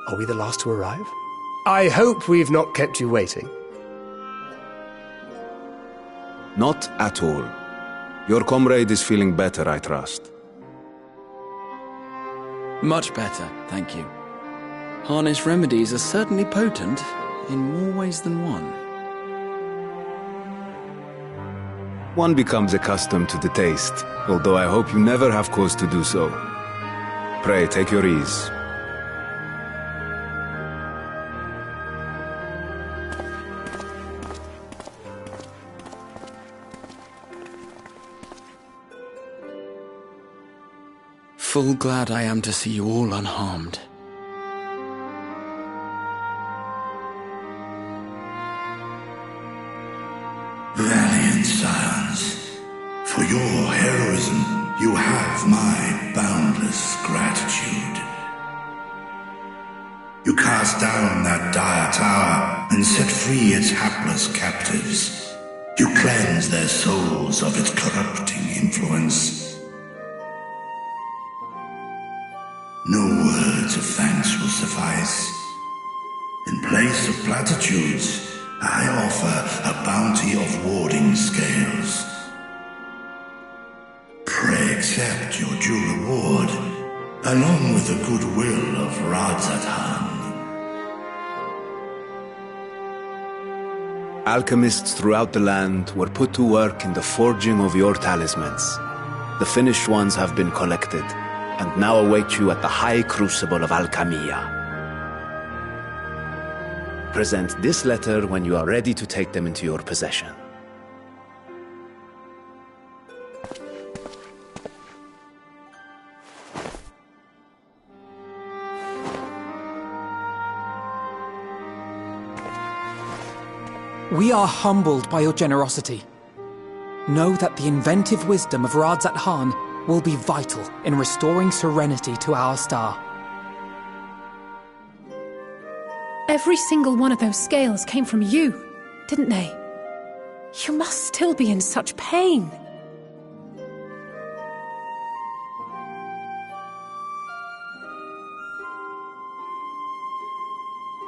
Are we the last to arrive? I hope we've not kept you waiting. Not at all. Your comrade is feeling better, I trust. Much better, thank you. Harnish remedies are certainly potent, in more ways than one. One becomes accustomed to the taste, although I hope you never have cause to do so. Pray, take your ease. Full glad I am to see you all unharmed. Valiant scions, for your heroism, you have my boundless gratitude. You cast down that dire tower and set free its hapless captives. You cleanse their souls of its corrupting influence. No words of thanks will suffice. In place of platitudes, I offer a bounty of warding scales. Pray accept your due reward, along with the goodwill of Radzathan. Alchemists throughout the land were put to work in the forging of your talismans. The finished ones have been collected, and now await you at the High Crucible of Alchemia. Present this letter when you are ready to take them into your possession. We are humbled by your generosity. Know that the inventive wisdom of Radzathan will be vital in restoring serenity to our star. Every single one of those scales came from you, didn't they? You must still be in such pain.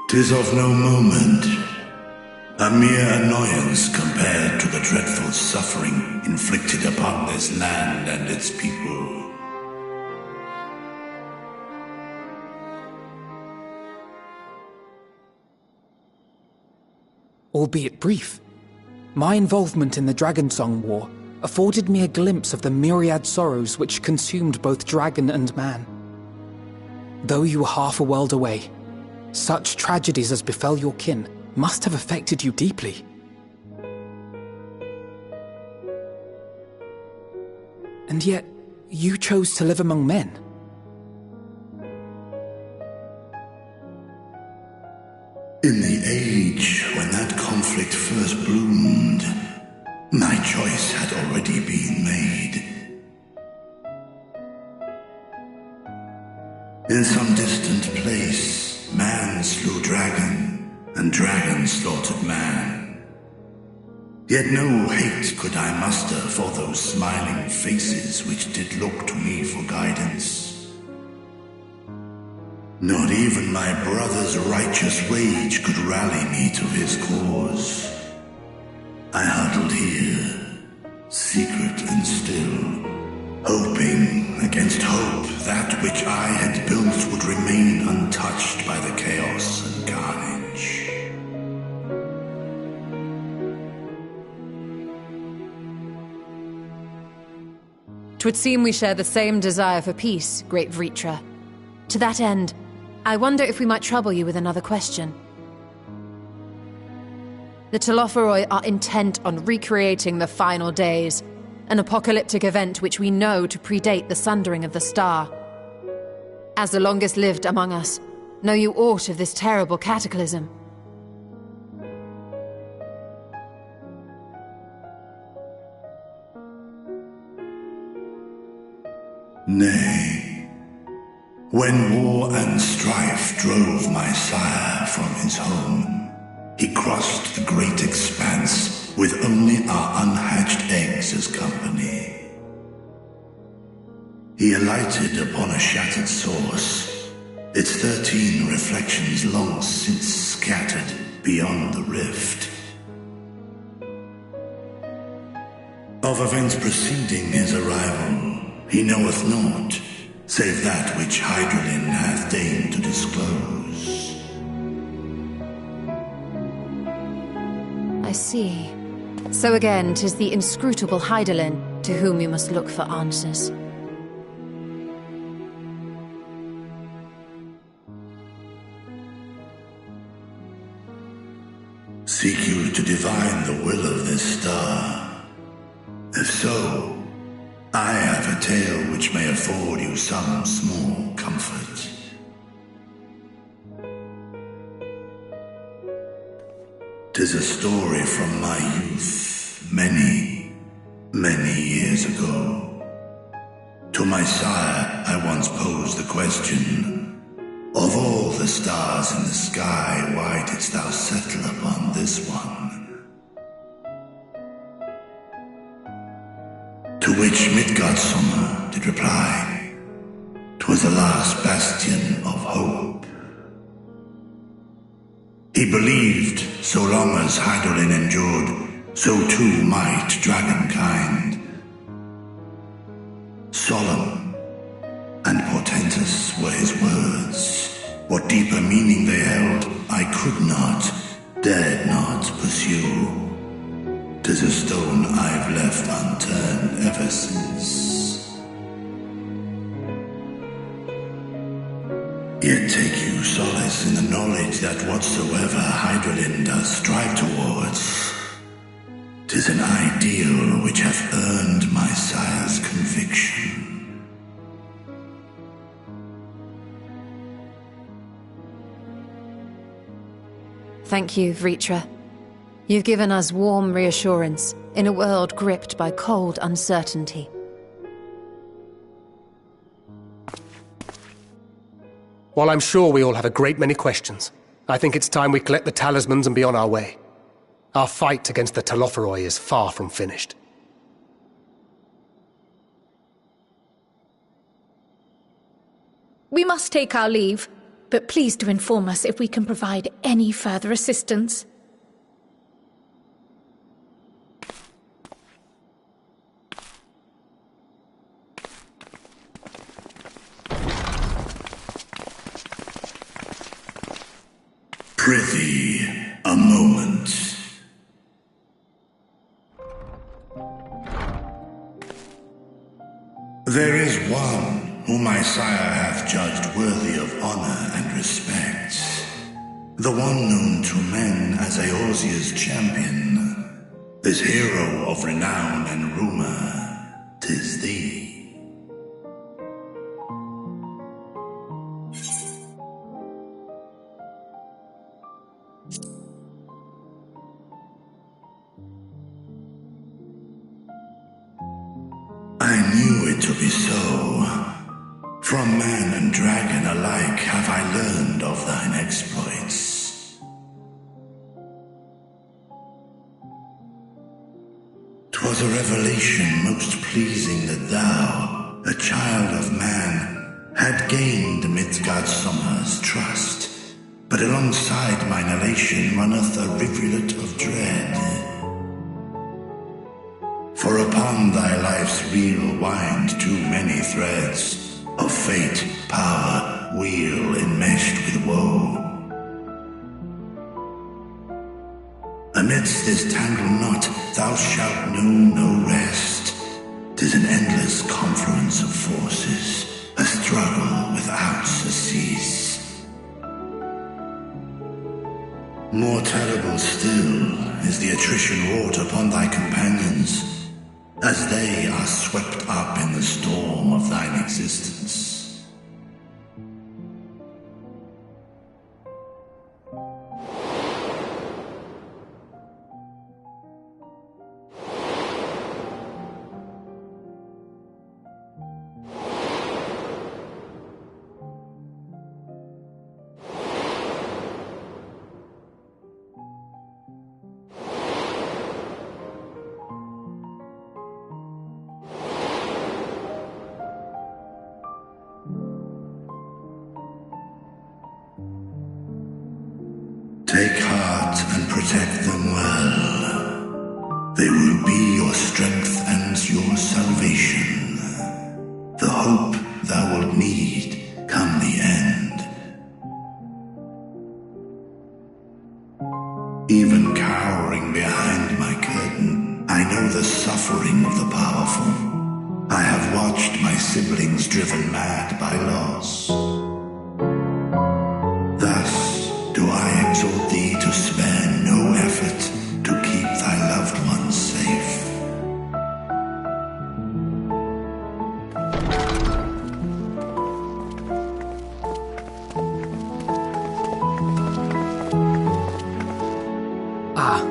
'Tis of no moment, a mere annoyance compared to the dreadful suffering inflicted upon this land and its people. Albeit brief, my involvement in the Dragonsong War afforded me a glimpse of the myriad sorrows which consumed both dragon and man. Though you were half a world away, such tragedies as befell your kin must have affected you deeply. And yet, you chose to live among men. In the age when that conflict first bloomed, my choice had already been made. In some distant place, man slew dragon, and dragon slaughtered man. Yet no hate could I muster for those smiling faces which did look to me for guidance. Not even my brother's righteous rage could rally me to his cause. I huddled here, secret and still, hoping against hope that which I had built would remain untouched by the chaos and carnage. 'Twould seem we share the same desire for peace, great Vritra. To that end, I wonder if we might trouble you with another question. The Telophoroi are intent on recreating the final days, an apocalyptic event which we know to predate the sundering of the star. As the longest lived among us, know you aught of this terrible cataclysm? Nay. When war and strife drove my sire from his home, he crossed the great expanse with only our unhatched eggs as company. He alighted upon a shattered source, its 13 reflections long since scattered beyond the rift. Of events preceding his arrival, he knoweth naught, save that which Hydralin hath deigned to disclose. I see. So again, 'tis the inscrutable Hydralin to whom you must look for answers. Seek you to divine the will of this star? If so, I have a tale which may afford you some small comfort. Tis a story from my youth, many, many years ago. To my sire, I once posed the question, of all the stars in the sky, why didst thou settle upon this one? To which Midgardsummer did reply, 'twas the last bastion of hope. He believed so long as Hydralin endured, so too might dragonkind. Solemn and portentous were his words. What deeper meaning they held, I could not, dared not pursue. 'Tis a stone I've left unturned ever since. Yet take you solace in the knowledge that whatsoever Hydralin does strive towards, 'tis an ideal which hath earned my sire's conviction. Thank you, Vritra. You've given us warm reassurance in a world gripped by cold uncertainty. While I'm sure we all have a great many questions, I think it's time we collect the talismans and be on our way. Our fight against the Talophoroi is far from finished. We must take our leave, but please do inform us if we can provide any further assistance. Prithee, a moment. There is one whom my sire hath judged worthy of honor and respect. The one known to men as Eorzea's champion. This hero of renown and rumor, 'tis thee. I knew it to be so. From man and dragon alike have I learned of thine exploits. 'Twas a revelation most pleasing that thou, a child of man, had gained Midgardsummer's trust. But alongside mine elation runneth a rivulet of dread. For upon thy life's reel wind too many threads of fate, power, wheel enmeshed with woe. Amidst this tangled knot thou shalt know no rest. 'Tis an endless confluence of forces, a struggle without surcease. More terrible still is the attrition wrought upon thy companions, as they are swept up in the storm of thine existence. out and protect them well. They will be your strength and your salvation. The hope thou wilt need come the end. Even cowering behind my curtain, I know the suffering of the powerful. I have watched my siblings driven mad by loss. Thus do I exhort thee to spare no effort to keep thy loved ones safe.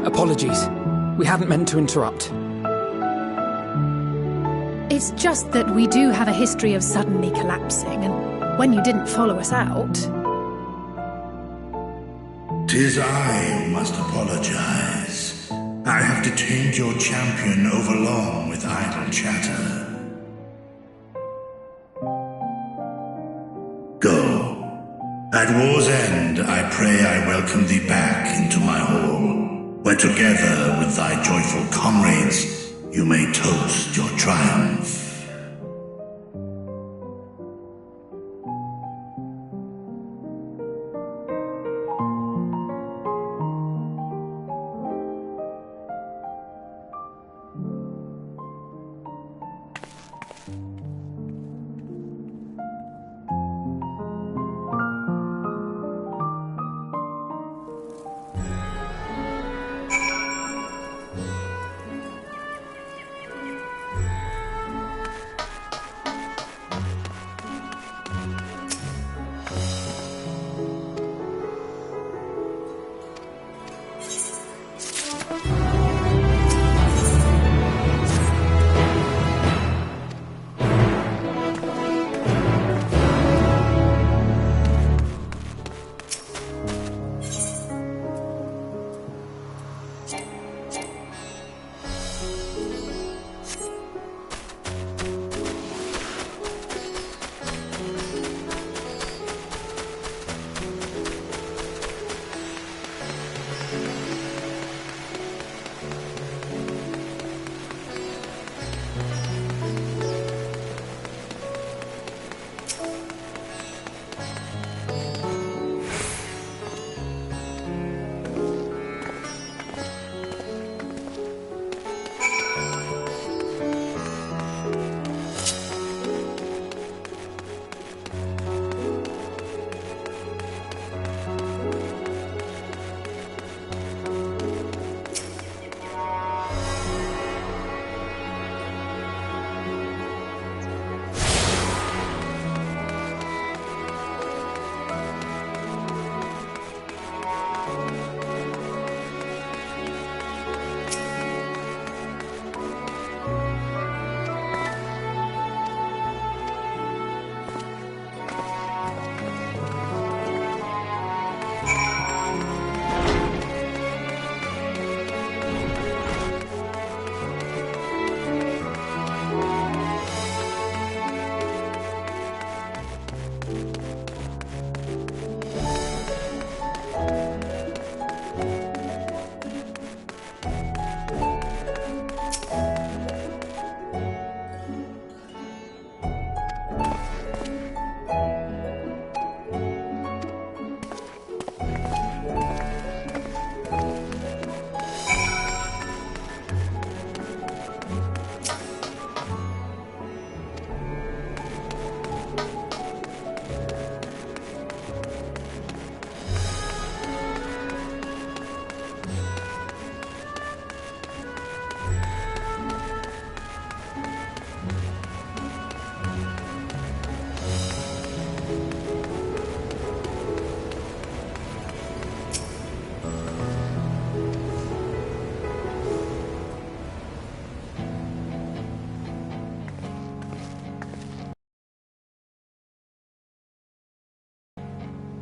Apologies. We hadn't meant to interrupt. It's just that we do have a history of suddenly collapsing, and when you didn't follow us out... 'Tis I who must apologize. I have detained your champion overlong with idle chatter. Go. At war's end, I pray I welcome thee back into my hall, where together with thy joyful comrades, you may toast your triumph.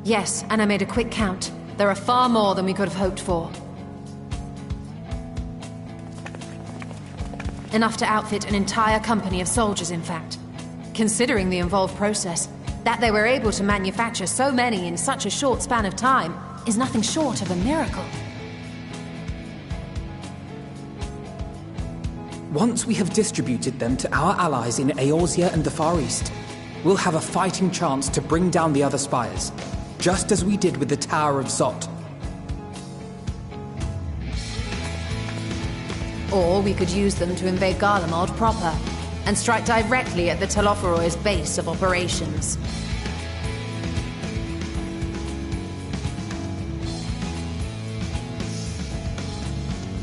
Yes, and I made a quick count. There are far more than we could have hoped for. Enough to outfit an entire company of soldiers, in fact. Considering the involved process, that they were able to manufacture so many in such a short span of time is nothing short of a miracle. Once we have distributed them to our allies in Eorzea and the Far East, we'll have a fighting chance to bring down the other spires, just as we did with the Tower of Zot. Or we could use them to invade Garlemald proper, and strike directly at the Talophoroy's base of operations.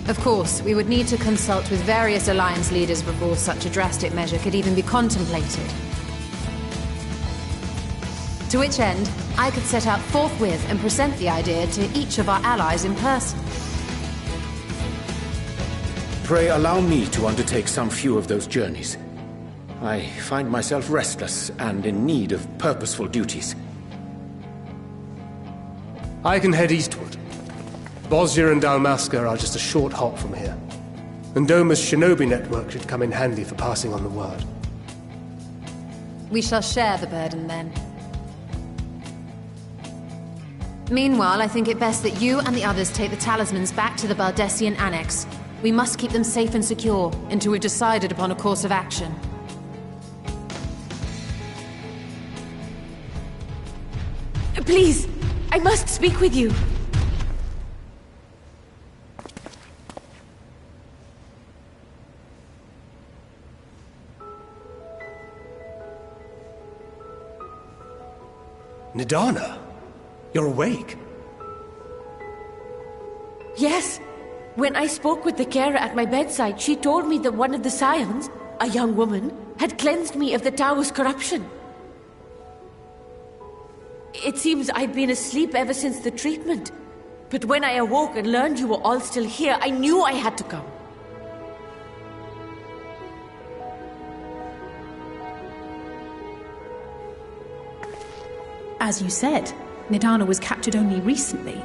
Of course, we would need to consult with various Alliance leaders before such a drastic measure could even be contemplated. To which end, I could set out forthwith and present the idea to each of our allies in person. Pray allow me to undertake some few of those journeys. I find myself restless and in need of purposeful duties. I can head eastward. Bosnia and Dalmasca are just a short hop from here. And Doma's shinobi network should come in handy for passing on the word. We shall share the burden then. Meanwhile, I think it best that you and the others take the talismans back to the Baldessian Annex. We must keep them safe and secure until we've decided upon a course of action. Please, I must speak with you. Nidana, you're awake. Yes. When I spoke with the carer at my bedside, she told me that one of the scions, a young woman, had cleansed me of the tower's corruption. It seems I'd been asleep ever since the treatment. But when I awoke and learned you were all still here, I knew I had to come. As you said, Nidana was captured only recently.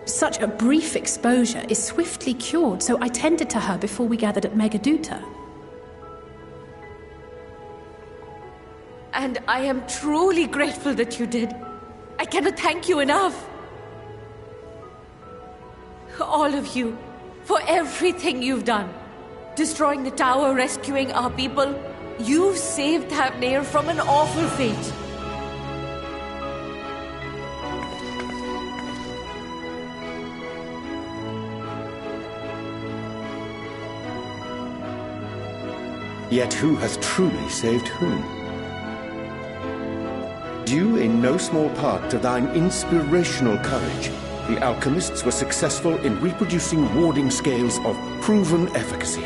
Such a brief exposure is swiftly cured, so I tended to her before we gathered at Megaduta. And I am truly grateful that you did. I cannot thank you enough. All of you, for everything you've done. Destroying the tower, rescuing our people. You've saved Thavnair from an awful fate. Yet who has truly saved whom? Due in no small part to thine inspirational courage, the alchemists were successful in reproducing warding scales of proven efficacy.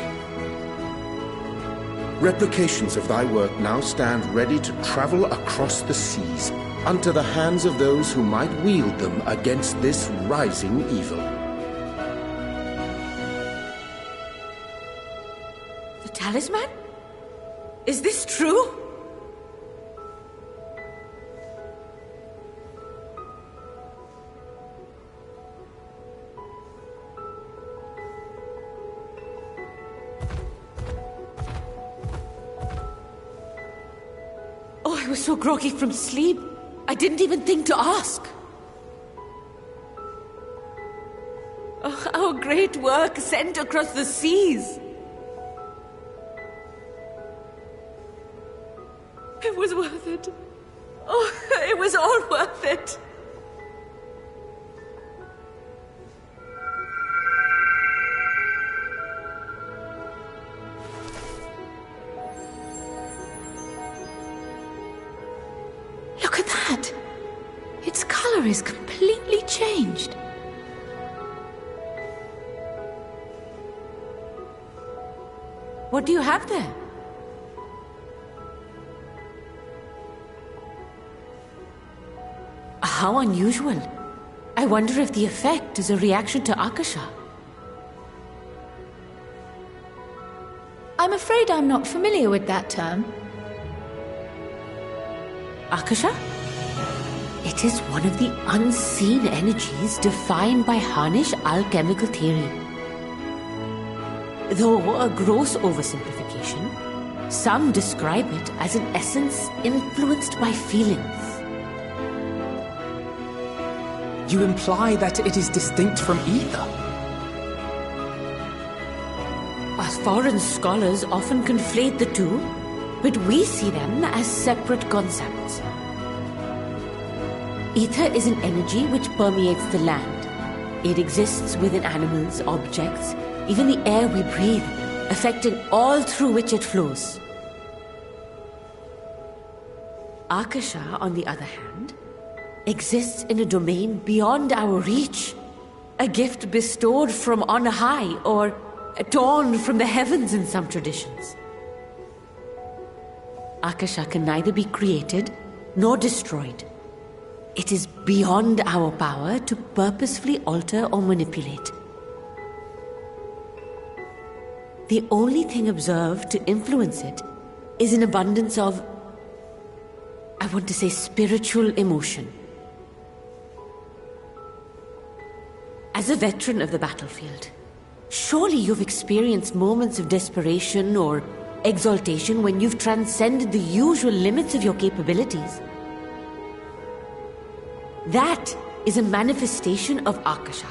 Replications of thy work now stand ready to travel across the seas, unto the hands of those who might wield them against this rising evil. The talisman? Is this true? Oh, I was so groggy from sleep. I didn't even think to ask. Oh, our great work sent across the seas. It was worth it. Oh, it was all worth it. Look at that! Its color is completely changed. What do you have there? How unusual. I wonder if the effect is a reaction to Akasha. I'm afraid I'm not familiar with that term. Akasha? It is one of the unseen energies defined by Harnish alchemical theory. Though a gross oversimplification, some describe it as an essence influenced by feelings. You imply that it is distinct from ether? foreign scholars often conflate the two, but we see them as separate concepts. Ether is an energy which permeates the land. It exists within animals, objects, even the air we breathe, affecting all through which it flows. Akasha, on the other hand, exists in a domain beyond our reach. A gift bestowed from on high, or torn from the heavens in some traditions. Akasha can neither be created nor destroyed. It is beyond our power to purposefully alter or manipulate. The only thing observed to influence it is an abundance of, I want to say, spiritual emotion. As a veteran of the battlefield, surely you've experienced moments of desperation or exaltation when you've transcended the usual limits of your capabilities. That is a manifestation of Akasha,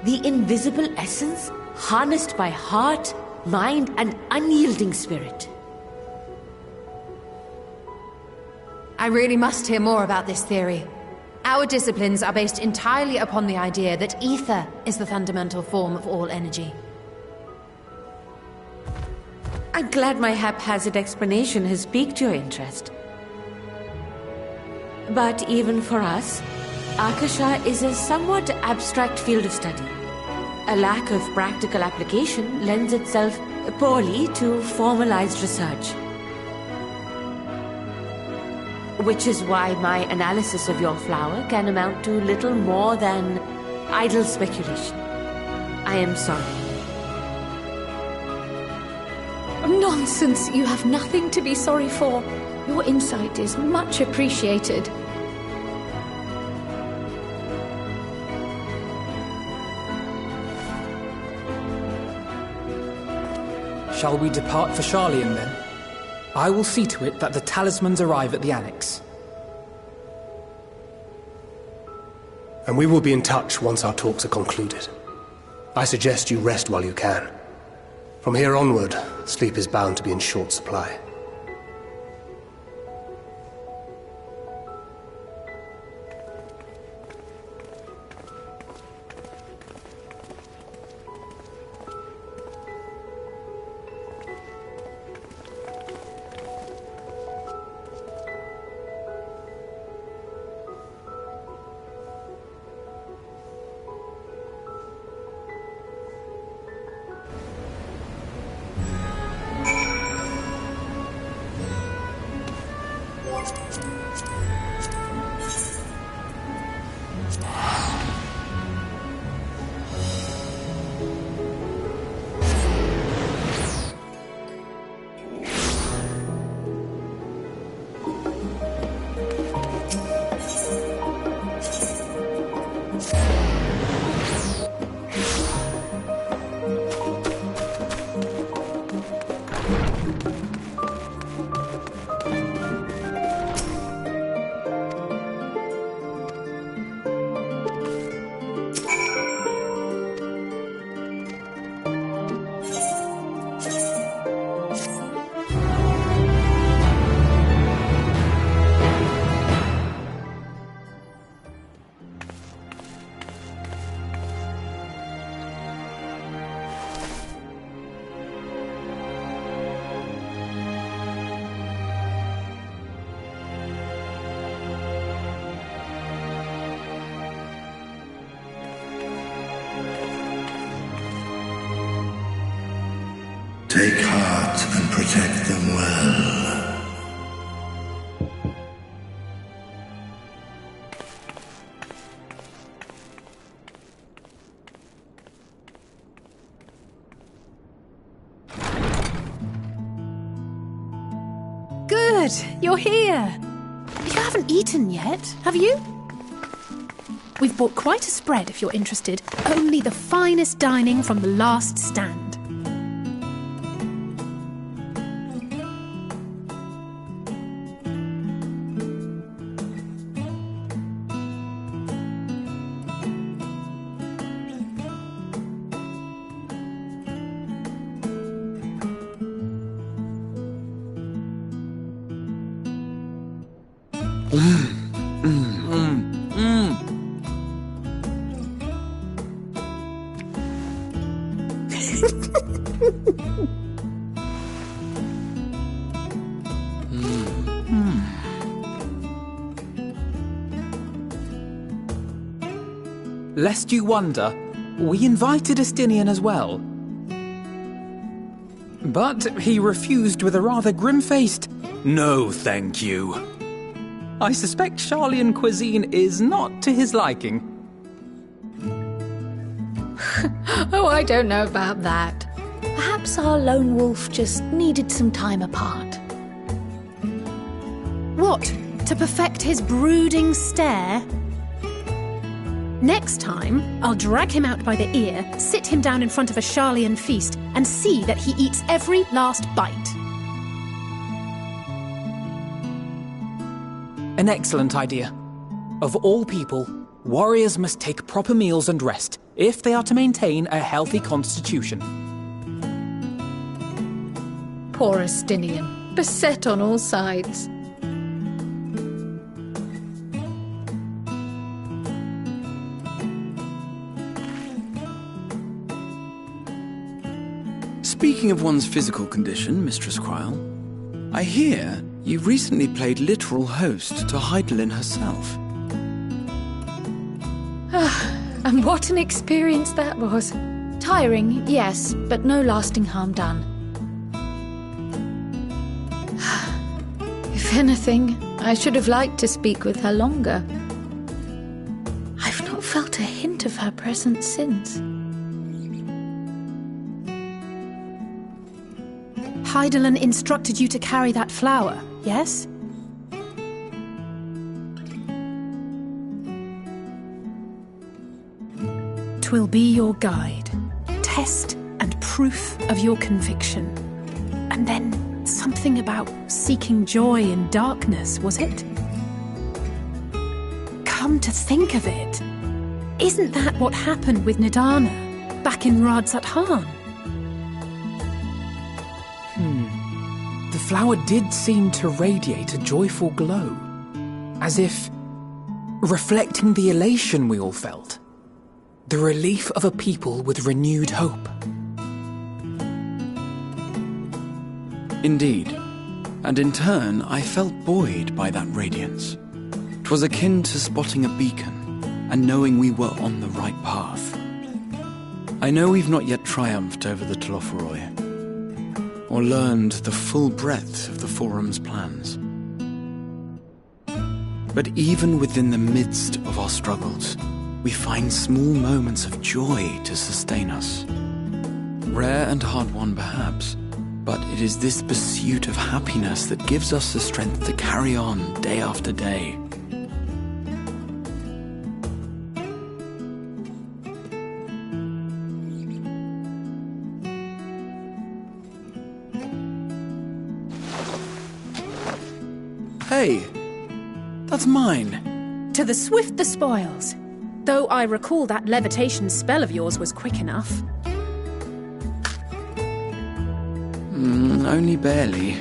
the invisible essence harnessed by heart, mind, and unyielding spirit. I really must hear more about this theory. Our disciplines are based entirely upon the idea that ether is the fundamental form of all energy. I'm glad my haphazard explanation has piqued your interest. But even for us, Akasha is a somewhat abstract field of study. A lack of practical application lends itself poorly to formalized research. Which is why my analysis of your flower can amount to little more than idle speculation. I am sorry. Nonsense! You have nothing to be sorry for. Your insight is much appreciated. Shall we depart for Sharlayan then? I will see to it that the talismans arrive at the Annex. And we will be in touch once our talks are concluded. I suggest you rest while you can. From here onward, sleep is bound to be in short supply. Take heart and protect them well. Good! You're here! You haven't eaten yet, have you? We've bought quite a spread if you're interested. Only the finest dining from the last stand. Lest you wonder, we invited Estinian as well. But he refused with a rather grim-faced, "No, thank you." I suspect Sharlayan cuisine is not to his liking. Oh, I don't know about that. Perhaps our lone wolf just needed some time apart. What? To perfect his brooding stare? Next time, I'll drag him out by the ear, sit him down in front of a Sharlayan feast, and see that he eats every last bite. An excellent idea. Of all people, warriors must take proper meals and rest if they are to maintain a healthy constitution. Poor Estinian, beset on all sides. Speaking of one's physical condition, Mistress Cryle, I hear you recently played literal host to Heidelin herself. And what an experience that was. Tiring, yes, but no lasting harm done. If anything, I should have liked to speak with her longer. I've not felt a hint of her presence since. Heidelin instructed you to carry that flower, yes? Twill be your guide, test and proof of your conviction. And then something about seeking joy in darkness, was it? Come to think of it, isn't that what happened with Nidana back in Radzat-Han? The flower did seem to radiate a joyful glow, as if reflecting the elation we all felt, the relief of a people with renewed hope. Indeed, and in turn I felt buoyed by that radiance. 'Twas akin to spotting a beacon and knowing we were on the right path. I know we've not yet triumphed over the Telophoroi, or learned the full breadth of the Forum's plans. But even within the midst of our struggles, we find small moments of joy to sustain us. Rare and hard-won perhaps, but it is this pursuit of happiness that gives us the strength to carry on day after day. Hey, that's mine. To the swift the spoils. Though I recall that levitation spell of yours was quick enough. Only barely.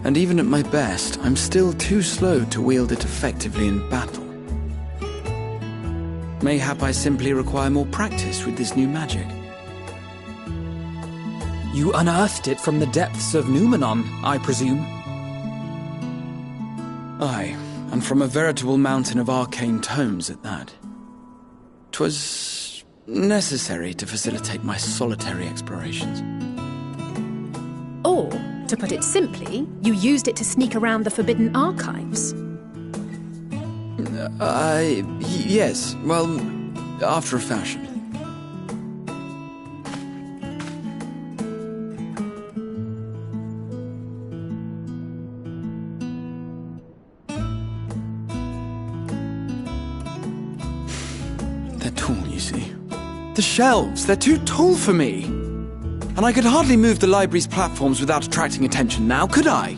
And even at my best, I'm still too slow to wield it effectively in battle. Mayhap I simply require more practice with this new magic. You unearthed it from the depths of Numenon, I presume? Aye, and from a veritable mountain of arcane tomes at that. 'Twas necessary to facilitate my solitary explorations. Or, to put it simply, you used it to sneak around the Forbidden Archives. Yes, well, after a fashion. They're tall, you see. The shelves, they're too tall for me. And I could hardly move the library's platforms without attracting attention now, could I?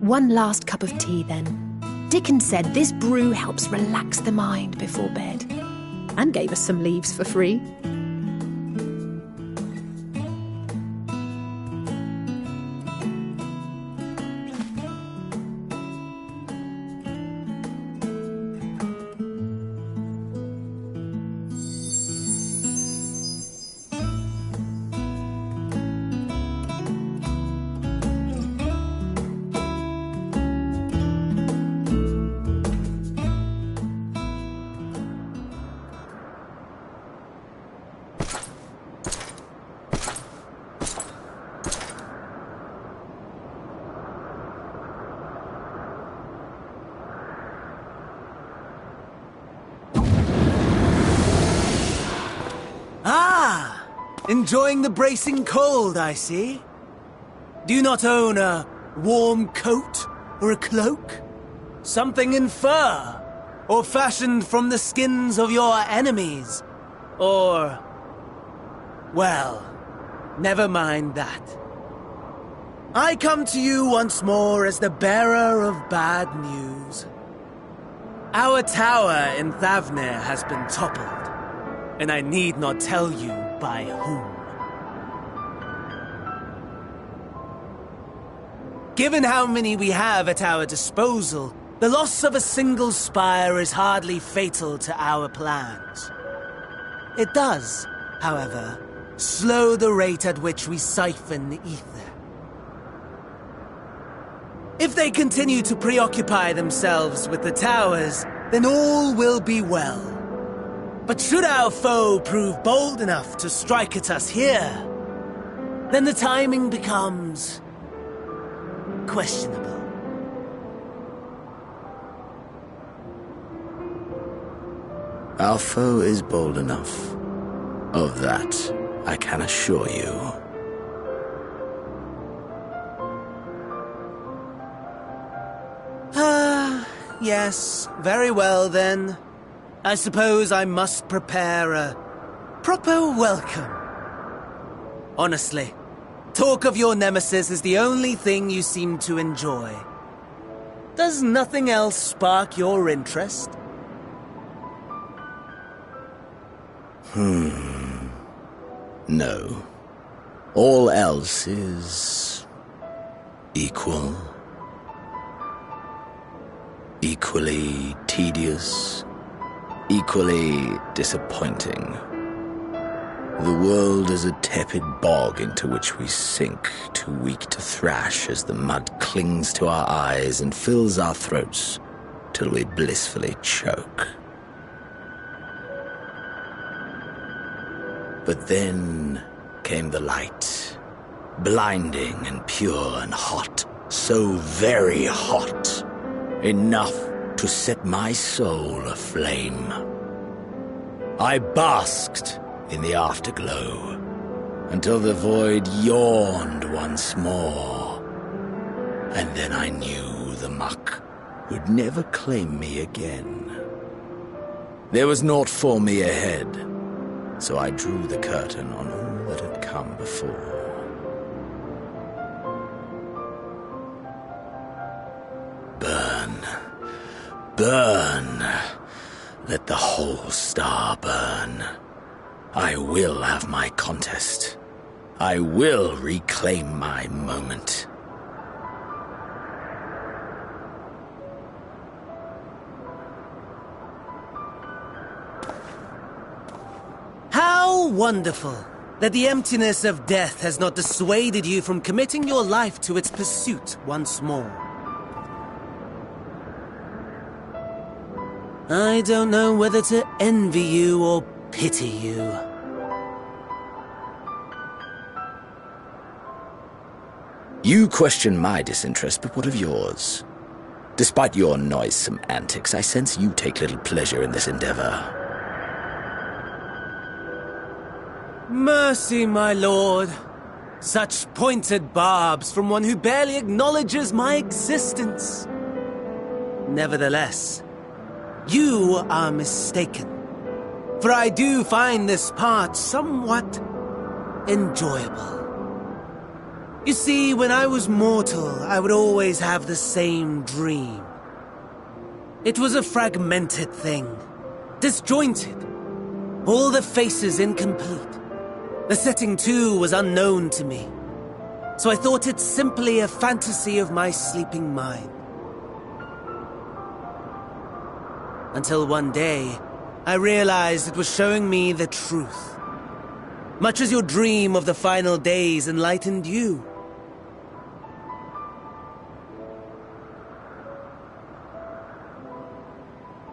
One last cup of tea, then. Dickon said this brew helps relax the mind before bed. And gave us some leaves for free. Enjoying the bracing cold, I see. Do you not own a warm coat or a cloak? Something in fur? Or fashioned from the skins of your enemies? Or... well, never mind that. I come to you once more as the bearer of bad news. Our tower in Thavnair has been toppled, and I need not tell you by whom. Given how many we have at our disposal, the loss of a single spire is hardly fatal to our plans. It does, however, slow the rate at which we siphon ether. If they continue to preoccupy themselves with the towers, then all will be well. But should our foe prove bold enough to strike at us here, then the timing becomes questionable. Our foe is bold enough. Of that, I can assure you. Yes, very well then. I suppose I must prepare a proper welcome. Honestly, talk of your nemesis is the only thing you seem to enjoy. Does nothing else spark your interest? No. All else is... equal. Equally tedious. Equally disappointing. The world is a tepid bog into which we sink, too weak to thrash as the mud clings to our eyes and fills our throats till we blissfully choke. But then came the light, blinding and pure and hot, so very hot, enough to set my soul aflame. I basked in the afterglow until the void yawned once more, and then I knew the muck would never claim me again. There was naught for me ahead, so I drew the curtain on all that had come before. Burn. Burn. Let the whole star burn. I will have my contest. I will reclaim my moment. How wonderful that the emptiness of death has not dissuaded you from committing your life to its pursuit once more. I don't know whether to envy you or pity you. You question my disinterest, but what of yours? Despite your noisome antics, I sense you take little pleasure in this endeavor. Mercy, my lord. Such pointed barbs from one who barely acknowledges my existence. Nevertheless, you are mistaken. For I do find this part somewhat enjoyable. You see, when I was mortal, I would always have the same dream. It was a fragmented thing, disjointed, all the faces incomplete. The setting, too, was unknown to me, so I thought it simply a fantasy of my sleeping mind. Until one day, I realized it was showing me the truth. Much as your dream of the final days enlightened you.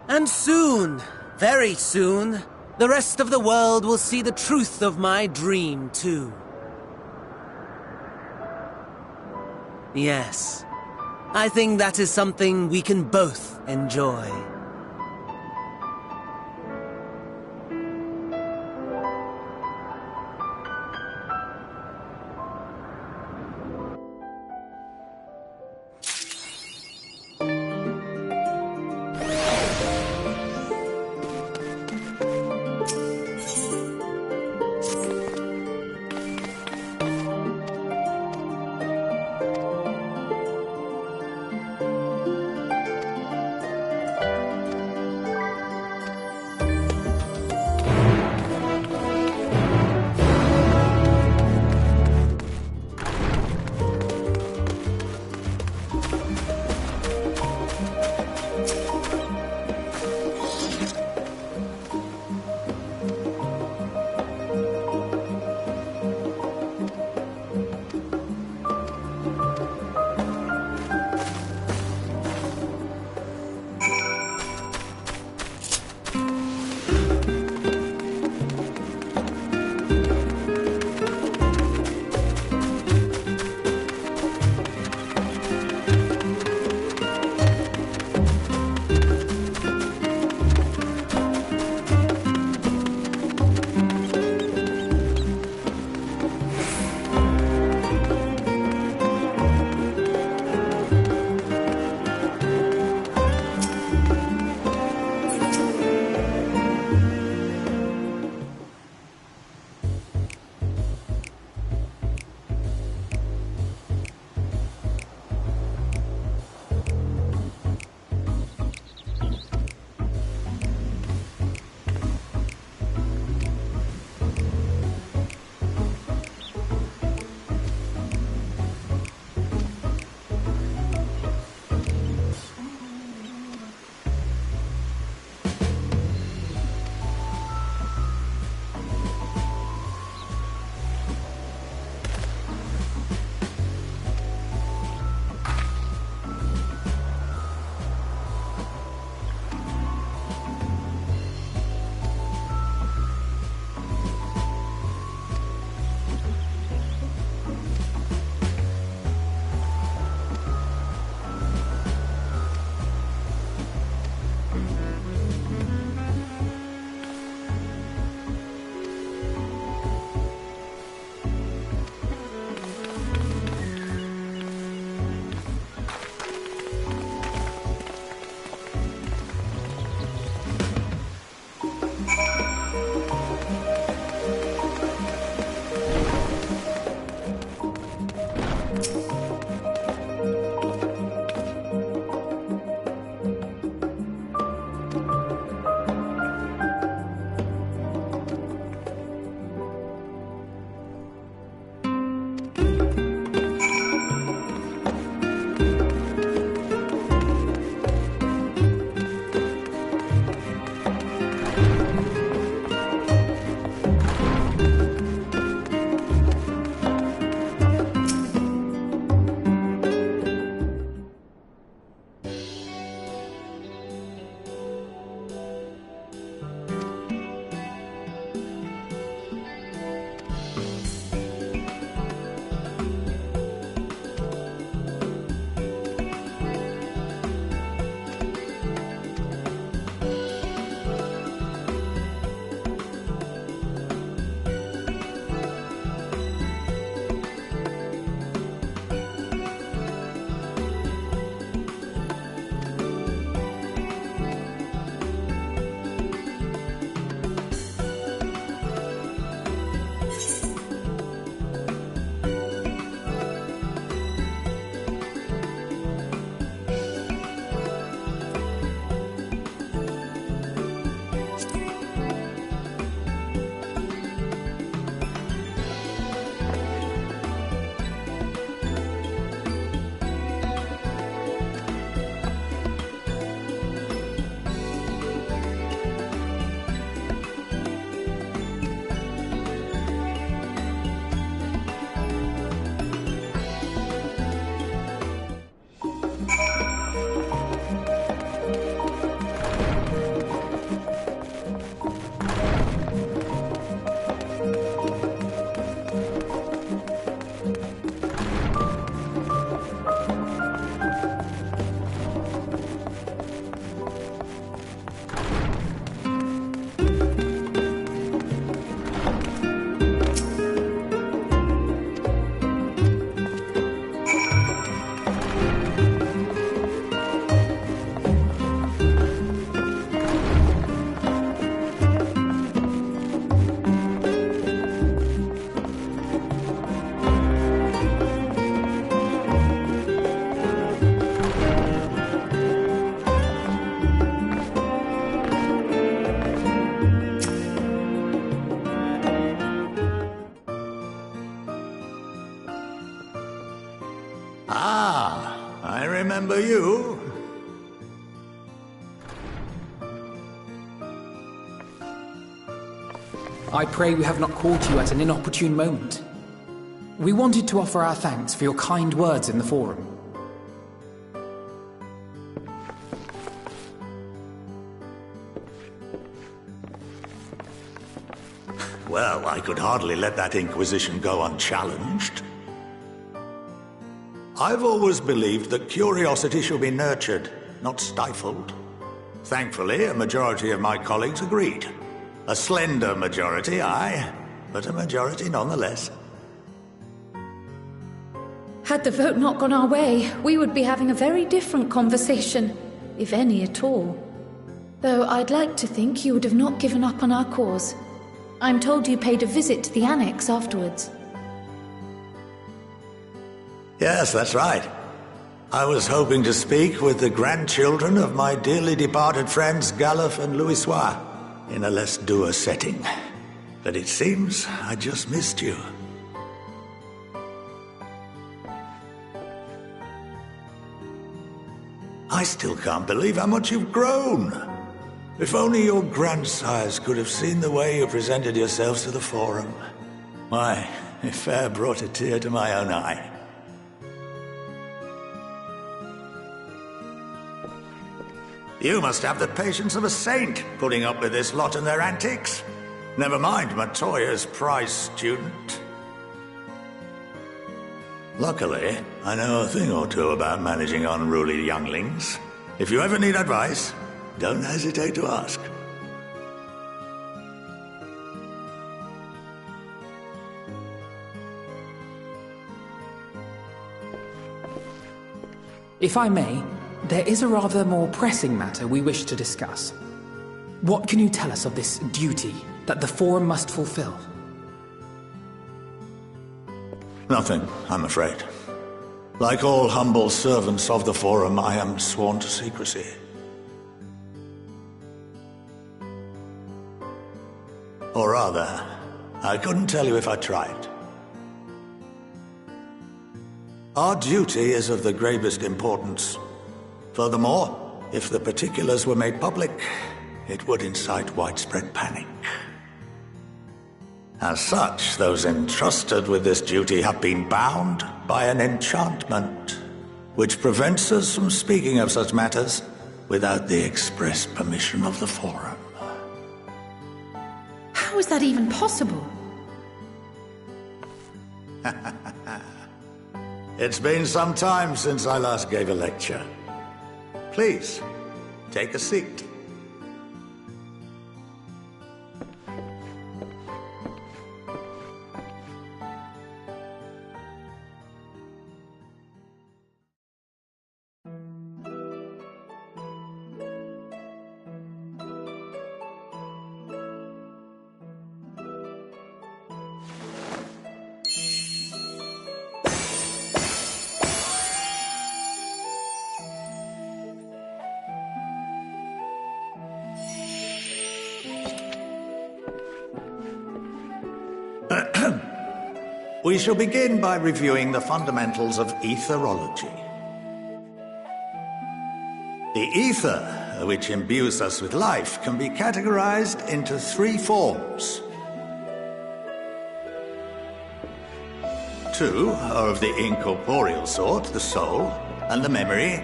And soon, very soon, the rest of the world will see the truth of my dream, too. Yes, I think that is something we can both enjoy. Ah, I remember you. I pray we have not caught you at an inopportune moment. We wanted to offer our thanks for your kind words in the forum. Well, I could hardly let that Inquisition go unchallenged. I've always believed that curiosity should be nurtured, not stifled. Thankfully, a majority of my colleagues agreed. A slender majority, aye, but a majority nonetheless. Had the vote not gone our way, we would be having a very different conversation, if any at all. Though I'd like to think you would have not given up on our cause. I'm told you paid a visit to the Annex afterwards. Yes, that's right. I was hoping to speak with the grandchildren of my dearly departed friends Galef and Louisoix in a less dour setting. But it seems I just missed you. I still can't believe how much you've grown. If only your grandsires could have seen the way you presented yourselves to the Forum. Why, it fair brought a tear to my own eye. You must have the patience of a saint, putting up with this lot and their antics. Never mind Matoya's prize student. Luckily, I know a thing or two about managing unruly younglings. If you ever need advice, don't hesitate to ask. If I may, there is a rather more pressing matter we wish to discuss. What can you tell us of this duty that the Forum must fulfill? Nothing, I'm afraid. Like all humble servants of the Forum, I am sworn to secrecy. Or rather, I couldn't tell you if I tried. Our duty is of the gravest importance. Furthermore, if the particulars were made public, it would incite widespread panic. As such, those entrusted with this duty have been bound by an enchantment, which prevents us from speaking of such matters without the express permission of the Forum. How is that even possible? It's been some time since I last gave a lecture. Please, take a seat. We shall begin by reviewing the fundamentals of etherology. The ether, which imbues us with life, can be categorized into three forms. Two are of the incorporeal sort, the soul and the memory.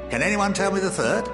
Can anyone tell me the third?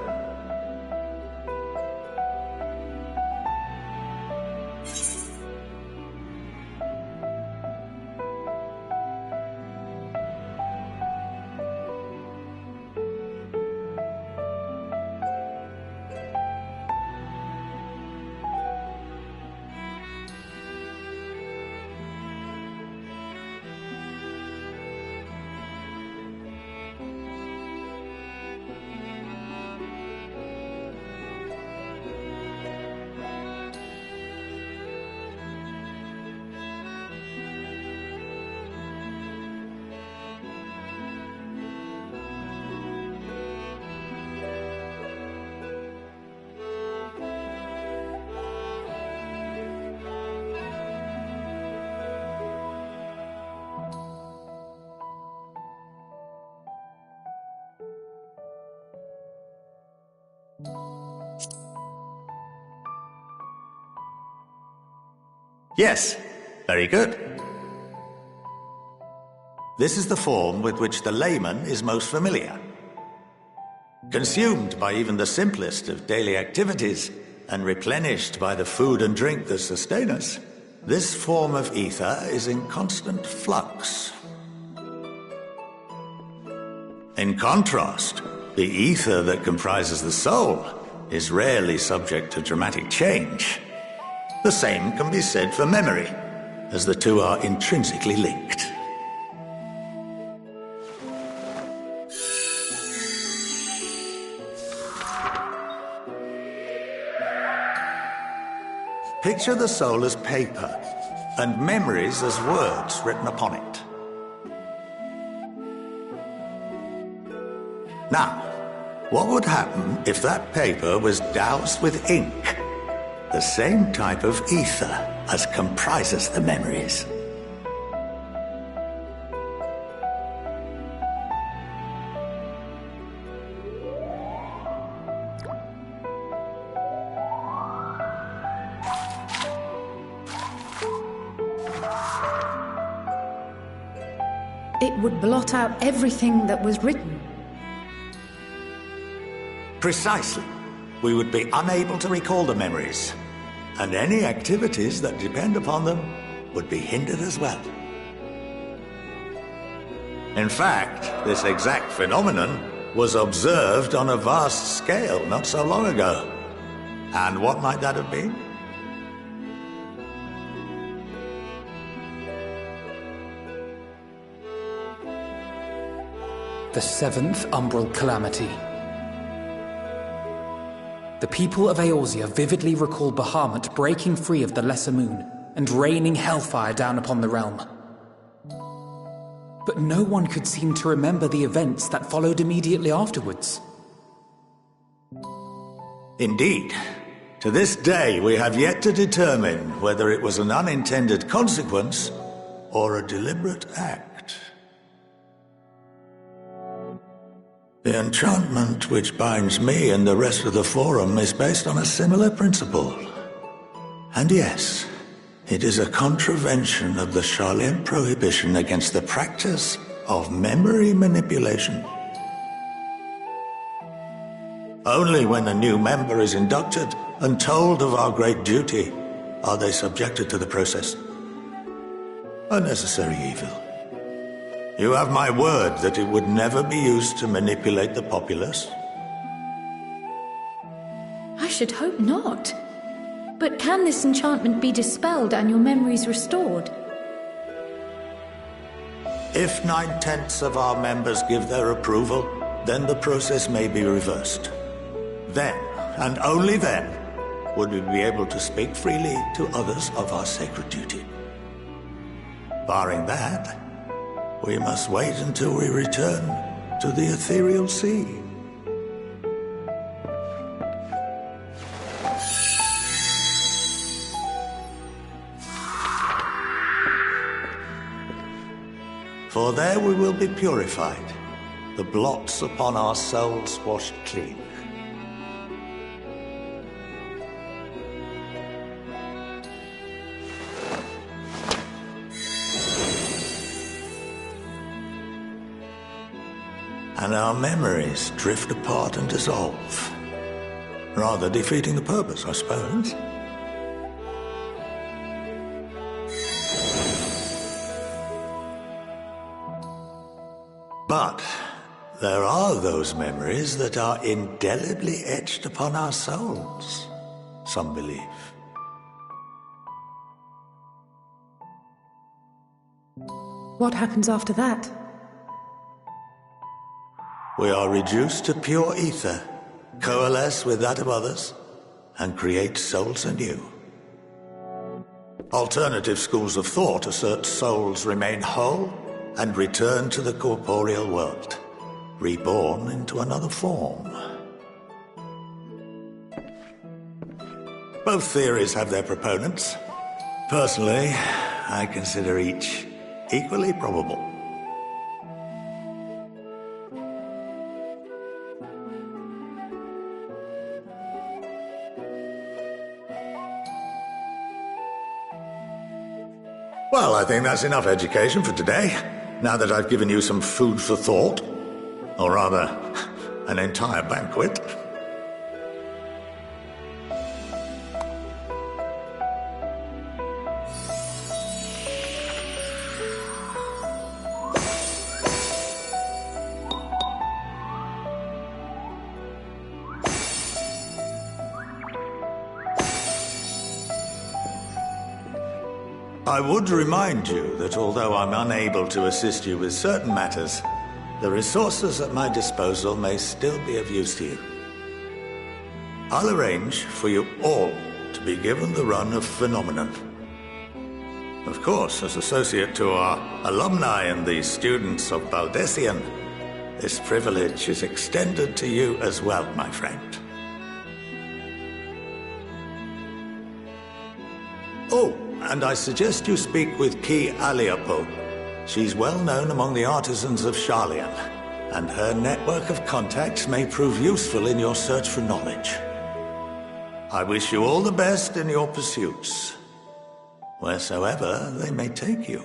Yes, very good. This is the form with which the layman is most familiar. Consumed by even the simplest of daily activities, and replenished by the food and drink that sustain us, this form of ether is in constant flux. In contrast, the ether that comprises the soul is rarely subject to dramatic change. The same can be said for memory, as the two are intrinsically linked. Picture the soul as paper, and memories as words written upon it. Now, what would happen if that paper was doused with ink? The same type of ether as comprises the memories. It would blot out everything that was written. Precisely. We would be unable to recall the memories, and any activities that depend upon them would be hindered as well. In fact, this exact phenomenon was observed on a vast scale not so long ago. And what might that have been? The seventh Umbral Calamity. The people of Eorzea vividly recall Bahamut breaking free of the Lesser Moon and raining hellfire down upon the realm. But no one could seem to remember the events that followed immediately afterwards. Indeed. To this day, we have yet to determine whether it was an unintended consequence or a deliberate act. The enchantment which binds me and the rest of the Forum is based on a similar principle. And yes, it is a contravention of the Sharlayan prohibition against the practice of memory manipulation. Only when a new member is inducted and told of our great duty are they subjected to the process. A necessary evil. You have my word that it would never be used to manipulate the populace? I should hope not. But can this enchantment be dispelled and your memories restored? If 9/10 of our members give their approval, then the process may be reversed. Then, and only then, would we be able to speak freely to others of our sacred duty. Barring that, we must wait until we return to the ethereal sea. For there we will be purified, the blots upon our souls washed clean. And our memories drift apart and dissolve. Rather defeating the purpose, I suppose. But there are those memories that are indelibly etched upon our souls, some believe. What happens after that? We are reduced to pure ether, coalesce with that of others, and create souls anew. Alternative schools of thought assert souls remain whole and return to the corporeal world, reborn into another form. Both theories have their proponents. Personally, I consider each equally probable. Well, I think that's enough education for today, now that I've given you some food for thought. Or rather, an entire banquet. I would remind you that although I'm unable to assist you with certain matters, the resources at my disposal may still be of use to you. I'll arrange for you all to be given the run of Phenomenon. Of course, as associate to our alumni and the students of Baldessian, this privilege is extended to you as well, my friend. Oh, and I suggest you speak with Ki Aliapo. She's well known among the artisans of Sharlayan, and her network of contacts may prove useful in your search for knowledge. I wish you all the best in your pursuits, wheresoever they may take you.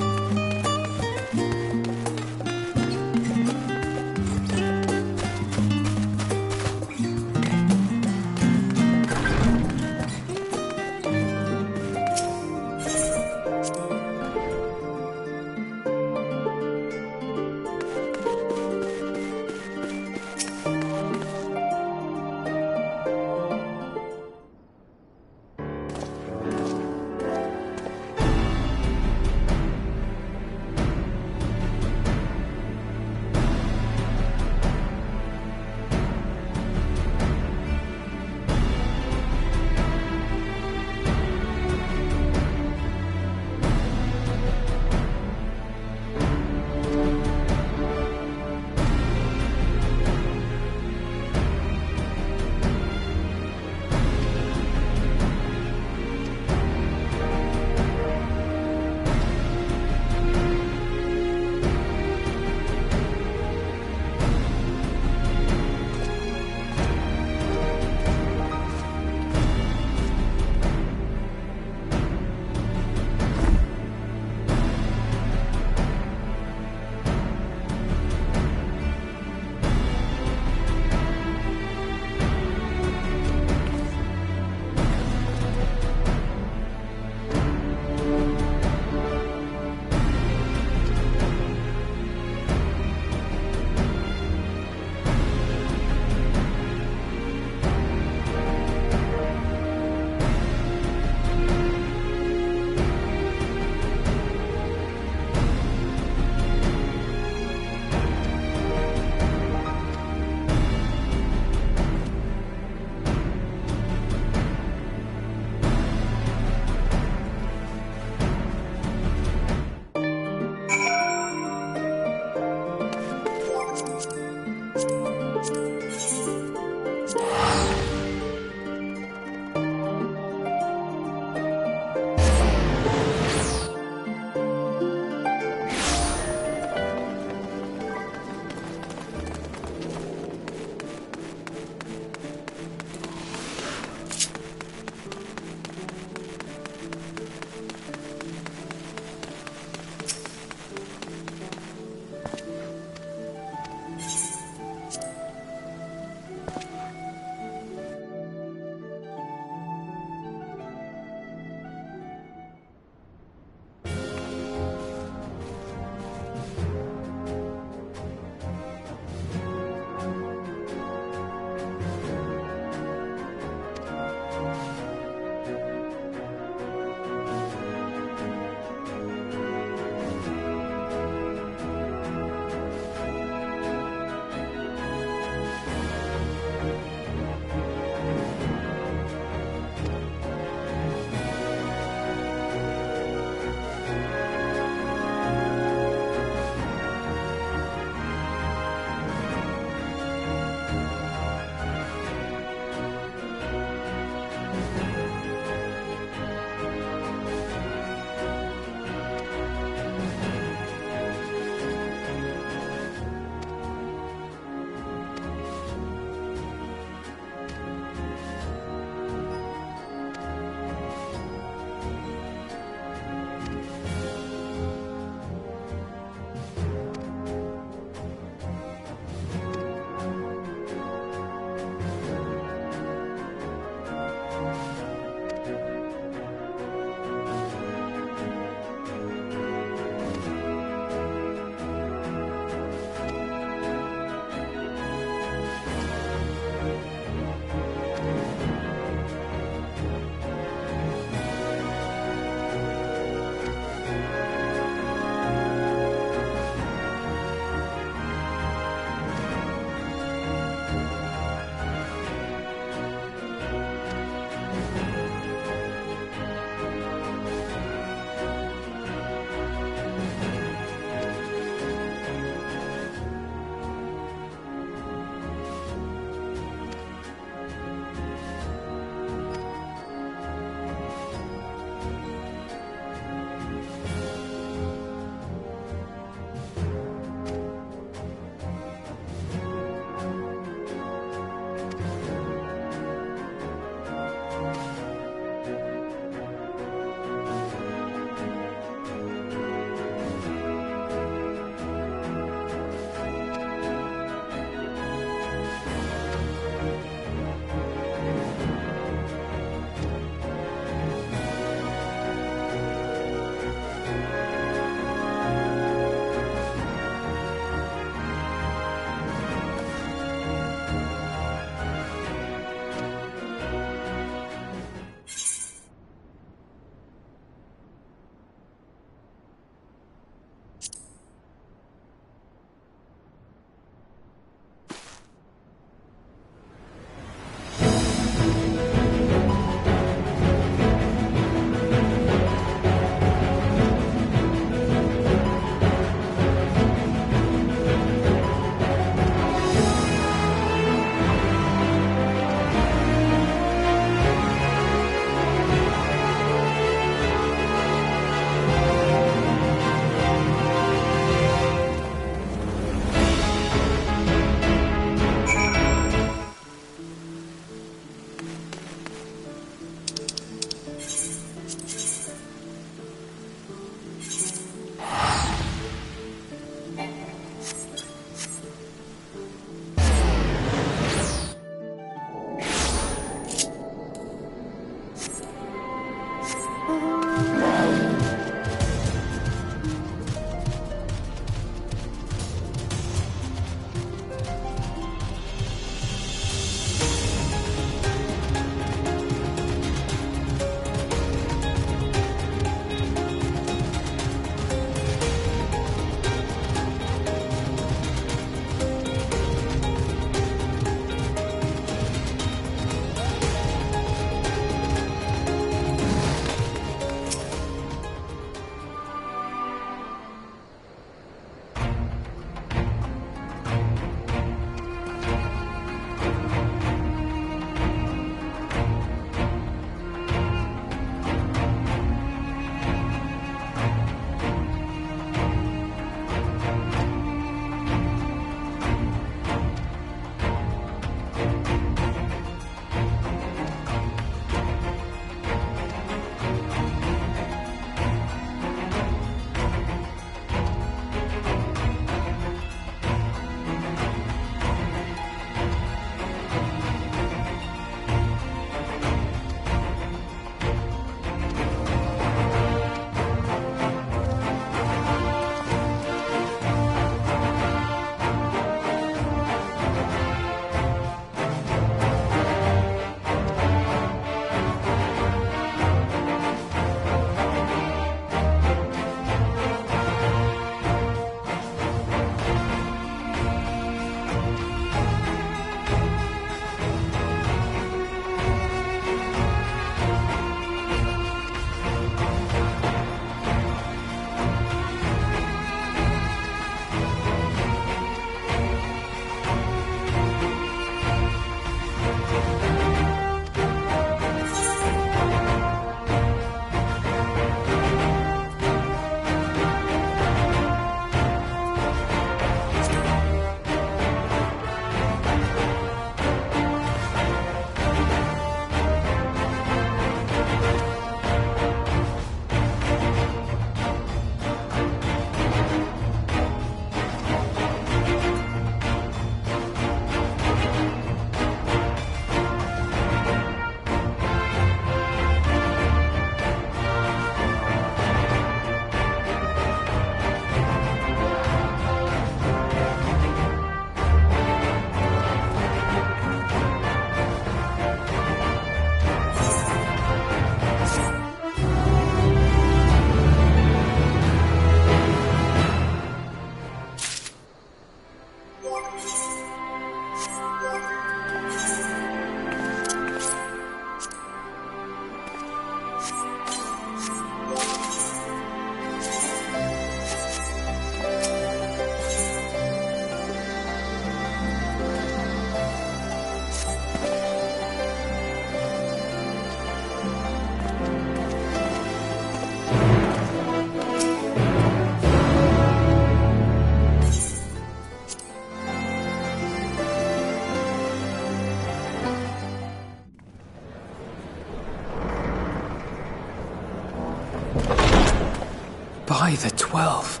By the 12.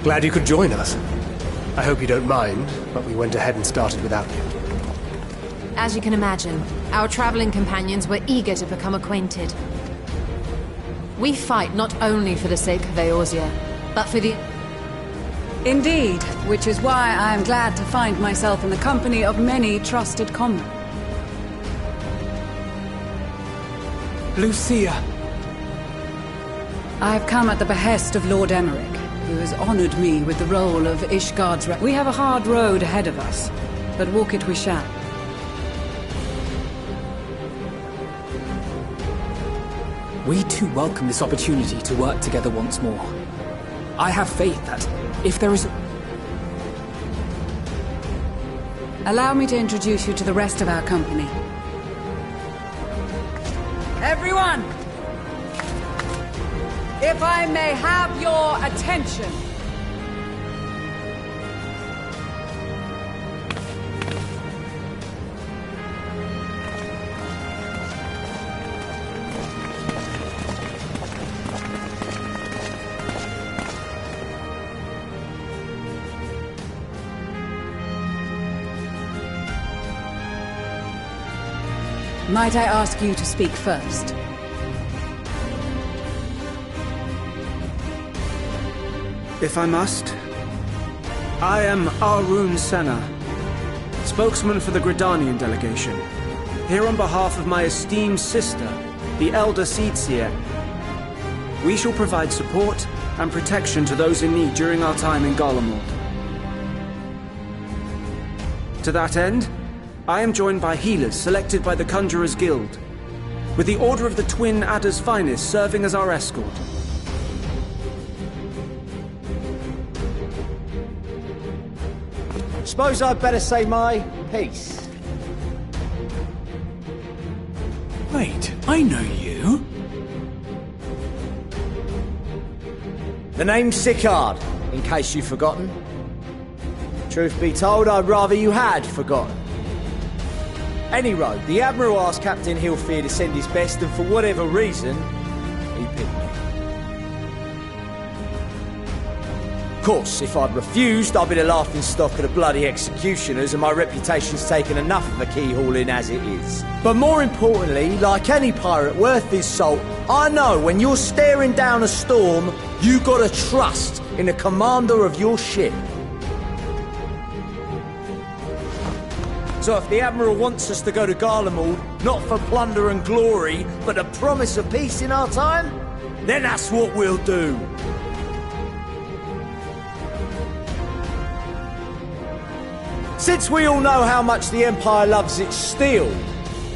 Glad you could join us. I hope you don't mind, but we went ahead and started without you. As you can imagine, our traveling companions were eager to become acquainted. We fight not only for the sake of Eorzea, but for the... Indeed, which is why I am glad to find myself in the company of many trusted comrades. Lucia. I have come at the behest of Lord Emmerich, who has honored me with the role of Ishgard's We have a hard road ahead of us, but walk it we shall. We too welcome this opportunity to work together once more. I have faith that if there is... Allow me to introduce you to the rest of our company. Everyone! If I may have your attention. Might I ask you to speak first? If I must. I am Arun Senna, spokesman for the Gridanian delegation, here on behalf of my esteemed sister, the Elder Seedseer. We shall provide support and protection to those in need during our time in Garlemald. To that end, I am joined by healers selected by the Conjurers Guild, with the Order of the Twin Adder's Finest serving as our escort. Suppose I'd better say my piece. Wait, I know you. The name's Sicard, in case you've forgotten. Truth be told, I'd rather you had forgotten. Any road, the Admiral asked Captain Hilfear to send his best, and for whatever reason, he picked me. Of course, if I'd refused, I'd be the laughingstock of the bloody executioners, and my reputation's taken enough of a keyhauling as it is. But more importantly, like any pirate worth his salt, I know when you're staring down a storm, you gotta trust in the commander of your ship. So if the Admiral wants us to go to Garlemald, not for plunder and glory, but the promise of peace in our time, then that's what we'll do. Since we all know how much the Empire loves its steel,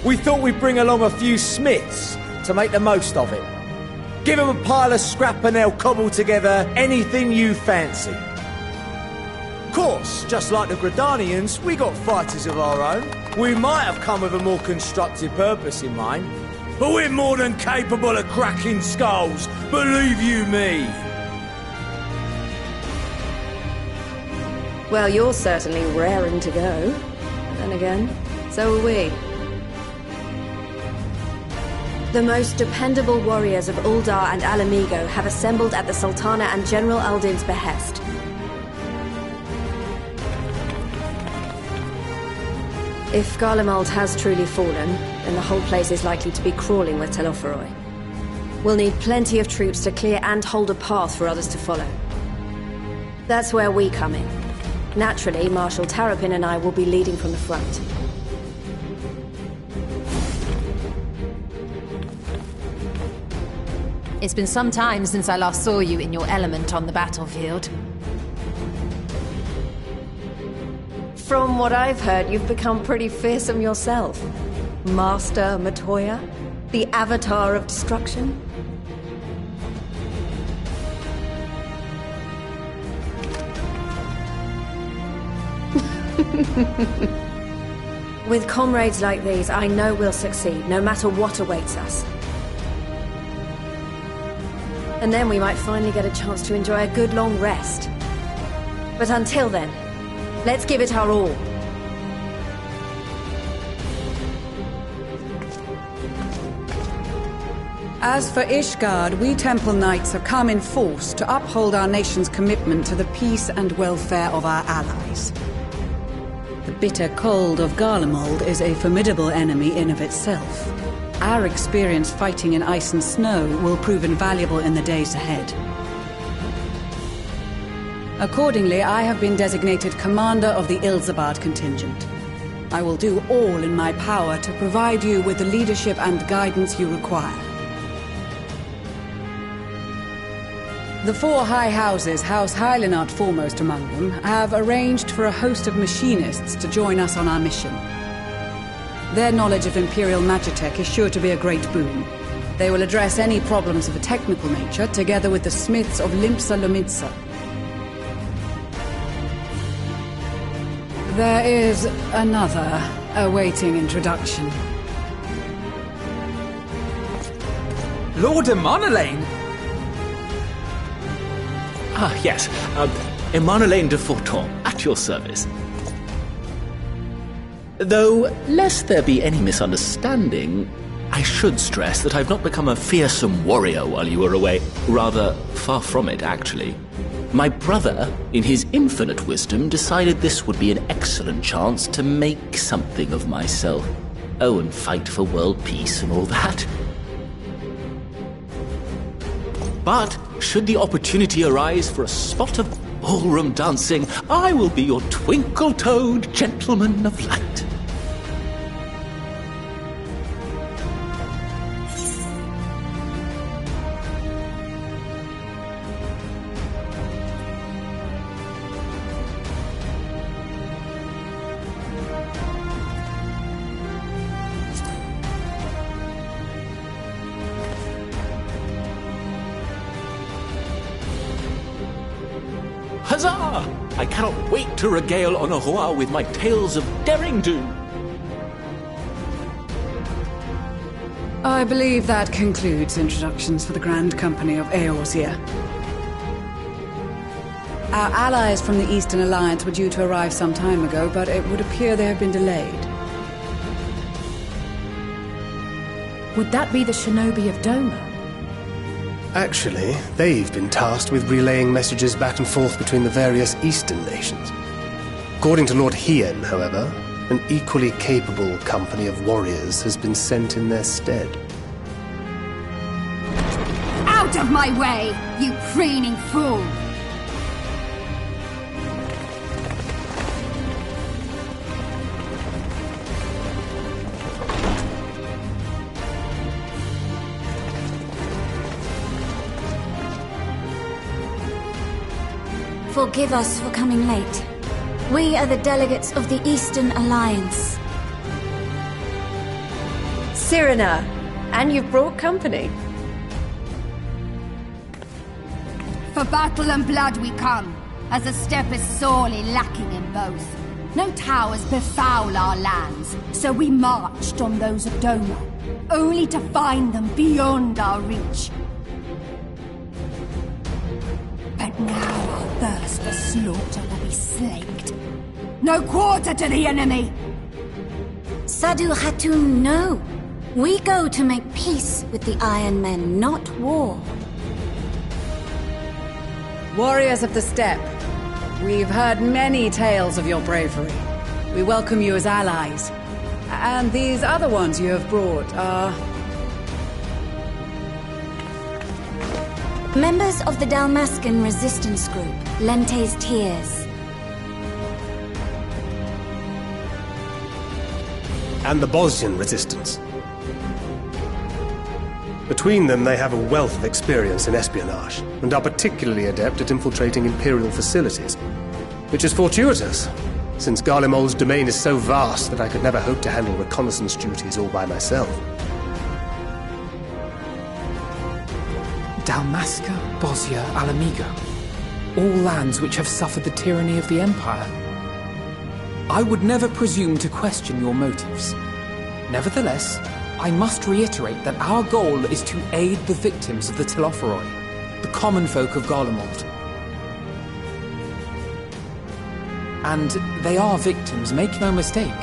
we thought we'd bring along a few smiths to make the most of it. Give them a pile of scrap and they'll cobble together anything you fancy. Of course, just like the Gridanians, we got fighters of our own. We might have come with a more constructive purpose in mind, but we're more than capable of cracking skulls, believe you me. Well, you're certainly raring to go. Then again, so are we. The most dependable warriors of Uldar and Alamigo have assembled at the Sultana and General Aldin's behest. If Garlemald has truly fallen, then the whole place is likely to be crawling with Telophoroi. We'll need plenty of troops to clear and hold a path for others to follow. That's where we come in. Naturally, Marshal Tarapin and I will be leading from the front. It's been some time since I last saw you in your element on the battlefield. From what I've heard, you've become pretty fearsome yourself. Master Matoya? The Avatar of Destruction? With comrades like these, I know we'll succeed, no matter what awaits us. And then we might finally get a chance to enjoy a good long rest. But until then, let's give it our all. As for Ishgard, we Temple Knights have come in force to uphold our nation's commitment to the peace and welfare of our allies. The bitter cold of Garlemald is a formidable enemy in of itself. Our experience fighting in ice and snow will prove invaluable in the days ahead. Accordingly, I have been designated commander of the Ilzabard contingent. I will do all in my power to provide you with the leadership and guidance you require. The four high houses, House Hylinard foremost among them, have arranged for a host of machinists to join us on our mission. Their knowledge of Imperial Magitech is sure to be a great boon. They will address any problems of a technical nature, together with the smiths of Limpsa Lomitsa. There is another awaiting introduction. Lord Emanolain! Ah, yes. Emanolain de Forton, at your service. Though, lest there be any misunderstanding, I should stress that I've not become a fearsome warrior while you were away. Rather, far from it, actually. My brother, in his infinite wisdom, decided this would be an excellent chance to make something of myself. Oh, and fight for world peace and all that. But, should the opportunity arise for a spot of ballroom dancing, I will be your twinkle-toed gentleman of light. Huzzah! I cannot wait to regale Honoroa with my tales of derring-do. I believe that concludes introductions for the Grand Company of Eorzea. Our allies from the Eastern Alliance were due to arrive some time ago, but it would appear they have been delayed. Would that be the shinobi of Doma? Actually, they've been tasked with relaying messages back and forth between the various eastern nations. According to Lord Hien, however, an equally capable company of warriors has been sent in their stead. Out of my way, you preening fool! Forgive us for coming late. We are the delegates of the Eastern Alliance. Cyrena, and you've brought company. For battle and blood we come, as a step is sorely lacking in both. No towers befoul our lands, so we marched on those of Doma, only to find them beyond our reach. But now our thirst for slaughter will be slaked. No quarter to the enemy! Sadu Hatun, no. We go to make peace with the Iron Men, not war. Warriors of the Steppe, we've heard many tales of your bravery. We welcome you as allies. And these other ones you have brought are... members of the Dalmascan resistance group, Lente's Tears. And the Bosnian resistance. Between them, they have a wealth of experience in espionage, and are particularly adept at infiltrating Imperial facilities. Which is fortuitous, since Garlemald's domain is so vast that I could never hope to handle reconnaissance duties all by myself. Dalmasca, Bosnia, Alamigo. All lands which have suffered the tyranny of the Empire. I would never presume to question your motives. Nevertheless, I must reiterate that our goal is to aid the victims of the Telophoroi, the common folk of Garlemald. And they are victims, make no mistake.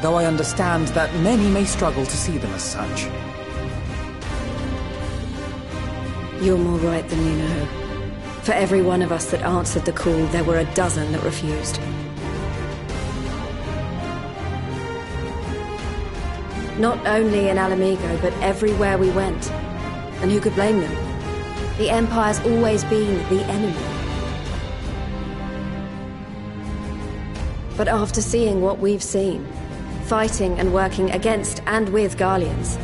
Though I understand that many may struggle to see them as such. You're more right than you know. For every one of us that answered the call, there were a dozen that refused. Not only in Alamigo, but everywhere we went. And who could blame them? The Empire's always been the enemy. But after seeing what we've seen, fighting and working against and with Garleans,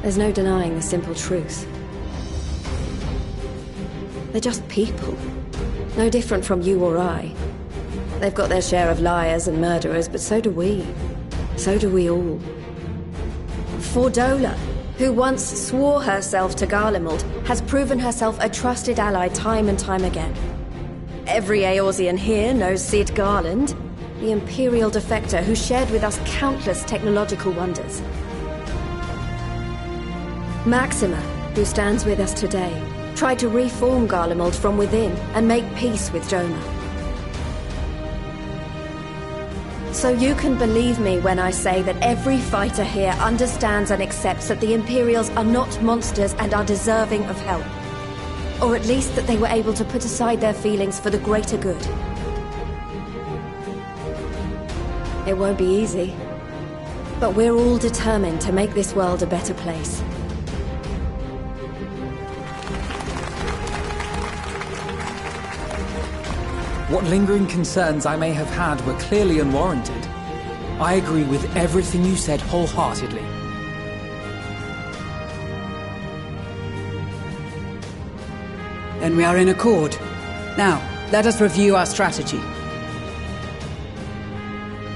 there's no denying the simple truth. They're just people. No different from you or I. They've got their share of liars and murderers, but so do we. So do we all. Fordola, who once swore herself to Garlemald, has proven herself a trusted ally time and time again. Every Eorzean here knows Cid Garland, the Imperial defector who shared with us countless technological wonders. Maxima, who stands with us today, tried to reform Garlemald from within and make peace with Joma. So you can believe me when I say that every fighter here understands and accepts that the Imperials are not monsters and are deserving of help. Or at least that they were able to put aside their feelings for the greater good. It won't be easy, but we're all determined to make this world a better place. What lingering concerns I may have had were clearly unwarranted. I agree with everything you said wholeheartedly. Then we are in accord. Now, let us review our strategy.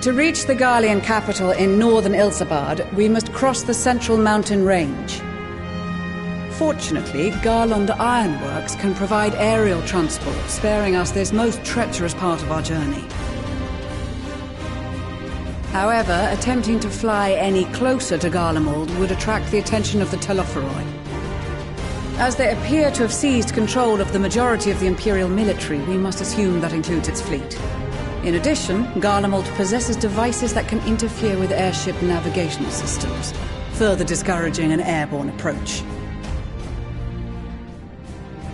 To reach the Garlean capital in northern Ilsabard, we must cross the central mountain range. Fortunately, Garland Ironworks can provide aerial transport, sparing us this most treacherous part of our journey. However, attempting to fly any closer to Garlemald would attract the attention of the Telophoroi. As they appear to have seized control of the majority of the Imperial military, we must assume that includes its fleet. In addition, Garlemald possesses devices that can interfere with airship navigational systems, further discouraging an airborne approach.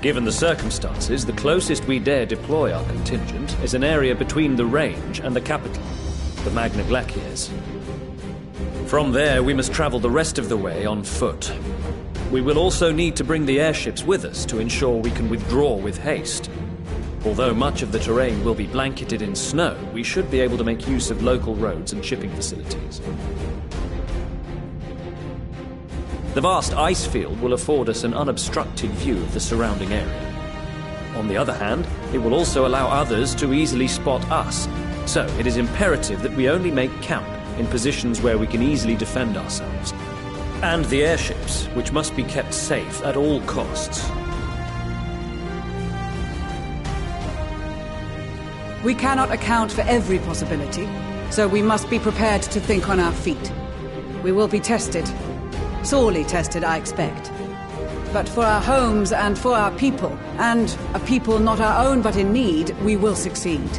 Given the circumstances, the closest we dare deploy our contingent is an area between the range and the capital, the Magna Glaciers. From there, we must travel the rest of the way on foot. We will also need to bring the airships with us to ensure we can withdraw with haste. Although much of the terrain will be blanketed in snow, we should be able to make use of local roads and shipping facilities. The vast ice field will afford us an unobstructed view of the surrounding area. On the other hand, it will also allow others to easily spot us, so it is imperative that we only make camp in positions where we can easily defend ourselves. And the airships, which must be kept safe at all costs. We cannot account for every possibility, so we must be prepared to think on our feet. We will be tested. Sorely tested, I expect. But for our homes and for our people, and a people not our own but in need, we will succeed.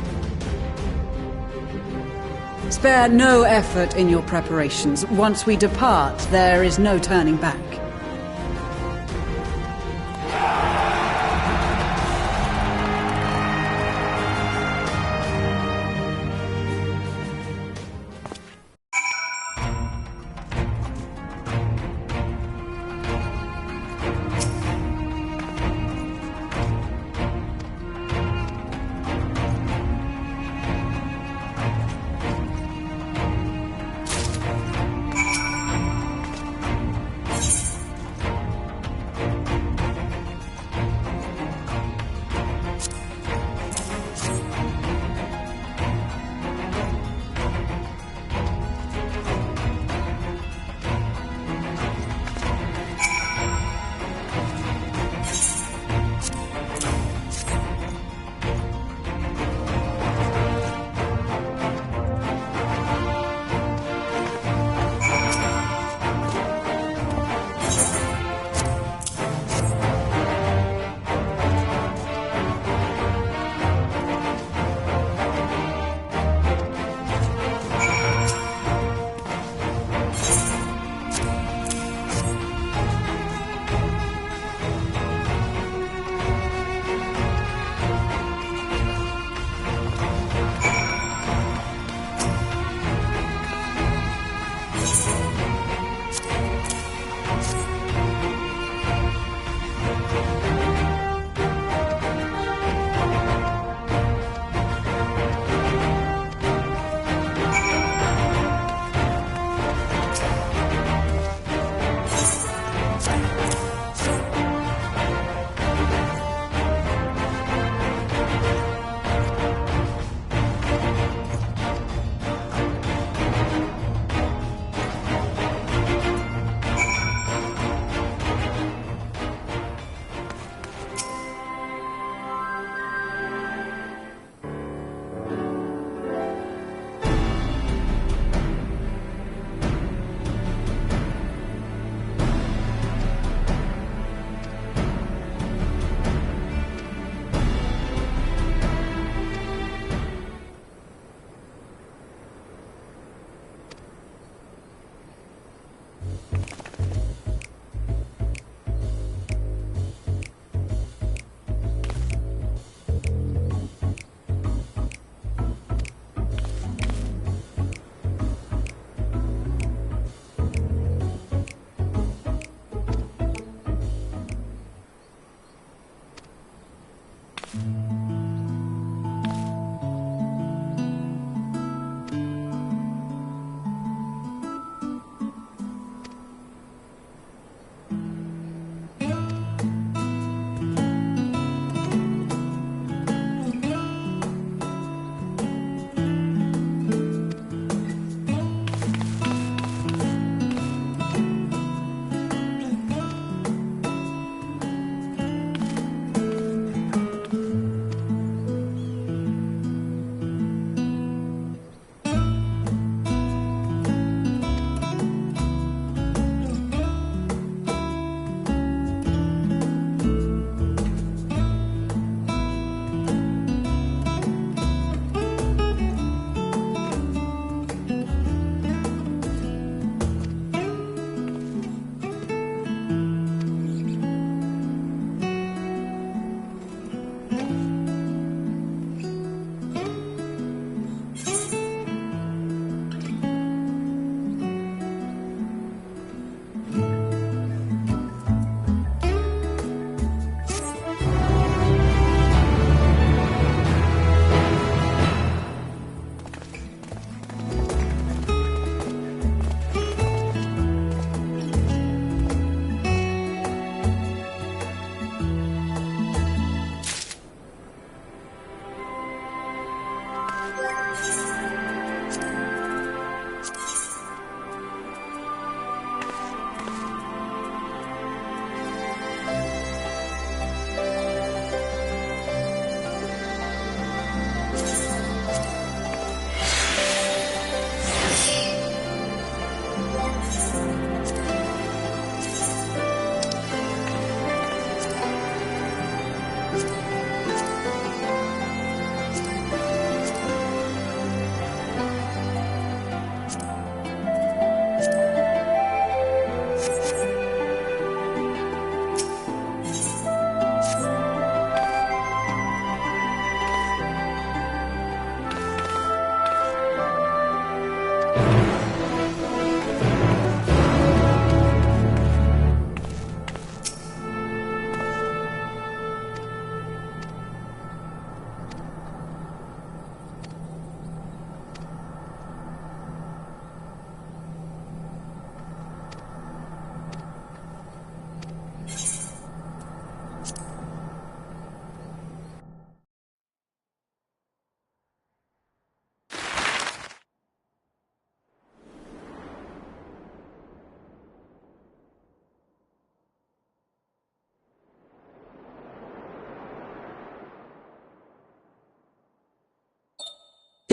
Spare no effort in your preparations. Once we depart, there is no turning back.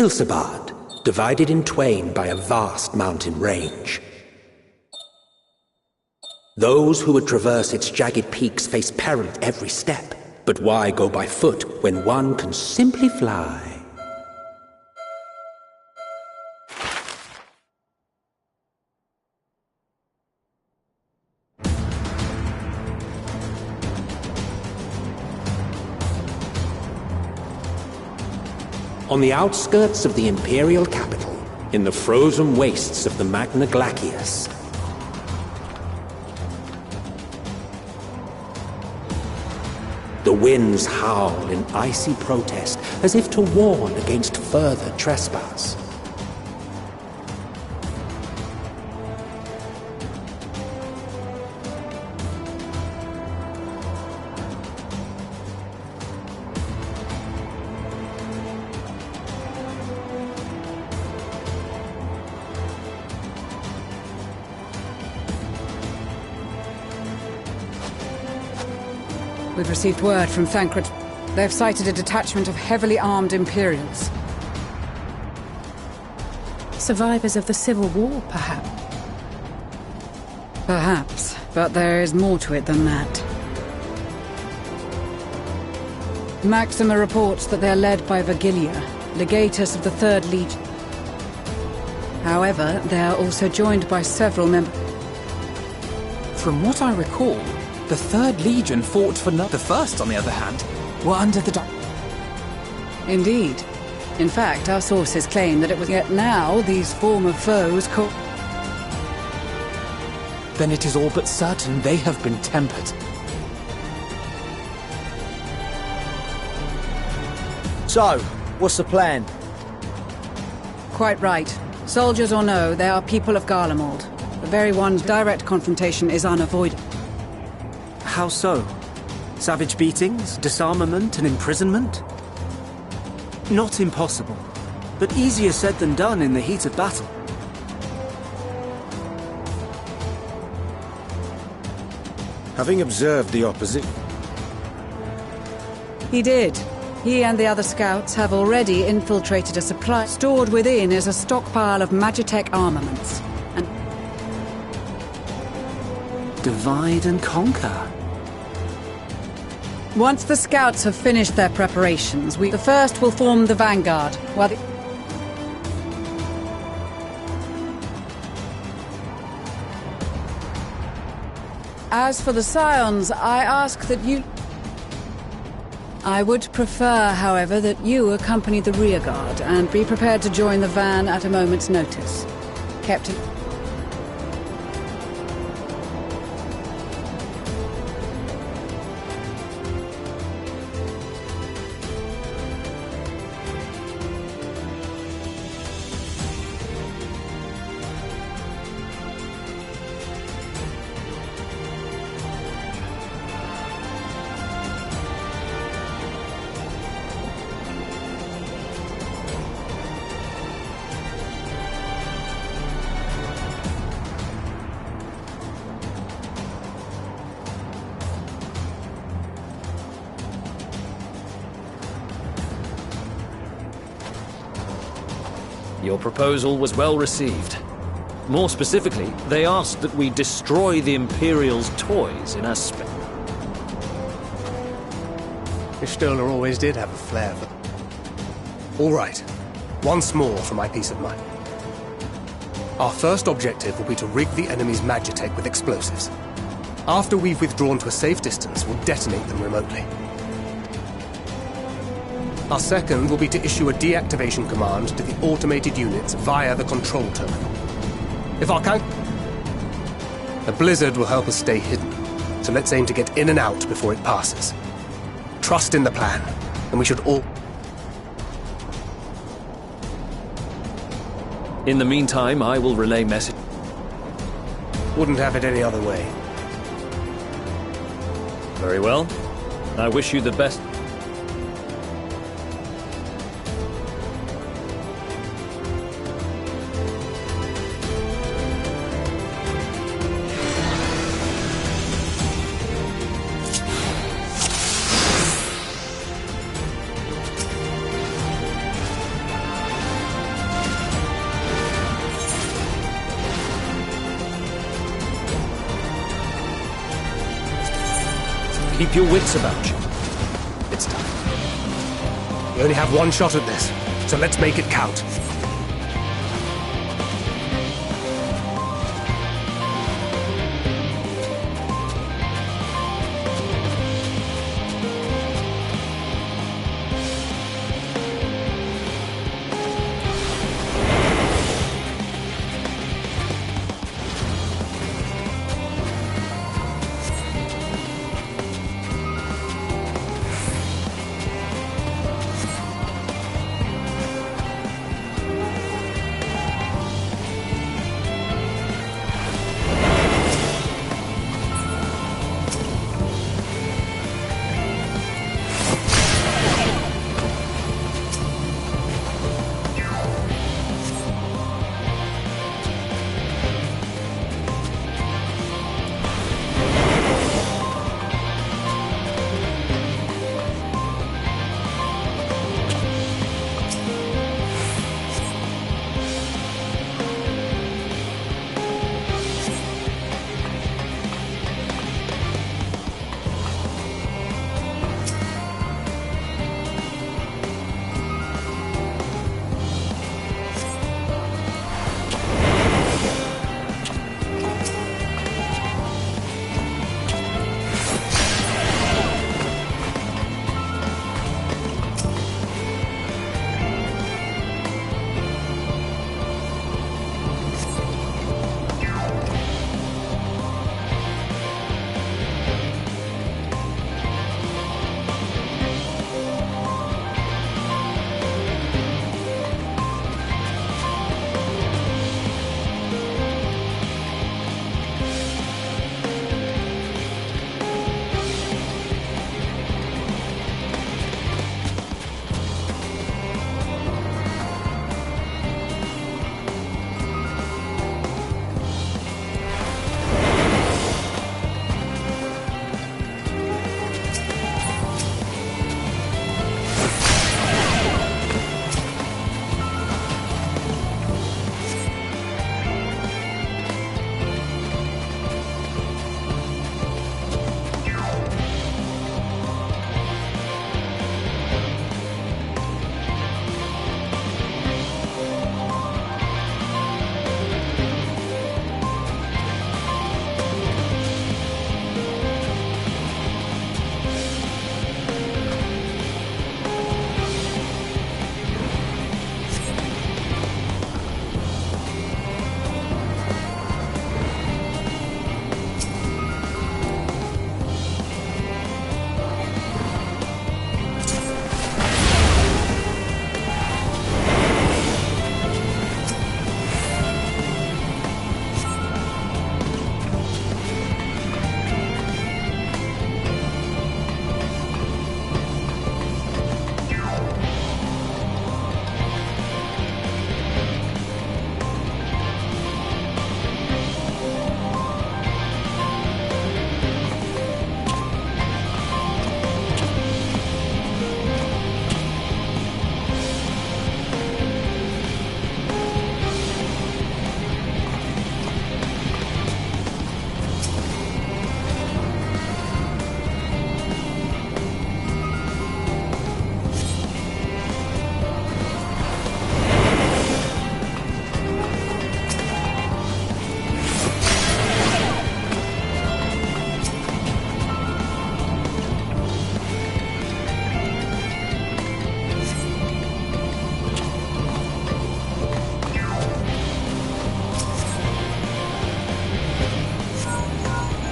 Ilsabard, divided in twain by a vast mountain range. Those who would traverse its jagged peaks face peril at every step. But why go by foot when one can simply fly? On the outskirts of the Imperial capital, in the frozen wastes of the Magna Glacius, the winds howl in icy protest, as if to warn against further trespass. We've received word from Thancred. They've sighted a detachment of heavily armed Imperials. Survivors of the Civil War, perhaps? Perhaps, but there is more to it than that. Maxima reports that they're led by Vergilia, legatus of the Third Legion. However, they are also joined by several members. From what I recall, the Third Legion fought for the First, on the other hand, were under the... Indeed. In fact, our sources claim that it was yet now these former foes Then it is all but certain they have been tempered. So, what's the plan? Quite right. Soldiers or no, they are people of Garlemald. The very one's direct confrontation is unavoidable. How so? Savage beatings, disarmament, and imprisonment? Not impossible, but easier said than done in the heat of battle. Having observed the opposition... He did. He and the other scouts have already infiltrated a supply. Stored within is a stockpile of Magitech armaments. And... Divide and conquer. Once the scouts have finished their preparations, the first will form the vanguard, while the... As for the Scions, I ask that you... I would prefer, however, that you accompany the rearguard and be prepared to join the van at a moment's notice. Captain... Your proposal was well received. More specifically, they asked that we destroy the Imperial's toys in Aspen. Ishtola always did have a flair for... All right. Once more for my peace of mind. Our first objective will be to rig the enemy's Magitech with explosives. After we've withdrawn to a safe distance, we'll detonate them remotely. Our second will be to issue a deactivation command to the automated units via the control terminal. If our the blizzard will help us stay hidden, so let's aim to get in and out before it passes. Trust in the plan, and we should all... In the meantime, I will relay message. Wouldn't have it any other way. Very well. I wish you the best. Keep your wits about you. It's time. We only have one shot at this, so let's make it count.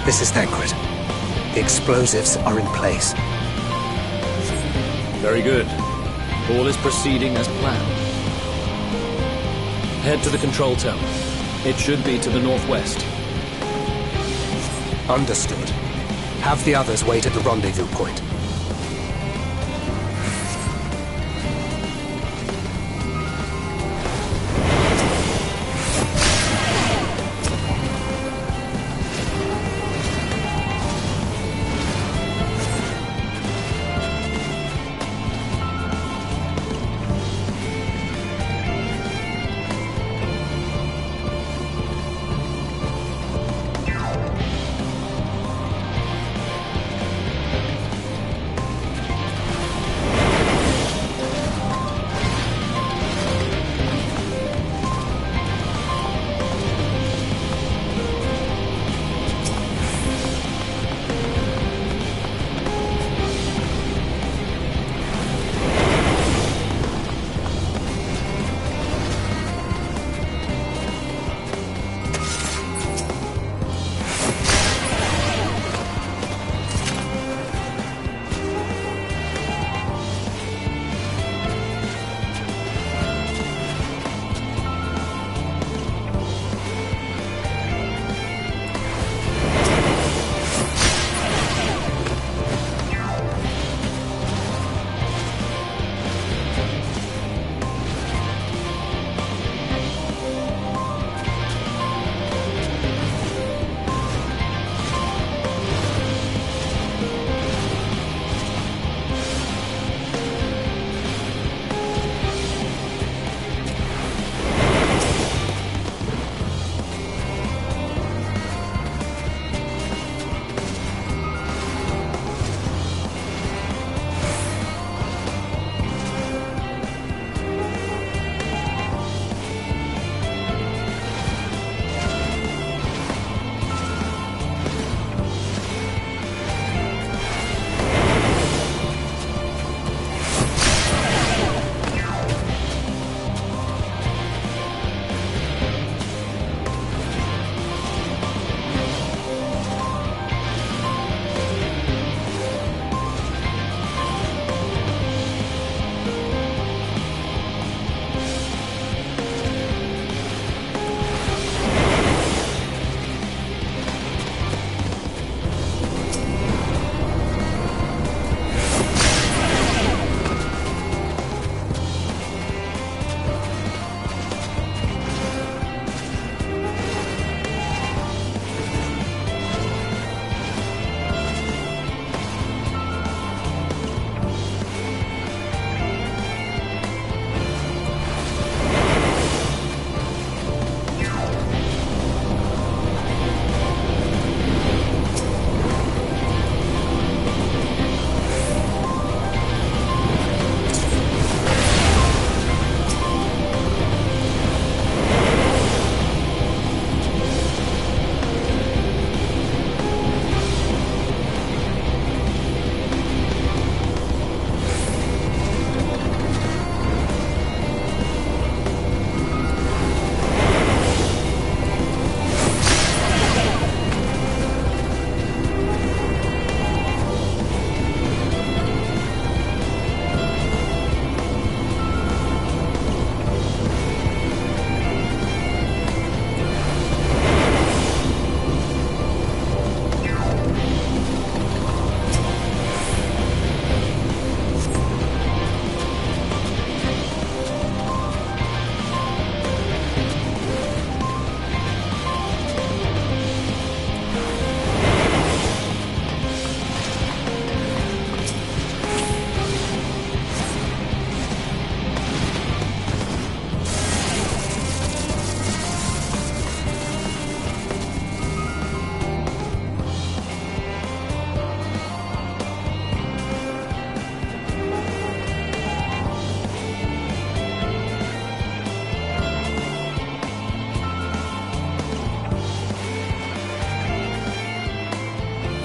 This is Thancred. The explosives are in place. Very good. All is proceeding as planned. Head to the control tower. It should be to the northwest. Understood. Have the others wait at the rendezvous point.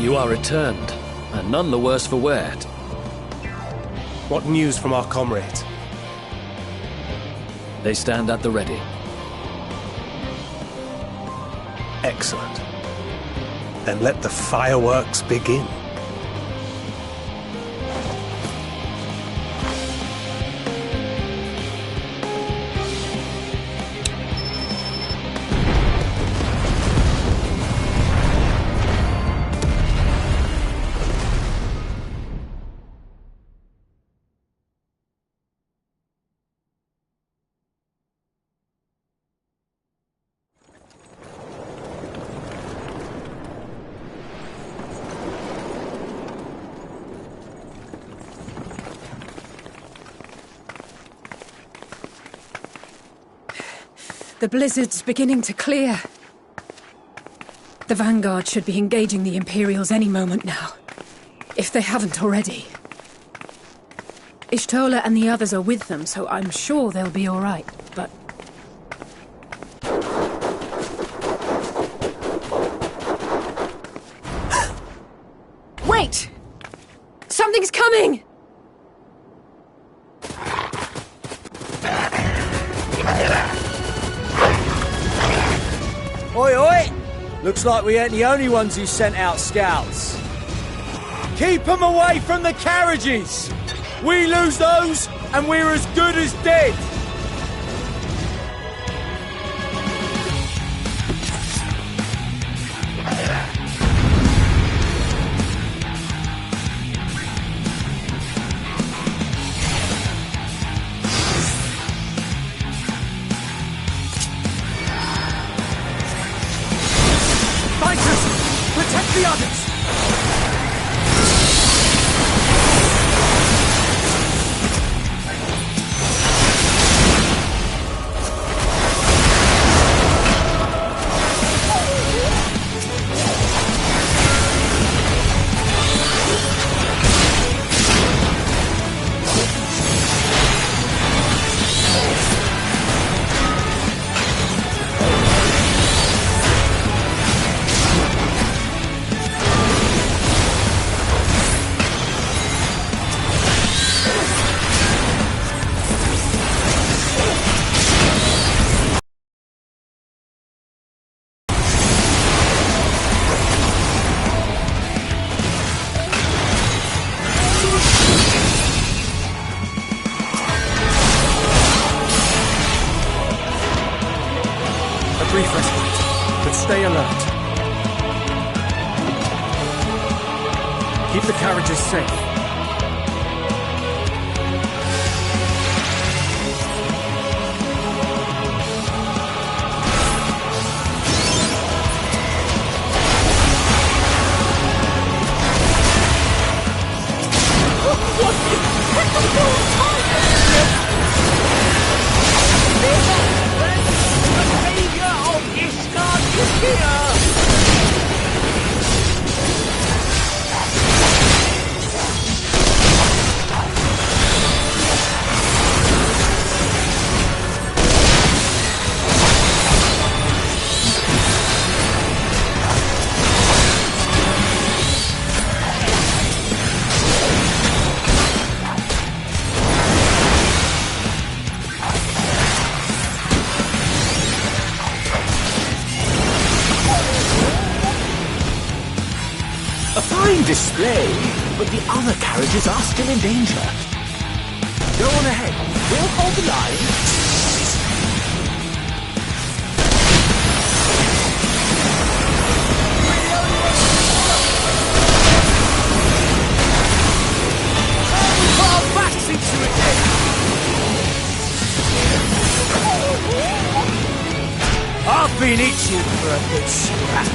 You are returned, and none the worse for wear. What news from our comrades? They stand at the ready. Excellent. Then let the fireworks begin. The blizzard's beginning to clear. The Vanguard should be engaging the Imperials any moment now, if they haven't already. Ishtola and the others are with them, so I'm sure they'll be all right, but... Wait! Something's coming! Oi, oi! Looks like we ain't the only ones who sent out scouts. Keep them away from the carriages! We lose those, and we're as good as dead! Protect the others! Brief respite, but stay alert. Keep the carriages safe. Display, but the other carriages are still in danger. Go on ahead. We'll hold the line. Put our backs into it then! I've been itching for a good scrap.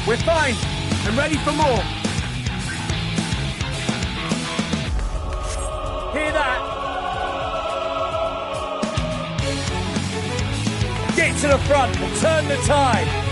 We're fine, and ready for more. Hear that? Get to the front and turn the tide!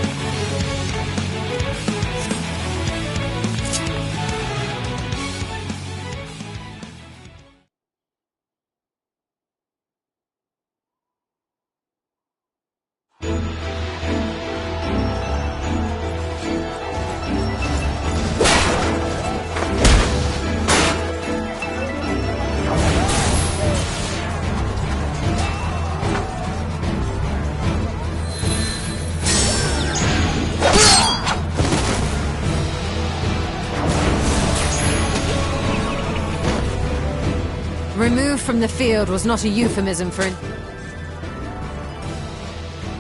Removed from the field was not a euphemism for an...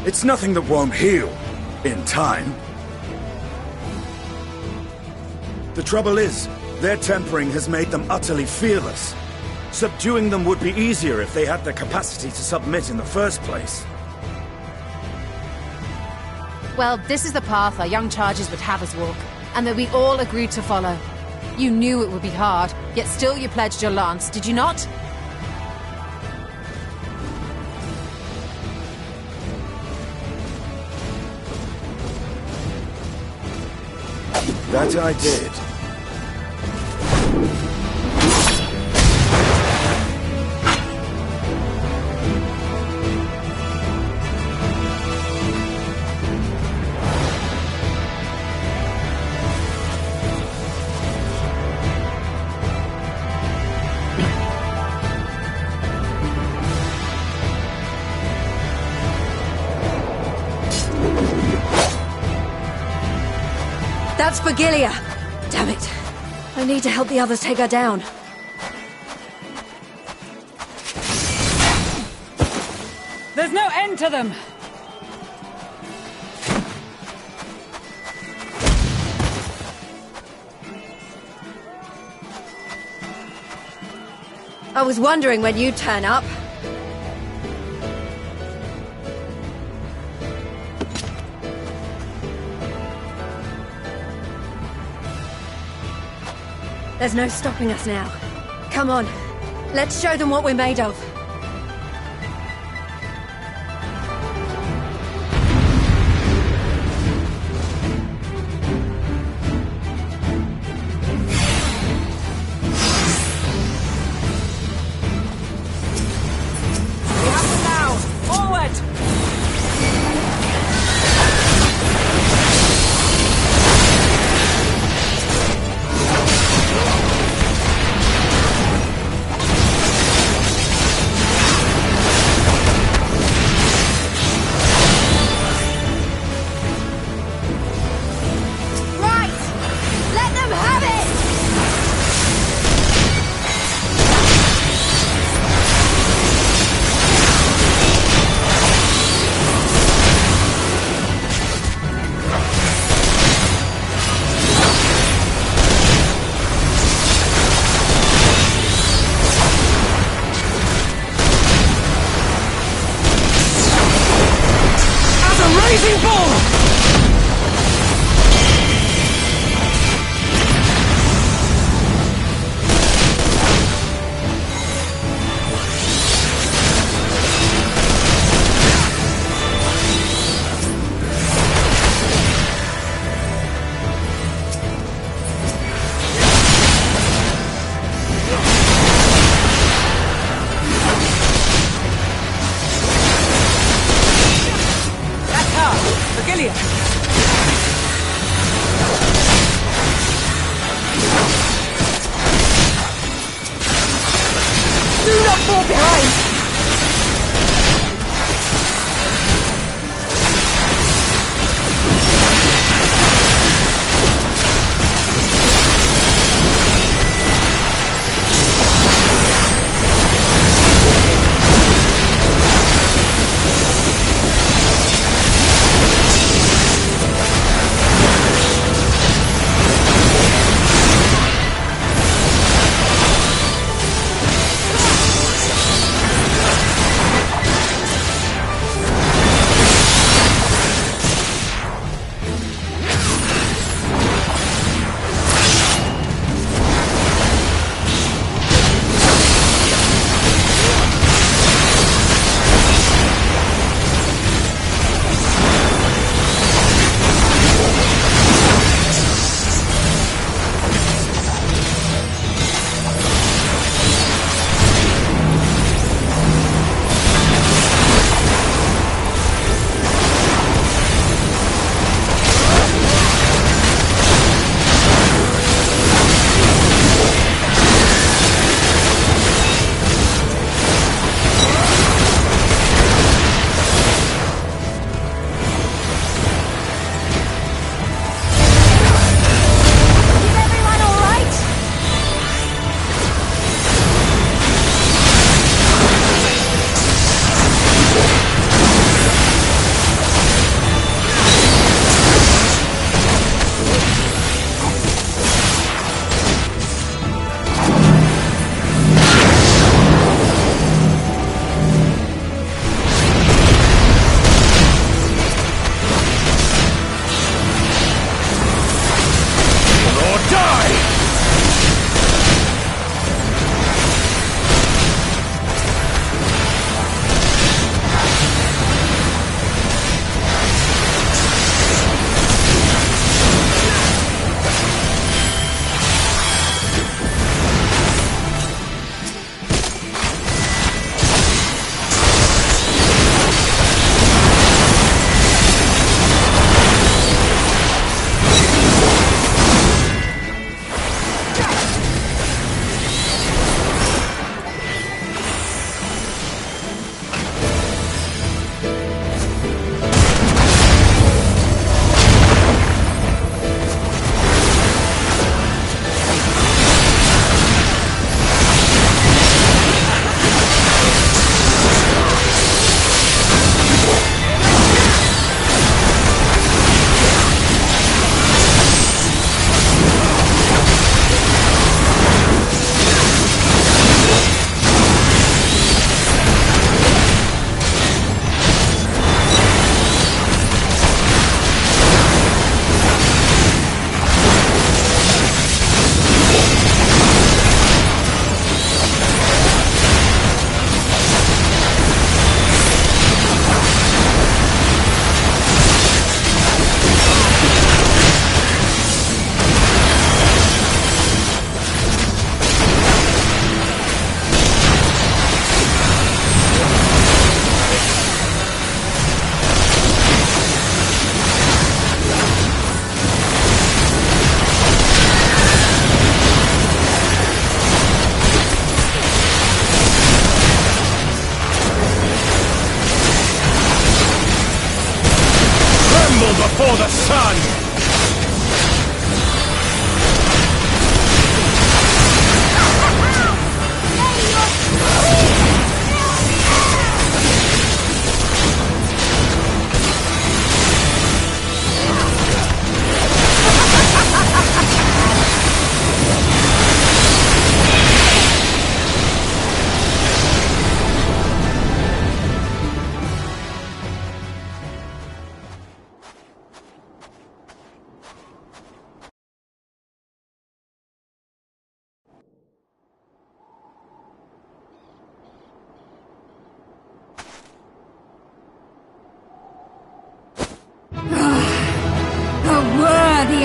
It's nothing that won't heal. In time. The trouble is, their tempering has made them utterly fearless. Subduing them would be easier if they had the capacity to submit in the first place. Well, this is the path our young charges would have us walk, and that we all agreed to follow. You knew it would be hard, yet still you pledged your lance, did you not? That I did. That's Perhella! Damn it. I need to help the others take her down. There's no end to them! I was wondering when you'd turn up. There's no stopping us now. Come on, let's show them what we're made of.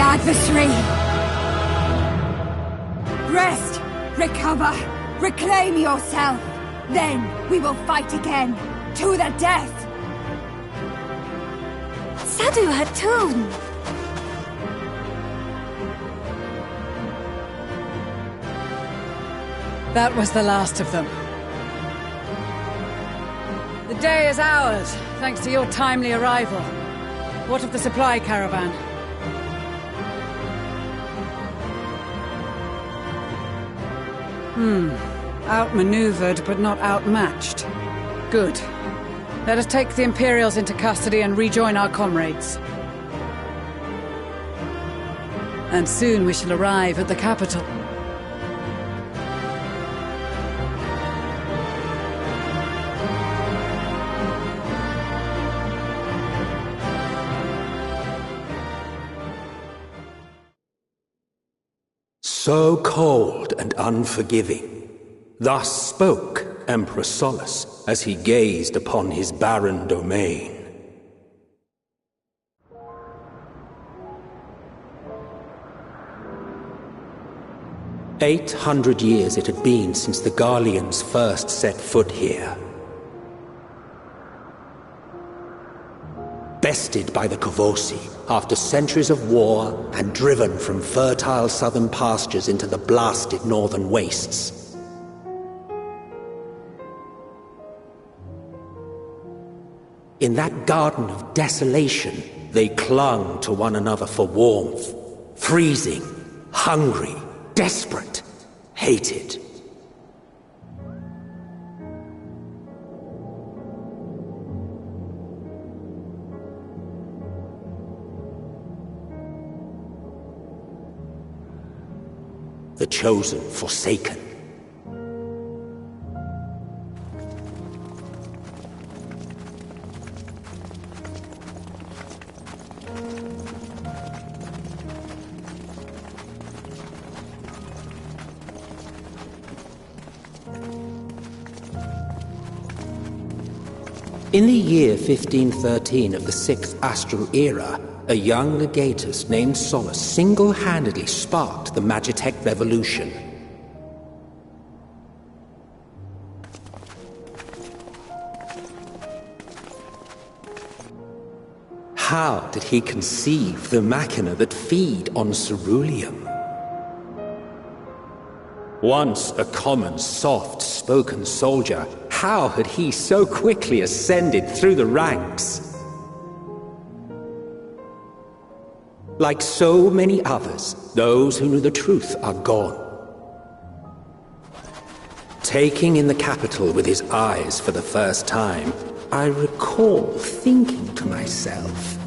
Adversary! Rest! Recover! Reclaim yourself! Then we will fight again! To the death! Sadu Hatun! That was the last of them. The day is ours, thanks to your timely arrival. What of the supply caravan? Outmaneuvered, but not outmatched. Good. Let us take the Imperials into custody and rejoin our comrades. And soon we shall arrive at the capital. So cold and unforgiving. Thus spoke Emperor Solus as he gazed upon his barren domain. "800 years it had been since the Garleans first set foot here. Bested by the Kavosi after centuries of war and driven from fertile southern pastures into the blasted northern wastes. In that garden of desolation, they clung to one another for warmth, freezing, hungry, desperate, hated. The chosen forsaken. In the year 1513 of the 6th Astral Era, a young legatus named Solus single-handedly sparked the Magitech Revolution. How did he conceive the machina that feed on ceruleum? Once a common, soft-spoken soldier, how had he so quickly ascended through the ranks? Like so many others, those who knew the truth are gone. Taking in the capital with his eyes for the first time, I recall thinking to myself,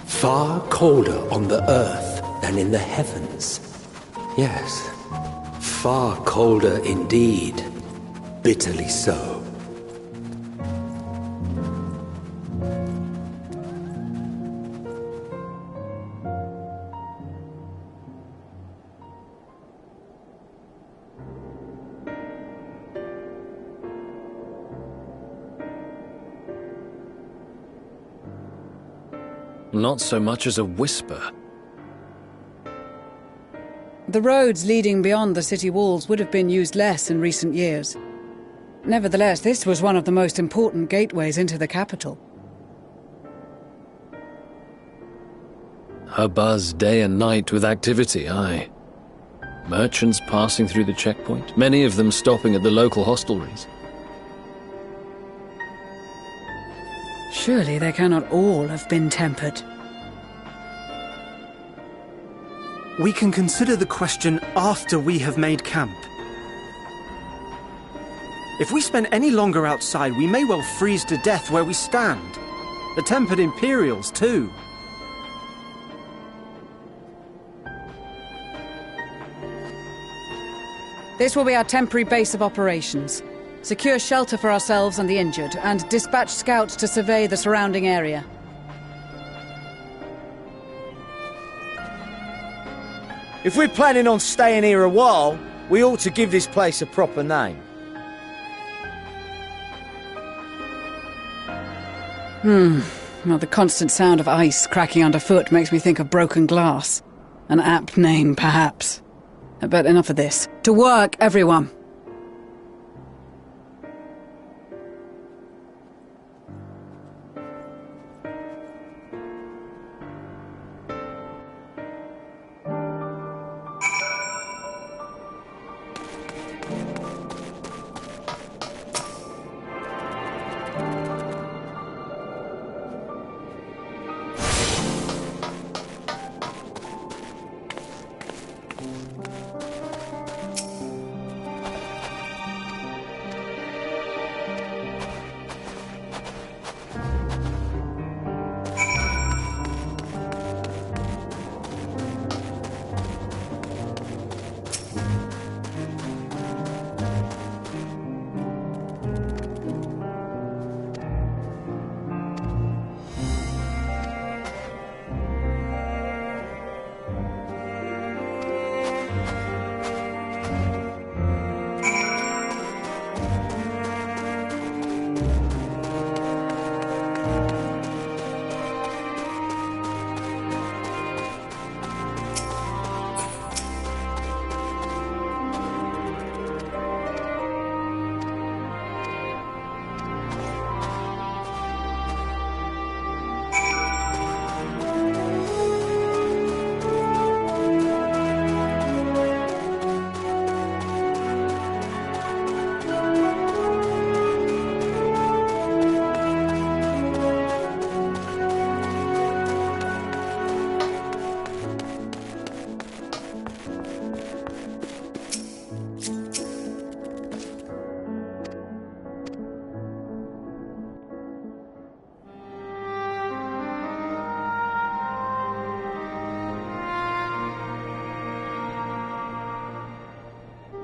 far colder on the earth than in the heavens. Yes, far colder indeed. Bitterly so. Not so much as a whisper. The roads leading beyond the city walls would have been used less in recent years. Nevertheless, this was one of the most important gateways into the capital. A buzz day and night with activity, aye. Merchants passing through the checkpoint, many of them stopping at the local hostelries. Surely they cannot all have been tempered. We can consider the question after we have made camp. If we spend any longer outside, we may well freeze to death where we stand. The tempered Imperials, too. This will be our temporary base of operations. Secure shelter for ourselves and the injured, and dispatch scouts to survey the surrounding area. If we're planning on staying here a while, we ought to give this place a proper name. Well, the constant sound of ice cracking underfoot makes me think of broken glass. An apt name, perhaps. But enough of this. To work, everyone!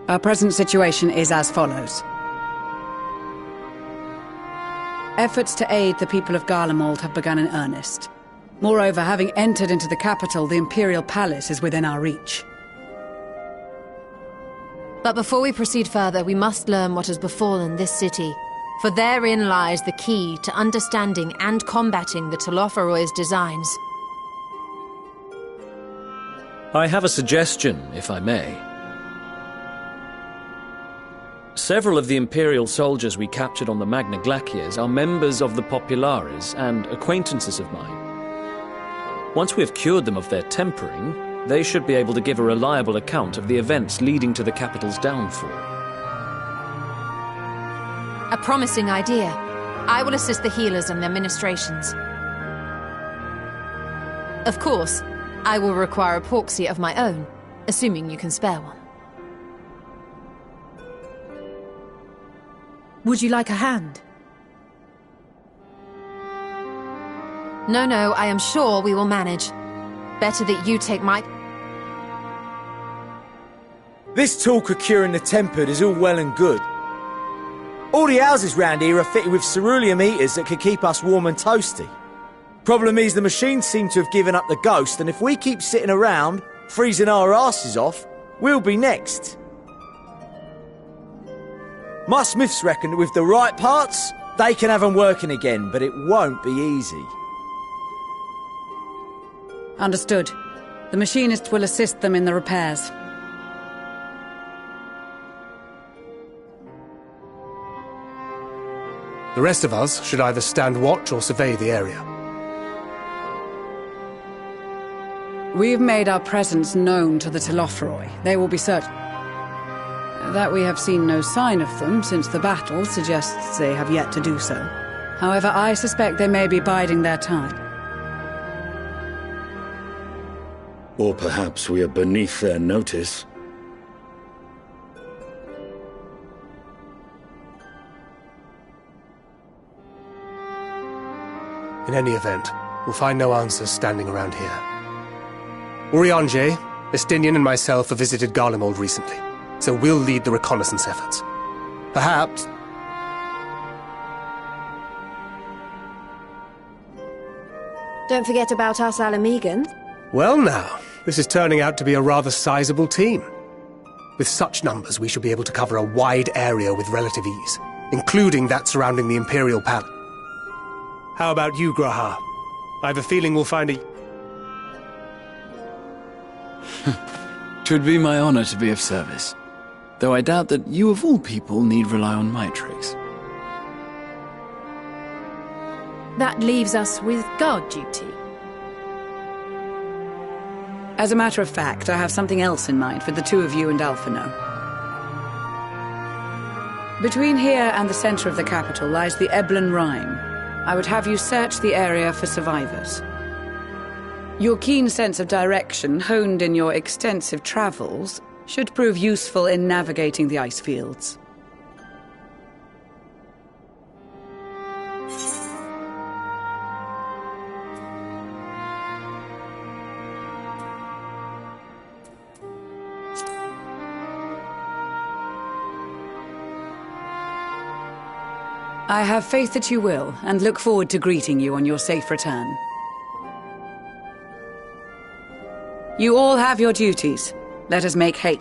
Our present situation is as follows. Efforts to aid the people of Garlemald have begun in earnest. Moreover, having entered into the capital, the Imperial Palace is within our reach. But before we proceed further, we must learn what has befallen this city. For therein lies the key to understanding and combating the Talofaroy's designs. I have a suggestion, if I may. Several of the Imperial soldiers we captured on the Magna Glaciers are members of the Populares and acquaintances of mine. Once we have cured them of their tempering, they should be able to give a reliable account of the events leading to the capital's downfall. A promising idea. I will assist the healers in their ministrations. Of course, I will require a proxy of my own, assuming you can spare one. Would you like a hand? No, I am sure we will manage. Better that you take my... This talk of curing the tempered is all well and good. All the houses round here are fitted with ceruleum heaters that could keep us warm and toasty. Problem is, the machines seem to have given up the ghost, and if we keep sitting around, freezing our asses off, we'll be next. My smiths reckon that with the right parts, they can have them working again, but it won't be easy. Understood. The machinist will assist them in the repairs. The rest of us should either stand watch or survey the area. We've made our presence known to the Talofaroi. They will be searched. That we have seen no sign of them since the battle suggests they have yet to do so. However, I suspect they may be biding their time. Or perhaps we are beneath their notice. In any event, we'll find no answers standing around here. Urianger, Estinian and myself have visited Garlemald recently, so we'll lead the reconnaissance efforts. Perhaps... Don't forget about us Alamegans. Well now, this is turning out to be a rather sizable team. With such numbers, we should be able to cover a wide area with relative ease, including that surrounding the Imperial Palace. How about you, Graha? I have a feeling we'll find a... Twould be my honor to be of service, though I doubt that you of all people need rely on my tricks. That leaves us with guard duty. As a matter of fact, I have something else in mind for the two of you and Alphino. Between here and the center of the capital lies the Eblan Rhine. I would have you search the area for survivors. Your keen sense of direction, honed in your extensive travels, should prove useful in navigating the ice fields. I have faith that you will, and look forward to greeting you on your safe return. You all have your duties. Let us make haste.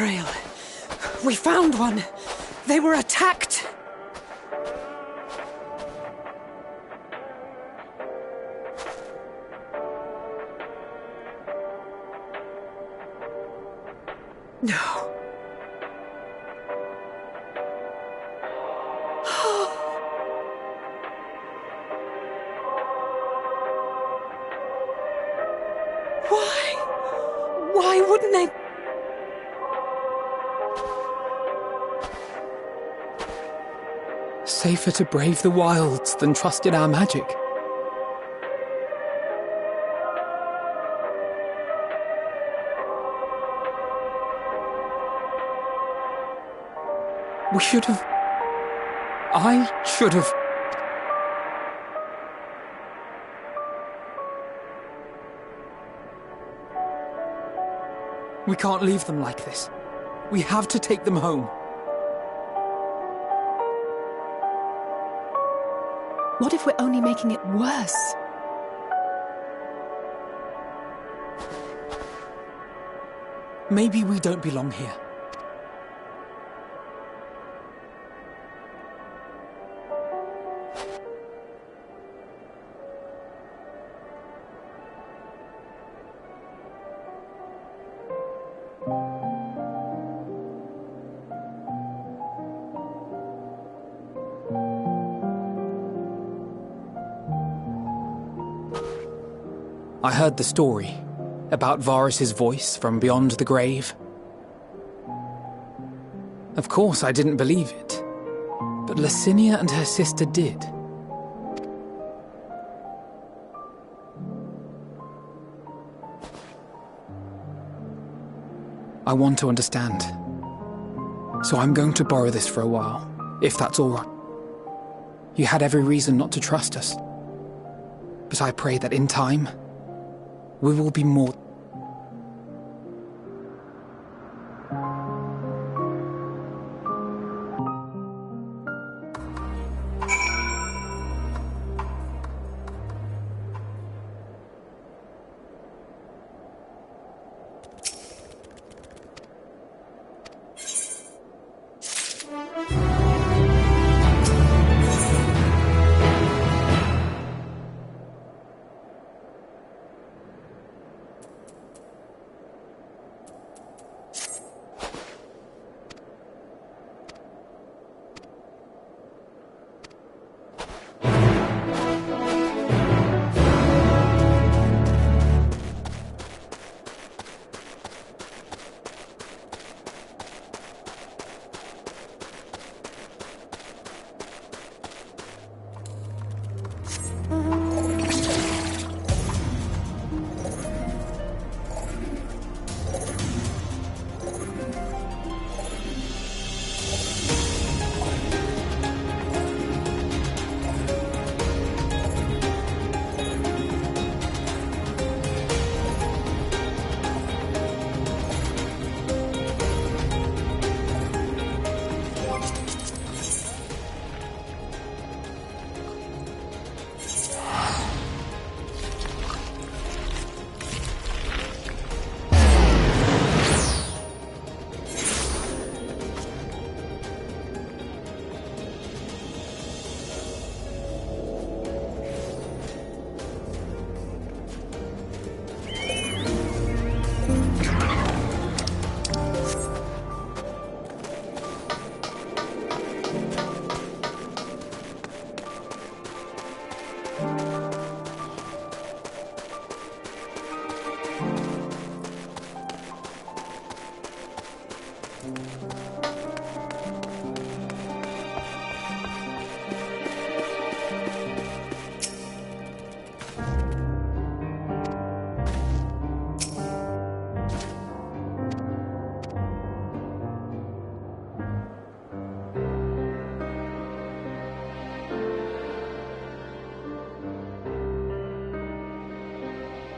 trail. We found one. They were attacked. No. Why wouldn't they? Safer to brave the wilds than trust in our magic. We should have... I should have... We can't leave them like this. We have to take them home. What if we're only making it worse? Maybe we don't belong here. I heard the story about Varus's voice from beyond the grave. Of course, I didn't believe it, but Licinia and her sister did. I want to understand, so I'm going to borrow this for a while, if that's all right. You had every reason not to trust us, but I pray that in time, we will be more...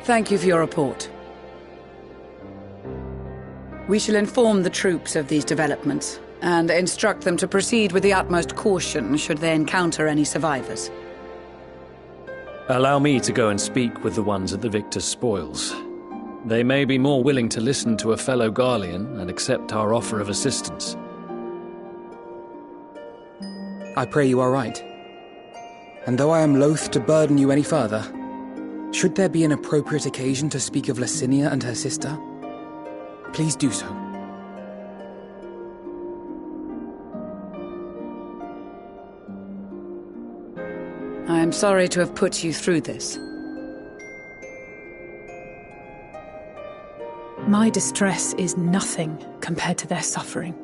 Thank you for your report. We shall inform the troops of these developments, and instruct them to proceed with the utmost caution should they encounter any survivors. Allow me to go and speak with the ones at the victor's spoils. They may be more willing to listen to a fellow Garlean and accept our offer of assistance. I pray you are right. And though I am loath to burden you any further, should there be an appropriate occasion to speak of Licinia and her sister, please do so. I am sorry to have put you through this. My distress is nothing compared to their suffering.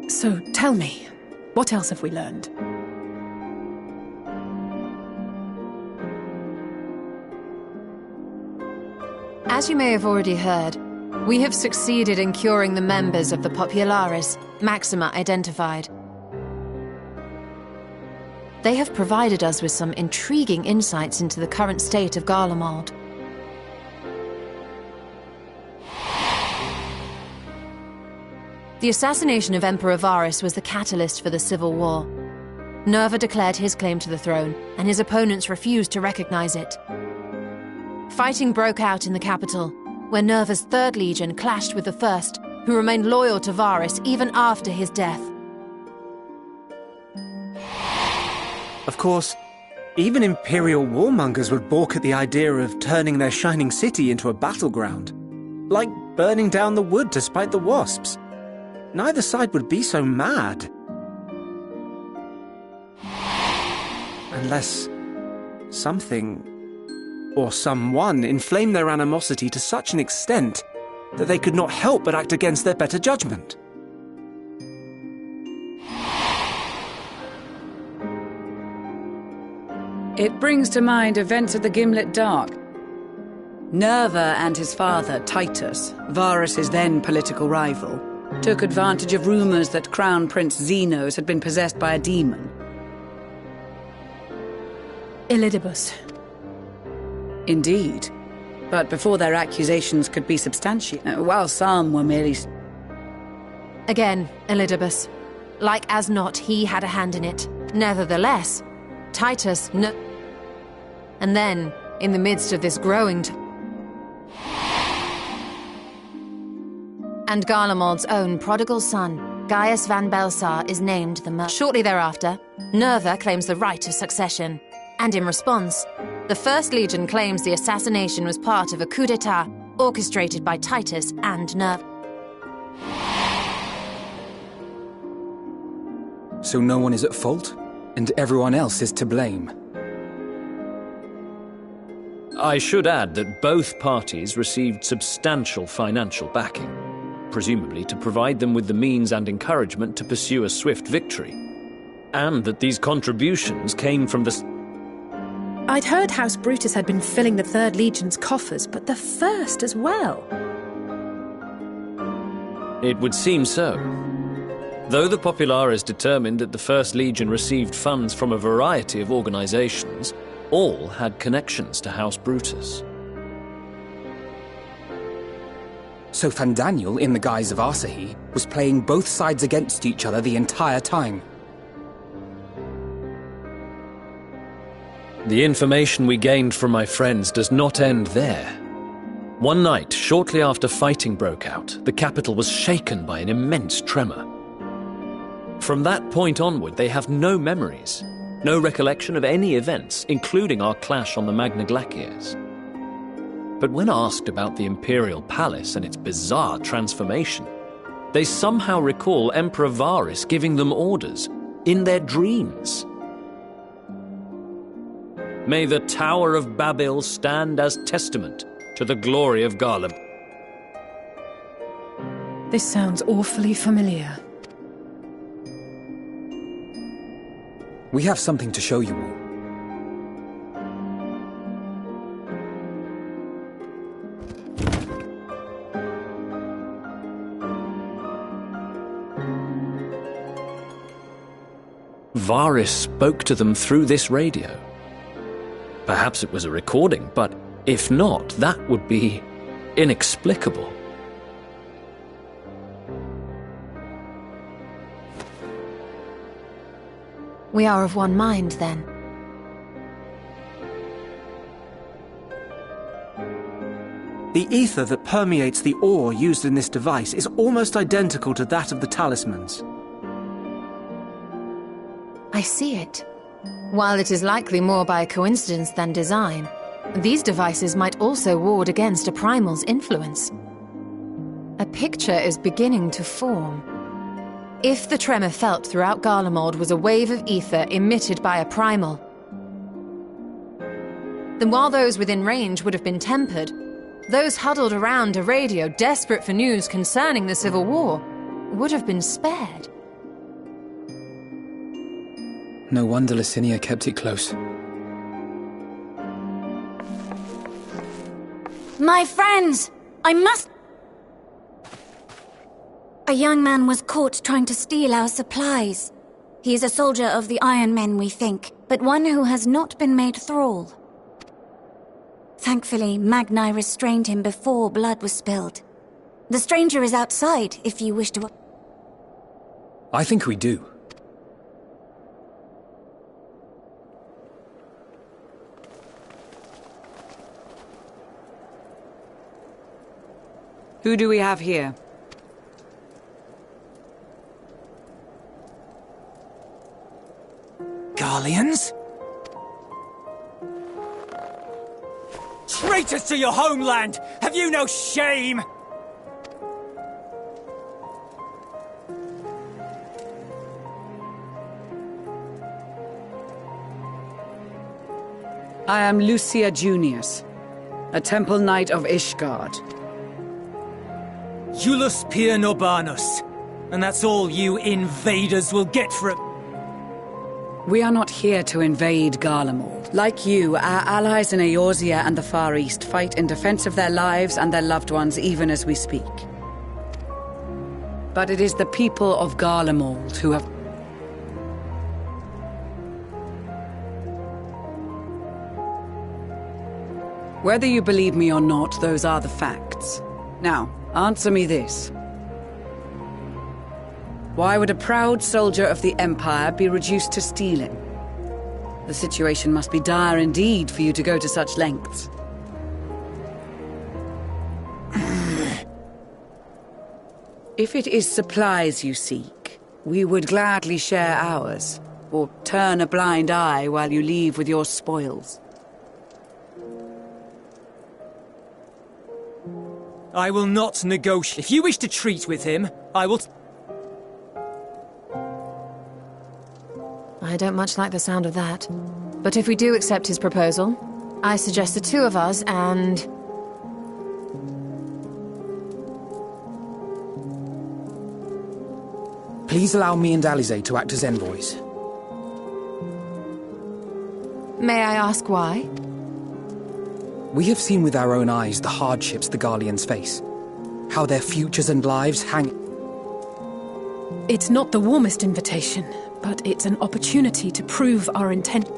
So tell me, what else have we learned? As you may have already heard, we have succeeded in curing the members of the Populares, Maxima identified. They have provided us with some intriguing insights into the current state of Garlemald. The assassination of Emperor Varus was the catalyst for the civil war. Nerva declared his claim to the throne, and his opponents refused to recognize it. Fighting broke out in the capital, where Nerva's Third Legion clashed with the First, who remained loyal to Varus even after his death. Of course, even Imperial warmongers would balk at the idea of turning their shining city into a battleground. Like burning down the wood to spite the wasps. Neither side would be so mad. Unless something or someone inflamed their animosity to such an extent that they could not help but act against their better judgment. It brings to mind events at the Gimlet Dark. Nerva and his father, Titus, Varus's then political rival, took advantage of rumors that Crown Prince Zenos had been possessed by a demon. Elidibus. Indeed. But before their accusations could be substantiated, while some were merely... Again, Elidibus. Like as not, he had a hand in it. Nevertheless, Titus and then, in the midst of this growing and Garlemald's own prodigal son, Gaius van Belsar, is named the murderer. Shortly thereafter, Nerva claims the right of succession, and in response, the First Legion claims the assassination was part of a coup d'etat orchestrated by Titus and Nerva. So no one is at fault, and everyone else is to blame. I should add that both parties received substantial financial backing, presumably to provide them with the means and encouragement to pursue a swift victory, and that these contributions came from the... I'd heard House Brutus had been filling the Third Legion's coffers, but the First as well. It would seem so. Though the Populares determined that the First Legion received funds from a variety of organizations, all had connections to House Brutus. So Fandaniel, in the guise of Asahi, was playing both sides against each other the entire time. The information we gained from my friends does not end there. One night, shortly after fighting broke out, the capital was shaken by an immense tremor. From that point onward, they have no memories, no recollection of any events, including our clash on the Magna Glaciers. But when asked about the Imperial Palace and its bizarre transformation, they somehow recall Emperor Varus giving them orders in their dreams. May the Tower of Babel stand as testament to the glory of Garlemald. This sounds awfully familiar. We have something to show you all. Varus spoke to them through this radio. Perhaps it was a recording, but if not, that would be inexplicable. We are of one mind, then. The ether that permeates the ore used in this device is almost identical to that of the talismans. I see it. While it is likely more by coincidence than design, these devices might also ward against a primal's influence. A picture is beginning to form. If the tremor felt throughout Garlemald was a wave of ether emitted by a primal, then while those within range would have been tempered, those huddled around a radio desperate for news concerning the Civil War would have been spared. No wonder Licinia kept it close. My friends! I must... A young man was caught trying to steal our supplies. He is a soldier of the Iron Men, we think, but one who has not been made thrall. Thankfully, Magni restrained him before blood was spilled. The stranger is outside, if you wish to... I think we do. Who do we have here? Garleans? Traitors to your homeland! Have you no shame? I am Lucia Junius, a temple knight of Ishgard. Iulus Pier Norbanus. And that's all you invaders will get from... We are not here to invade Garlemald. Like you, our allies in Eorzea and the Far East fight in defense of their lives and their loved ones even as we speak. But it is the people of Garlemald who have... Whether you believe me or not, those are the facts. Now, answer me this. Why would a proud soldier of the Empire be reduced to stealing? The situation must be dire indeed for you to go to such lengths. If it is supplies you seek, we would gladly share ours, or turn a blind eye while you leave with your spoils. I will not negotiate. If you wish to treat with him, I will... I don't much like the sound of that. But if we do accept his proposal, I suggest the two of us and... Please allow me and Alize to act as envoys. May I ask why? We have seen with our own eyes the hardships the Garleans face. How their futures and lives hang... It's not the warmest invitation, but it's an opportunity to prove our intent.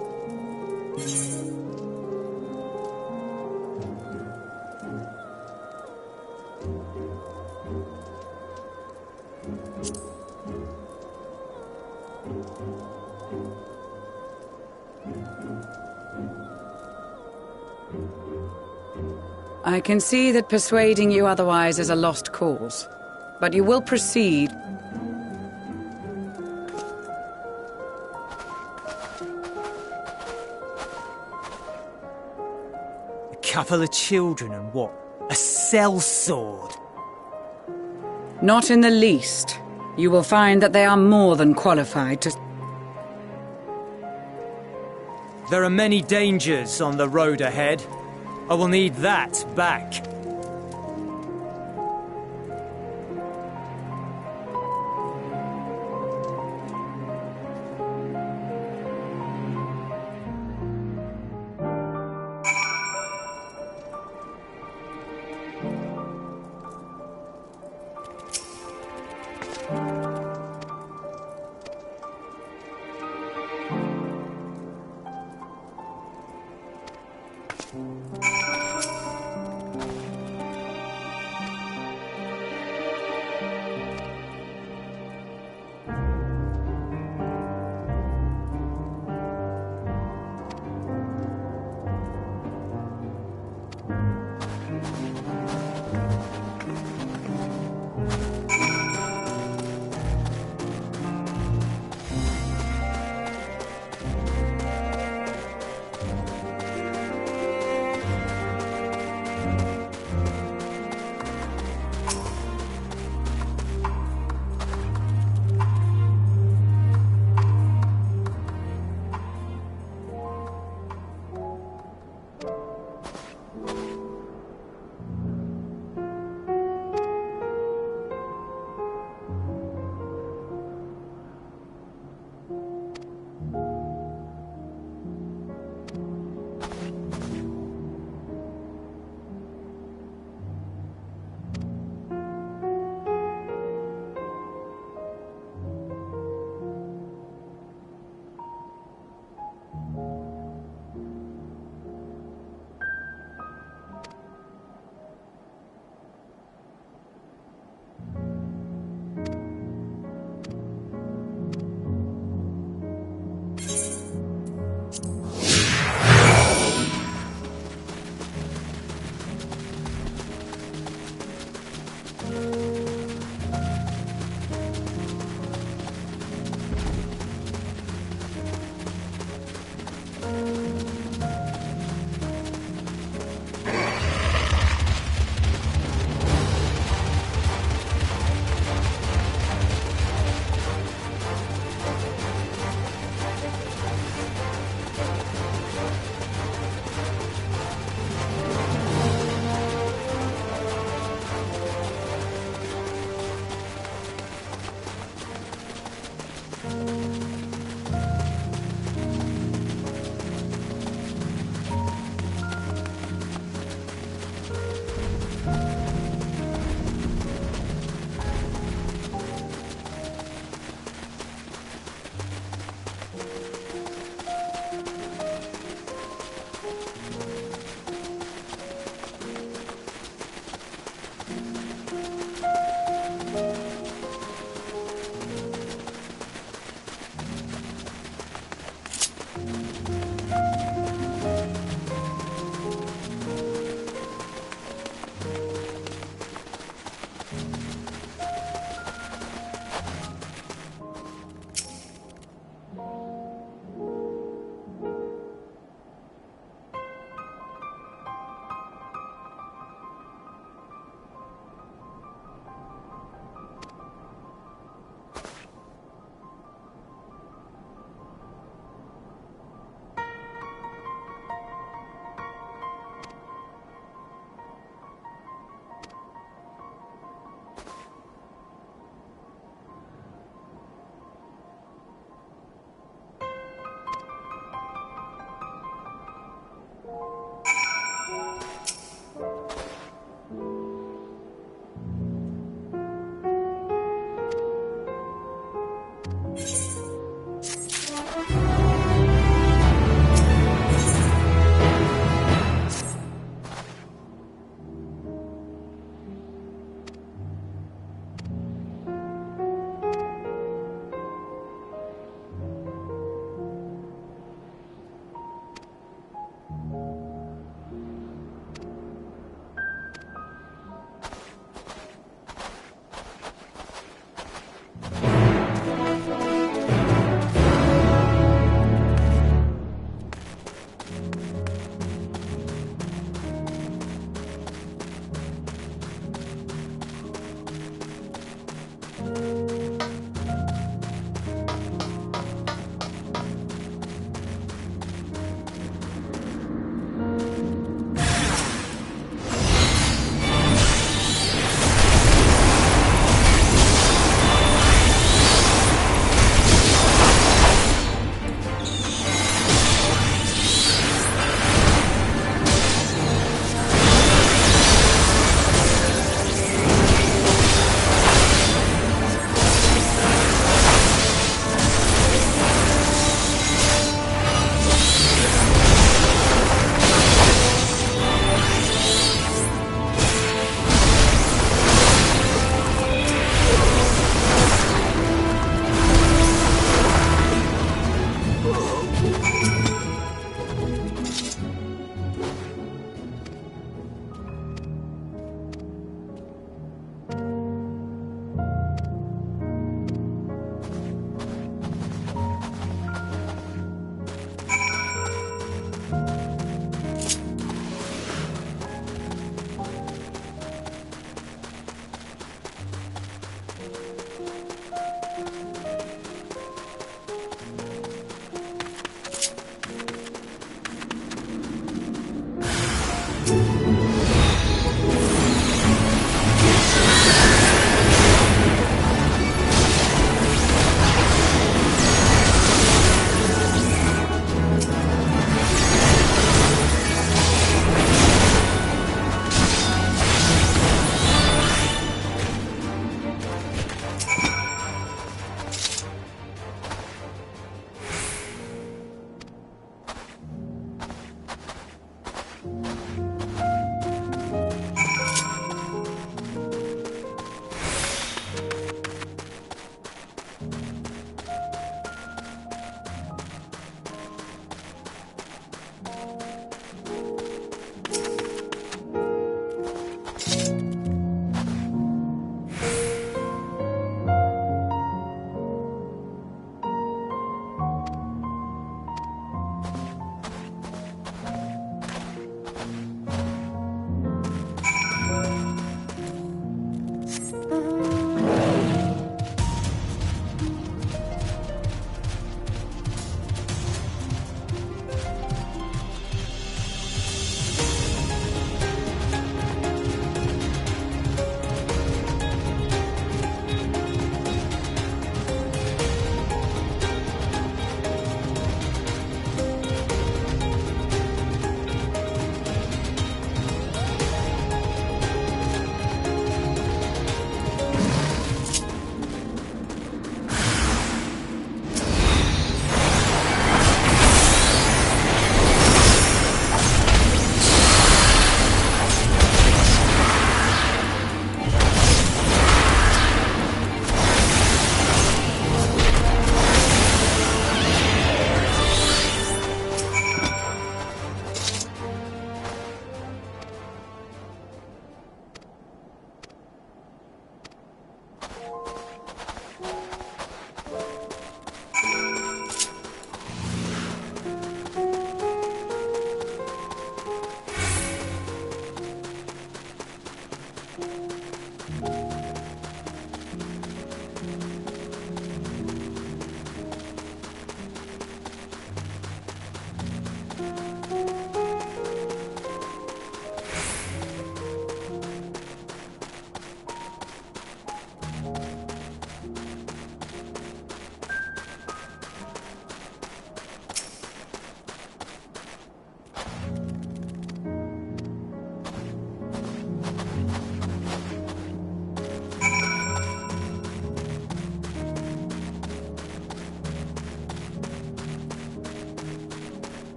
I can see that persuading you otherwise is a lost cause, but you will proceed. A couple of children and what? A sellsword? Not in the least. You will find that they are more than qualified to... There are many dangers on the road ahead. I will need that back.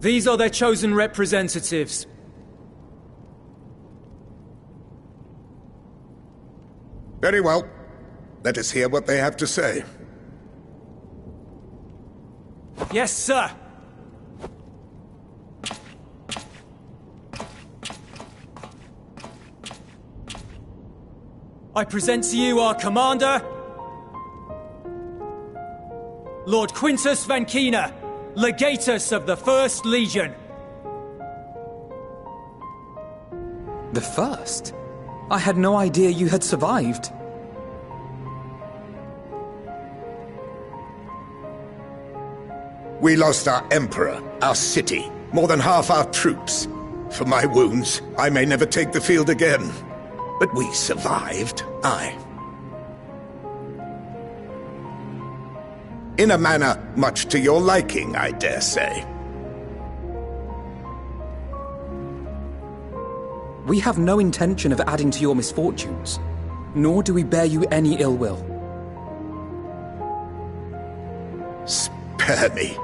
These are their chosen representatives. Very well. Let us hear what they have to say. Yes, sir. I present to you our commander, Lord Quintus Van Kina, Legatus of the First Legion. The First? I had no idea you had survived. We lost our Emperor, our city, more than half our troops. For my wounds, I may never take the field again. But we survived, aye. In a manner much to your liking, I dare say. We have no intention of adding to your misfortunes, nor do we bear you any ill will. Spare me.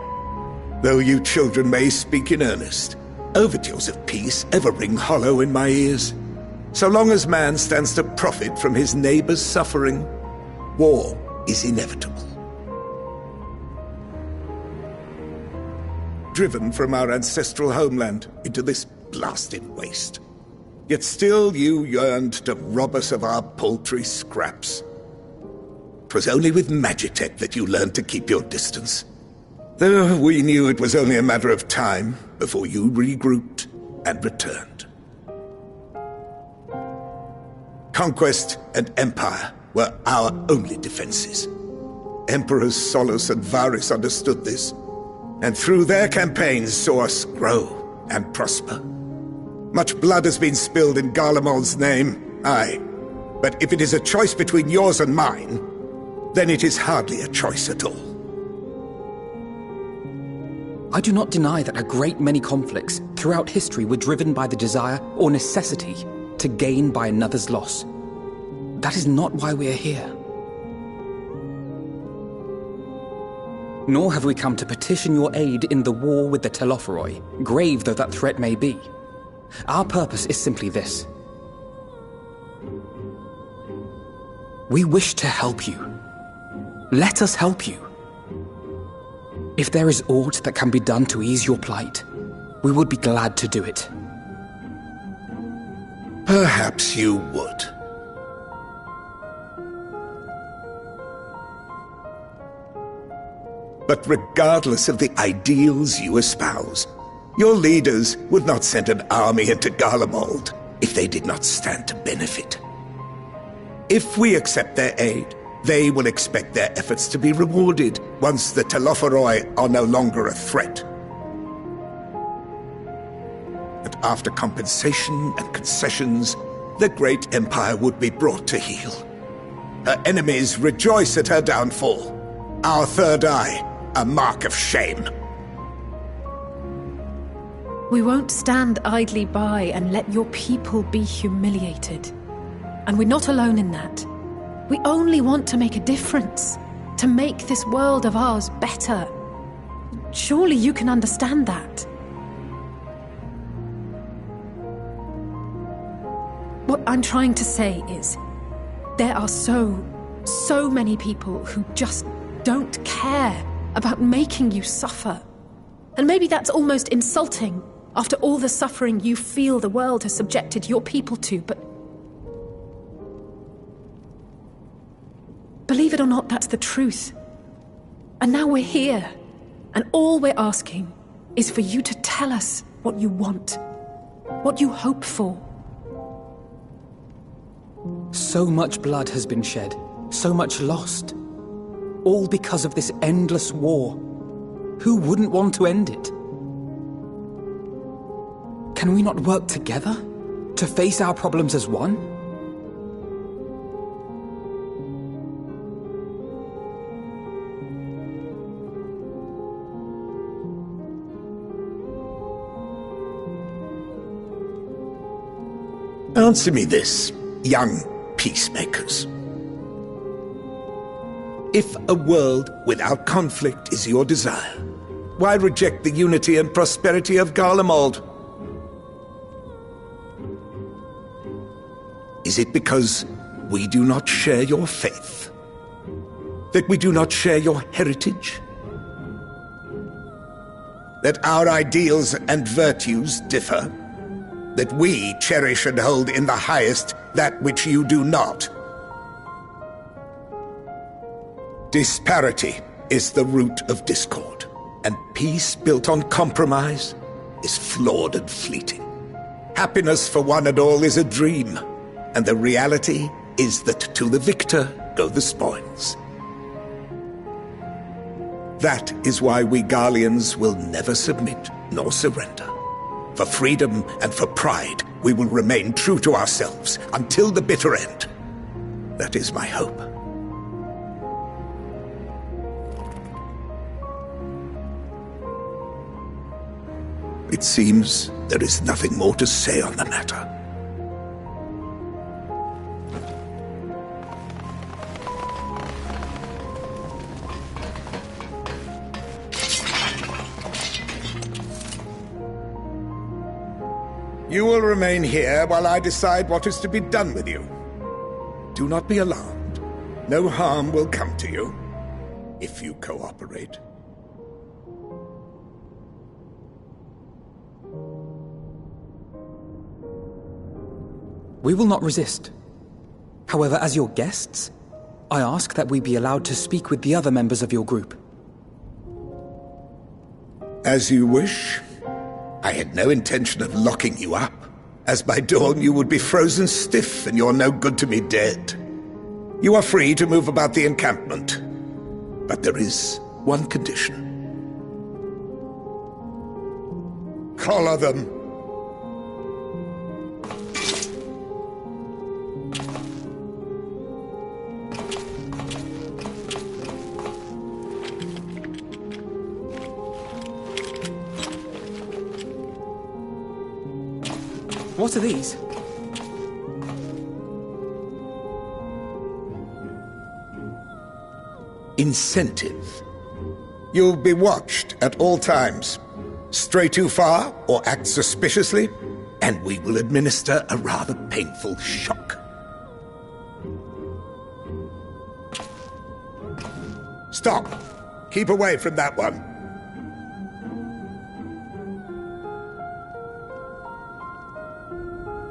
Though you children may speak in earnest, overtures of peace ever ring hollow in my ears. So long as man stands to profit from his neighbor's suffering, war is inevitable. Driven from our ancestral homeland into this blasted waste. Yet still you yearned to rob us of our paltry scraps. 'Twas only with Magitech that you learned to keep your distance. Though we knew it was only a matter of time before you regrouped and returned. Conquest and empire were our only defenses. Emperors Solus and Varys understood this, and through their campaigns saw us grow and prosper. Much blood has been spilled in Garlemald's name, aye. But if it is a choice between yours and mine, then it is hardly a choice at all. I do not deny that a great many conflicts throughout history were driven by the desire or necessity to gain by another's loss. That is not why we are here. Nor have we come to petition your aid in the war with the Telophoroi, grave though that threat may be. Our purpose is simply this. We wish to help you. Let us help you. If there is aught that can be done to ease your plight, we would be glad to do it. Perhaps you would. But regardless of the ideals you espouse, your leaders would not send an army into Garlemald if they did not stand to benefit. If we accept their aid, they will expect their efforts to be rewarded once the Telophoroi are no longer a threat. And after compensation and concessions, the great empire would be brought to heel. Her enemies rejoice at her downfall. Our third eye, a mark of shame. We won't stand idly by and let your people be humiliated. And we're not alone in that. We only want to make a difference, to make this world of ours better. Surely you can understand that. What I'm trying to say is, there are so many people who just don't care about making you suffer. And maybe that's almost insulting after all the suffering you feel the world has subjected your people to, but believe it or not, that's the truth. And now we're here, and all we're asking is for you to tell us what you want, what you hope for. So much blood has been shed, so much lost. All because of this endless war. Who wouldn't want to end it? Can we not work together to face our problems as one? Answer me this, young peacemakers. If a world without conflict is your desire, Why reject the unity and prosperity of Garlemald? Is it because we do not share your faith? That we do not share your heritage? That our ideals and virtues differ? That we cherish and hold in the highest that which you do not? Disparity is the root of discord, and peace built on compromise is flawed and fleeting. Happiness for one and all is a dream, and the reality is that to the victor go the spoils. That is why we Garleans will never submit nor surrender. For freedom and for pride, we will remain true to ourselves until the bitter end. That is my hope. It seems there is nothing more to say on the matter. You will remain here while I decide what is to be done with you. Do not be alarmed. No harm will come to you if you cooperate. We will not resist. However, as your guests, I ask that we be allowed to speak with the other members of your group. As you wish. I had no intention of locking you up, as by dawn you would be frozen stiff and you're no good to me dead. You are free to move about the encampment, but there is one condition. Collar them. What are these? Incentive. You'll be watched at all times. Stray too far or act suspiciously, and we will administer a rather painful shock. Stop! Keep away from that one.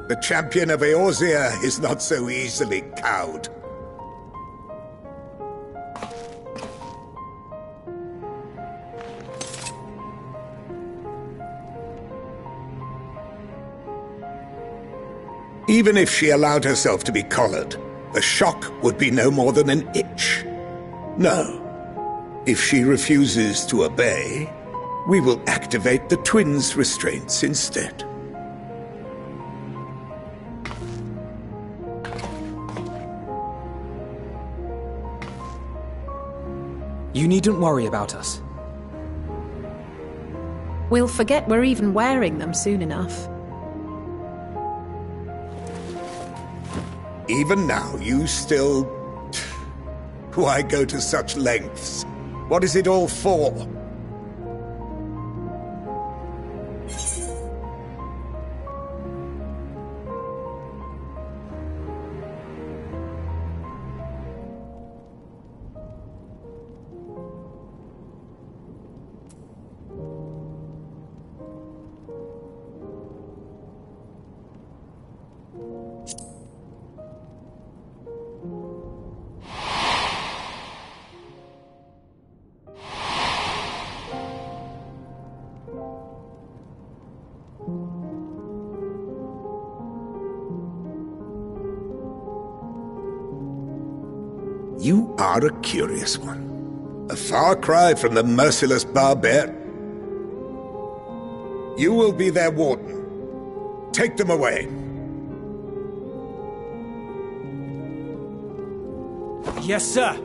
The champion of Eorzea is not so easily cowed. Even if she allowed herself to be collared, the shock would be no more than an itch. No. If she refuses to obey, we will activate the twins' restraints instead. You needn't worry about us. We'll forget we're even wearing them soon enough. Even now, you still... Why go to such lengths? What is it all for? You are a curious one. A far cry from the merciless barbarian. You will be their warden. Take them away. Yes, sir.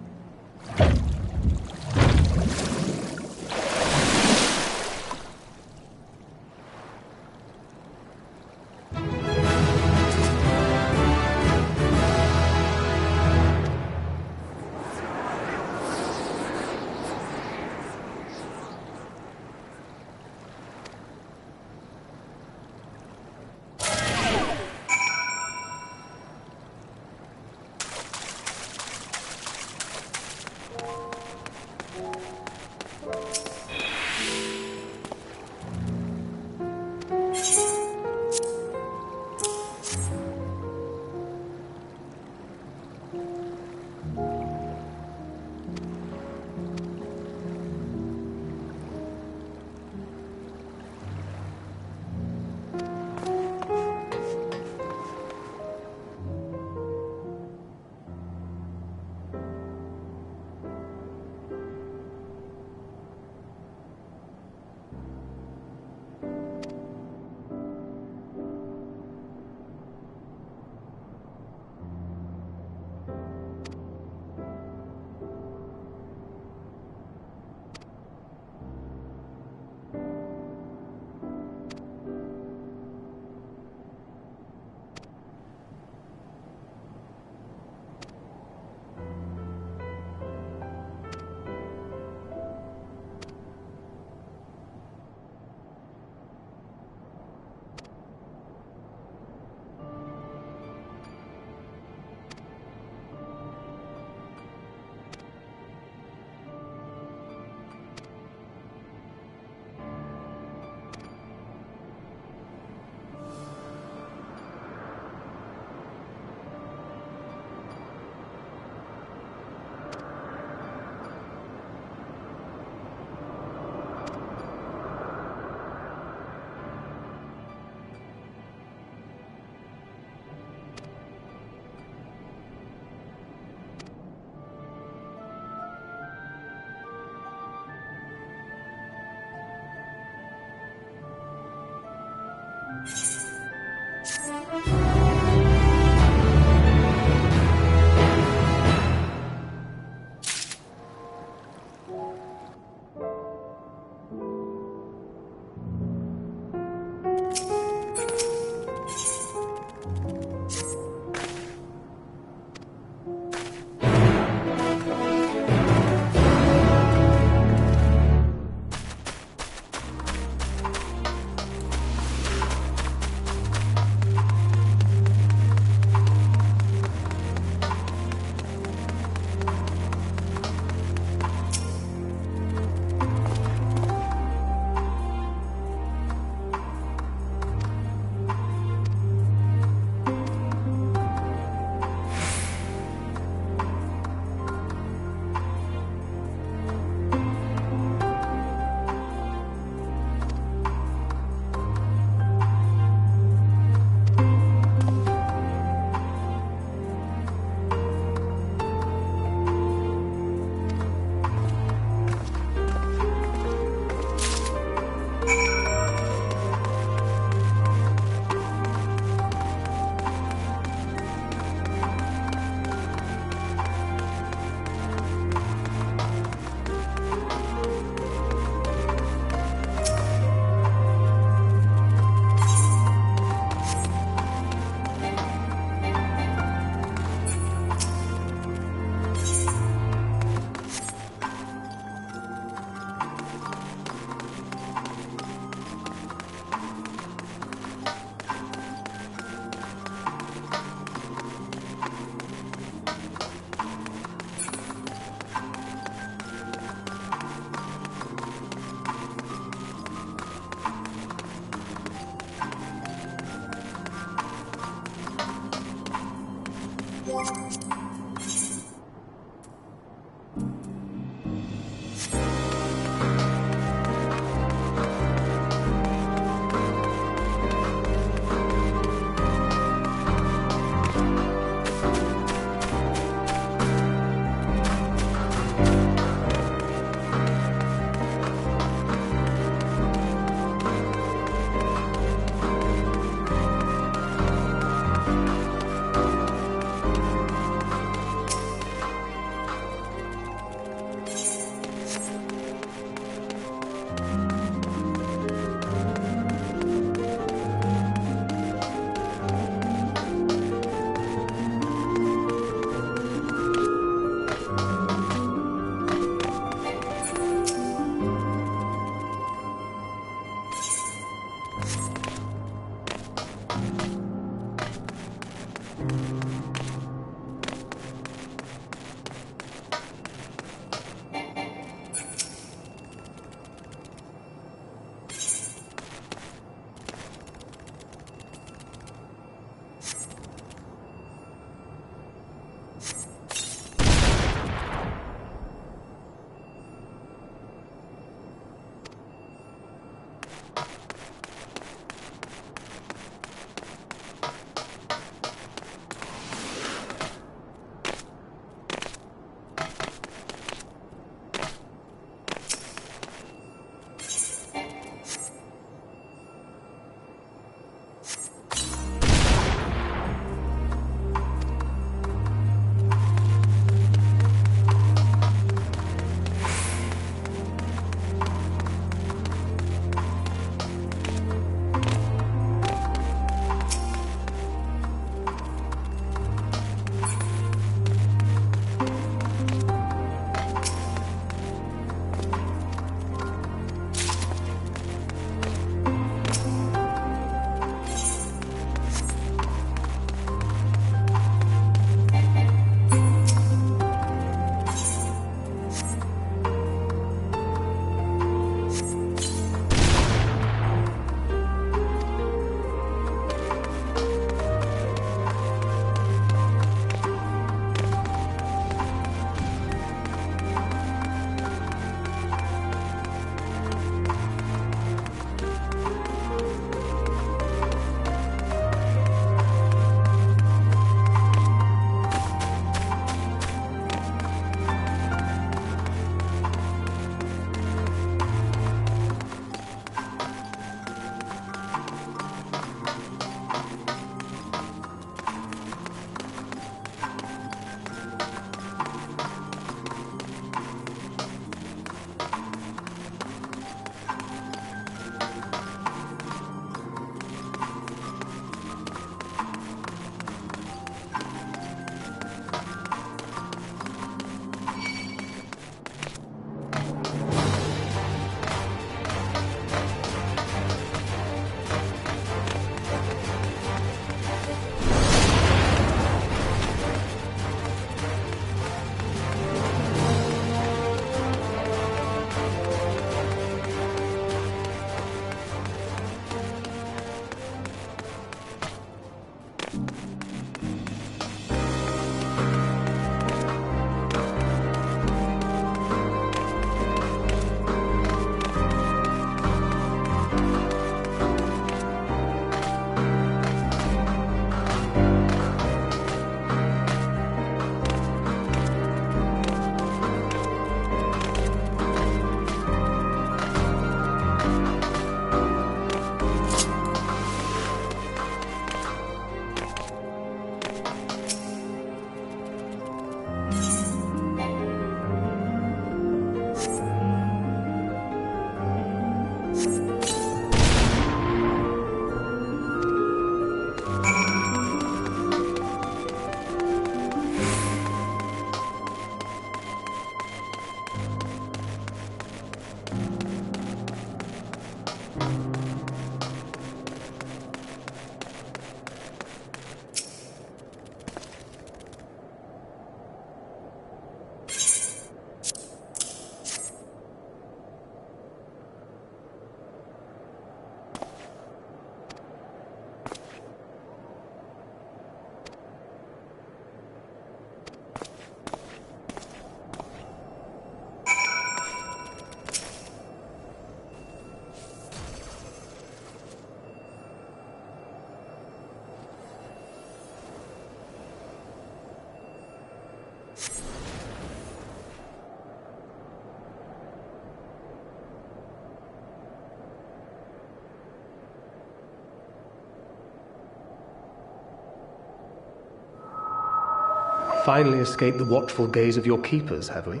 finally escaped the watchful gaze of your keepers, have we?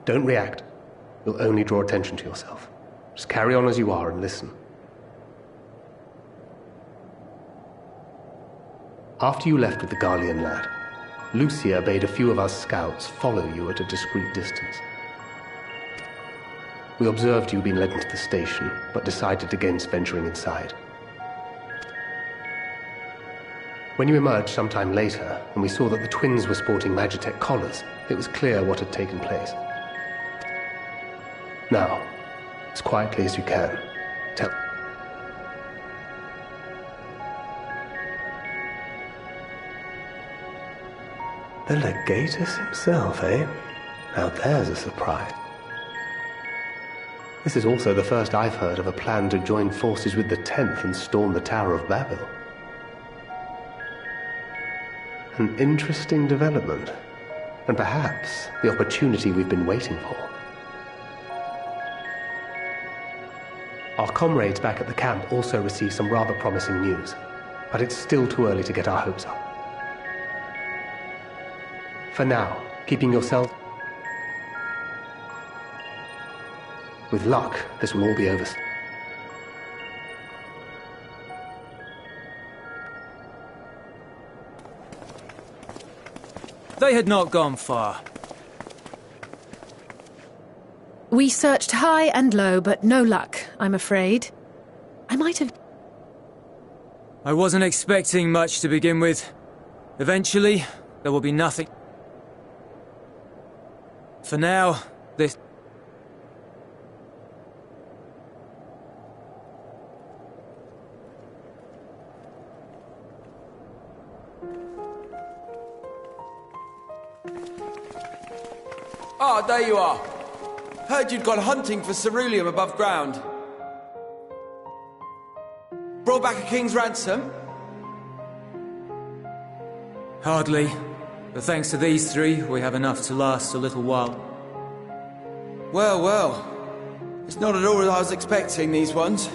Don't react. You'll only draw attention to yourself. Just carry on as you are and listen. After you left with the Garlean lad, Lucia bade a few of us scouts follow you at a discreet distance. We observed you being led into the station, but decided against venturing inside. When you emerged sometime later, and we saw that the twins were sporting Magitech collars, it was clear what had taken place. Now, as quietly as you can, tell... The Legatus himself, eh? Now there's a surprise. This is also the first I've heard of a plan to join forces with the 10th and storm the Tower of Babel. An interesting development, and perhaps the opportunity we've been waiting for. Our comrades back at the camp also received some rather promising news, but it's still too early to get our hopes up. For now, keeping yourself... With luck, this will all be over. They had not gone far. We searched high and low, but no luck, I'm afraid. I might have... I wasn't expecting much to begin with. Eventually, there will be nothing. For now, this... Ah, there you are. Heard you'd gone hunting for ceruleum above ground. Brought back a king's ransom? Hardly. But thanks to these three, we have enough to last a little while. Well, well. It's not at all as I was expecting, these ones.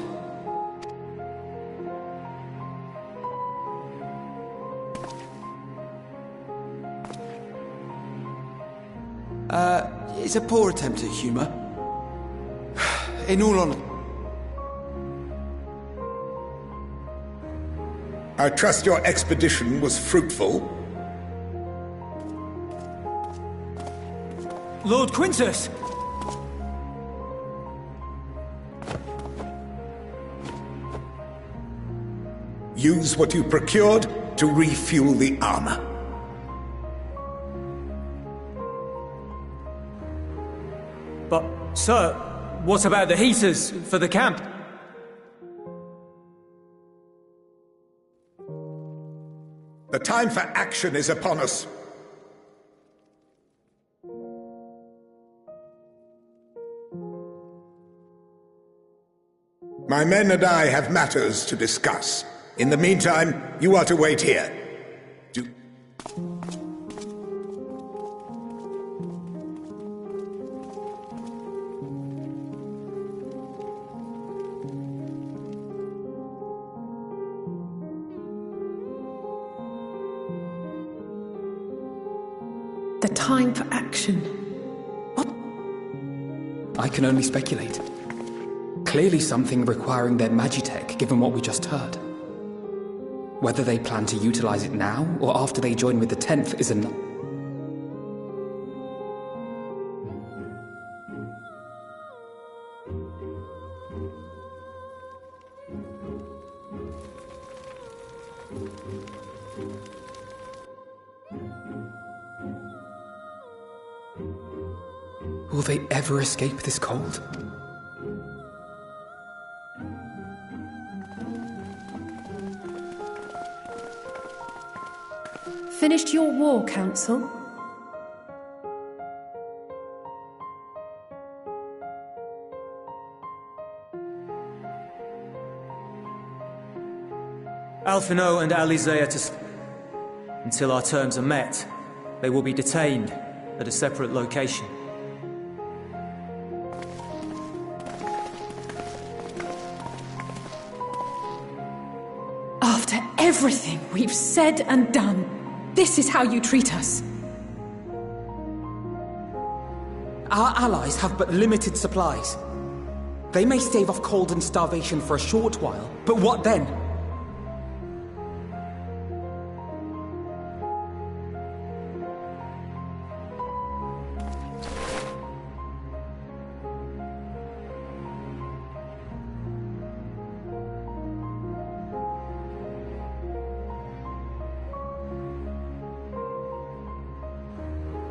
It's a poor attempt at humour. In all honesty. I trust your expedition was fruitful. Lord Quintus! Use what you procured to refuel the armor. But, sir, what about the heaters for the camp? The time for action is upon us. My men and I have matters to discuss. In the meantime, you are to wait here. The time for action. What? I can only speculate. Clearly something requiring their Magitech, given what we just heard. Whether they plan to utilize it now, or after they join with the 10th is an... Will they ever escape this cold? Finished your war, Council? Alphino and Alizé until our terms are met, they will be detained at a separate location. After everything we've said and done, this is how you treat us. Our allies have but limited supplies. They may stave off cold and starvation for a short while, but what then?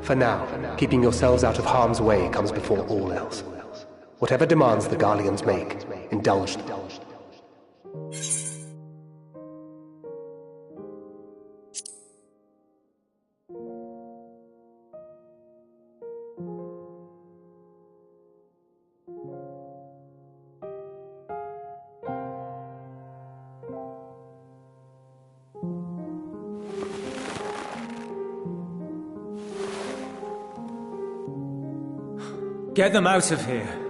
For now, keeping yourselves out of harm's way comes before all else. Whatever demands the Garleans make, indulge them. Get them out of here.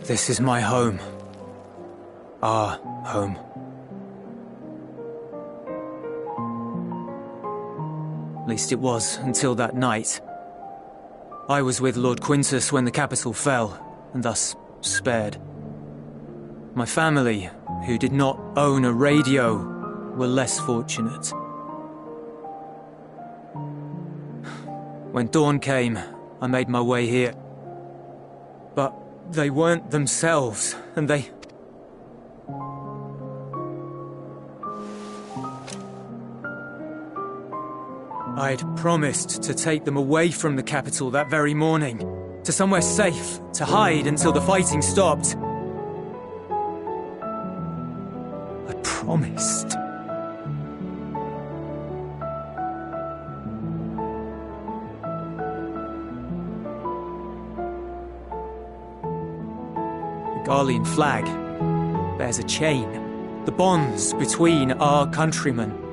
This is my home. Our home. At least it was, until that night. I was with Lord Quintus when the capital fell, and thus spared. My family, who did not own a radio, were less fortunate. When dawn came, I made my way here. But they weren't themselves, and they... I'd promised to take them away from the capital that very morning, to somewhere safe, to hide until the fighting stopped. I promised. The Garlean flag bears a chain, the bonds between our countrymen.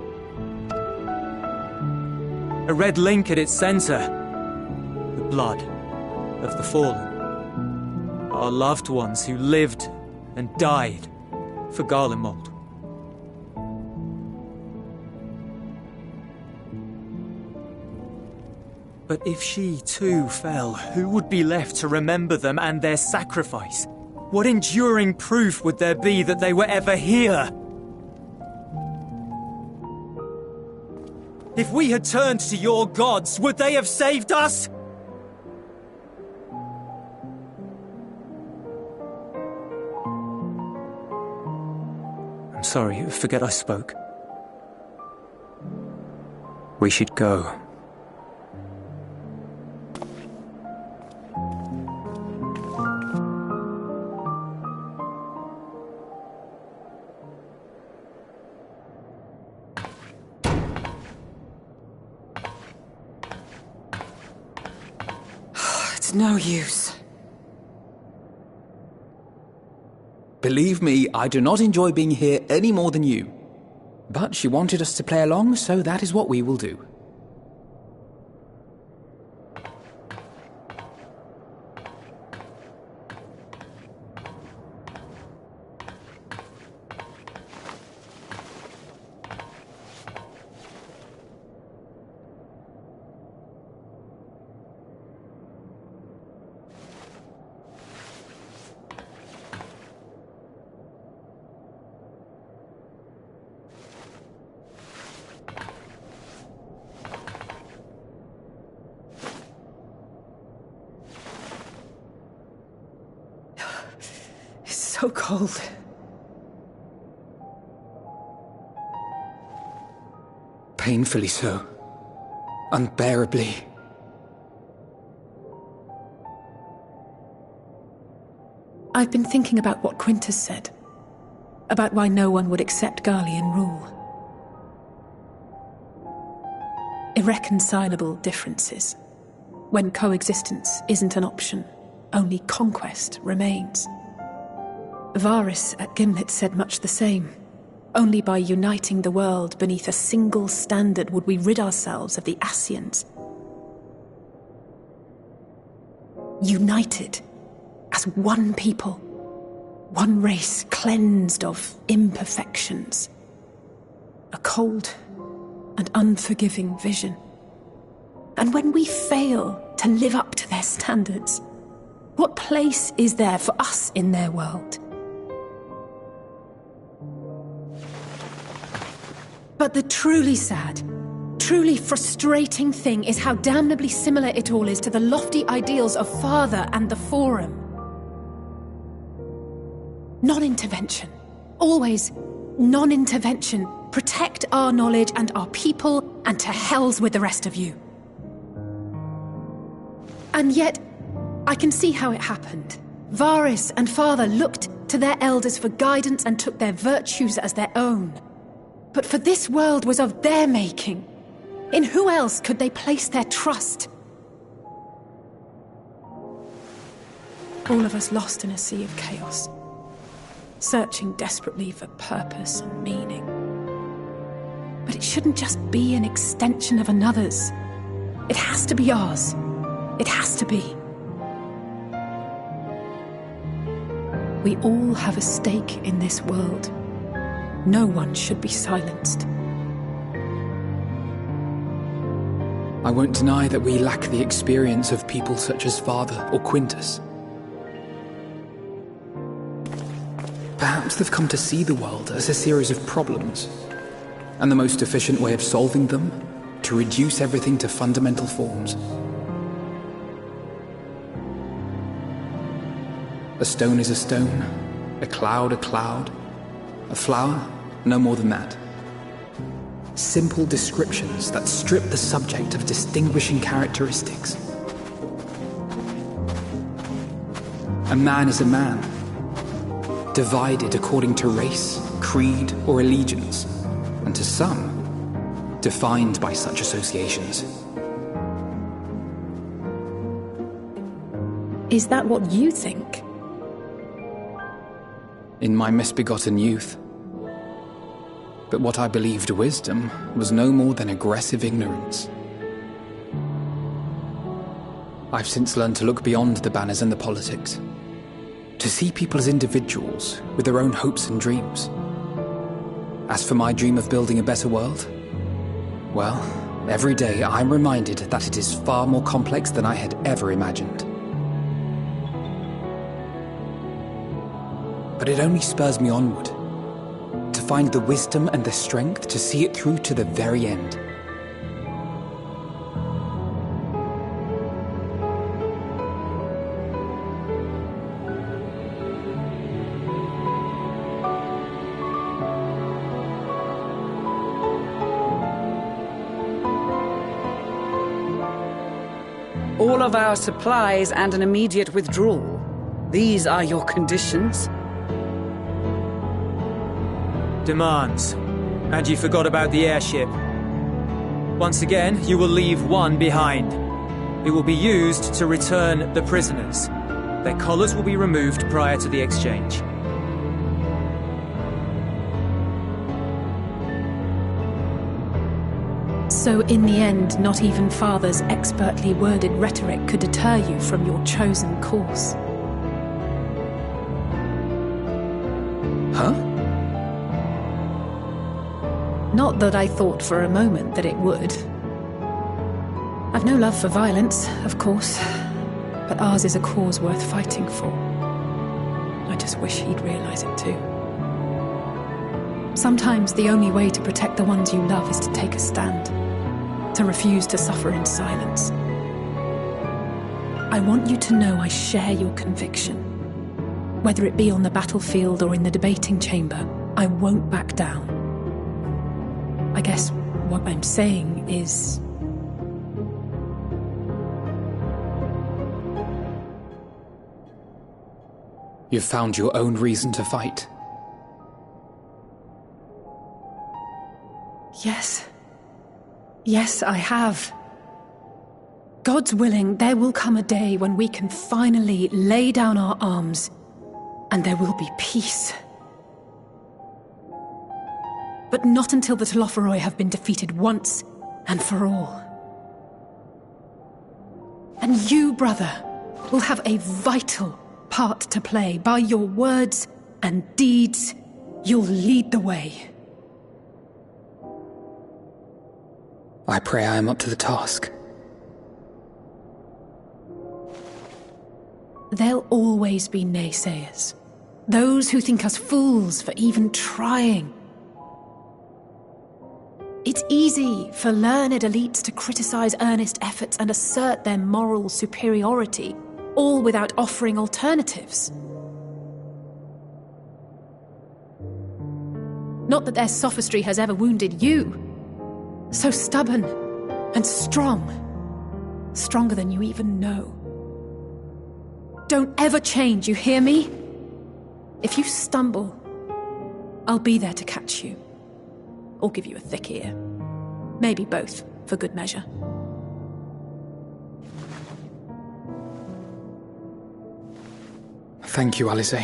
A red link at its center, the blood of the fallen. Our loved ones who lived and died for Garlemald. But if she too fell, who would be left to remember them and their sacrifice? What enduring proof would there be that they were ever here? If we had turned to your gods, would they have saved us? I'm sorry, forget I spoke. We should go. No use. Believe me, I do not enjoy being here any more than you. But she wanted us to play along, so that is what we will do. So cold. Painfully so. Unbearably. I've been thinking about what Quintus said. About why no one would accept Garlean rule. Irreconcilable differences. When coexistence isn't an option, only conquest remains. Varys at Gimlet said much the same. Only by uniting the world beneath a single standard would we rid ourselves of the Ascians. United as one people, one race cleansed of imperfections. A cold and unforgiving vision. And when we fail to live up to their standards, what place is there for us in their world? But the truly sad, truly frustrating thing is how damnably similar it all is to the lofty ideals of Father and the Forum. Non-intervention. Always non-intervention. Protect our knowledge and our people, and to hells with the rest of you. And yet, I can see how it happened. Varys and Father looked to their elders for guidance and took their virtues as their own. But for this world was of their making. In who else could they place their trust? All of us lost in a sea of chaos, searching desperately for purpose and meaning. But it shouldn't just be an extension of another's. It has to be ours. It has to be. We all have a stake in this world. No one should be silenced. I won't deny that we lack the experience of people such as Father or Quintus. Perhaps they've come to see the world as a series of problems, and the most efficient way of solving them, to reduce everything to fundamental forms. A stone is a stone, a cloud, a flower, no more than that. Simple descriptions that strip the subject of distinguishing characteristics. A man is a man, divided according to race, creed, or allegiance, and to some, defined by such associations. Is that what you think? In my misbegotten youth. But what I believed wisdom was no more than aggressive ignorance. I've since learned to look beyond the banners and the politics, to see people as individuals with their own hopes and dreams. As for my dream of building a better world, well, every day I'm reminded that it is far more complex than I had ever imagined. But it only spurs me onward, to find the wisdom and the strength to see it through to the very end. All of our supplies and an immediate withdrawal. These are your conditions? Demands. And you forgot about the airship. Once again, you will leave one behind. It will be used to return the prisoners. Their collars will be removed prior to the exchange. So in the end, not even Father's expertly worded rhetoric could deter you from your chosen course. Huh? Not that I thought for a moment that it would. I've no love for violence, of course, but ours is a cause worth fighting for. I just wish he'd realize it too. Sometimes the only way to protect the ones you love is to take a stand, to refuse to suffer in silence. I want you to know I share your conviction. Whether it be on the battlefield or in the debating chamber, I won't back down. I guess what I'm saying is... You've found your own reason to fight. Yes. Yes, I have. God's willing, there will come a day when we can finally lay down our arms, and there will be peace. But not until the Talophoroi have been defeated once and for all. And you, brother, will have a vital part to play. By your words and deeds, you'll lead the way. I pray I am up to the task. There'll always be naysayers. Those who think us fools for even trying. It's easy for learned elites to criticize earnest efforts and assert their moral superiority, all without offering alternatives. Not that their sophistry has ever wounded you. So stubborn and strong. Stronger than you even know. Don't ever change, you hear me? If you stumble, I'll be there to catch you. Or give you a thick ear. Maybe both, for good measure. Thank you, Alice.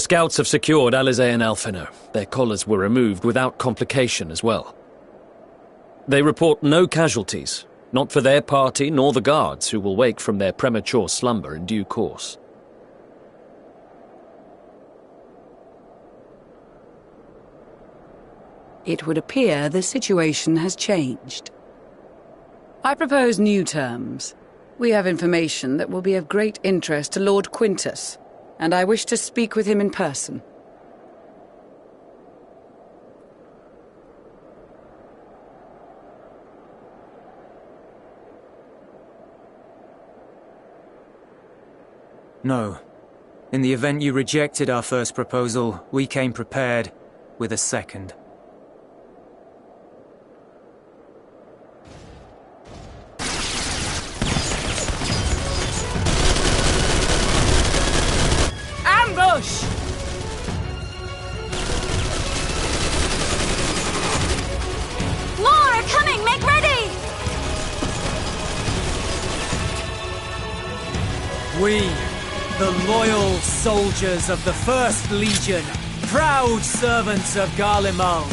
The scouts have secured Alizé and Alphino. Their collars were removed without complication as well. They report no casualties, not for their party nor the guards, who will wake from their premature slumber in due course. It would appear the situation has changed. I propose new terms. We have information that will be of great interest to Lord Quintus, and I wish to speak with him in person. No. In the event you rejected our first proposal, we came prepared with a second. Ambush! More are coming! Make ready! We, the loyal soldiers of the First Legion, proud servants of Garlemald,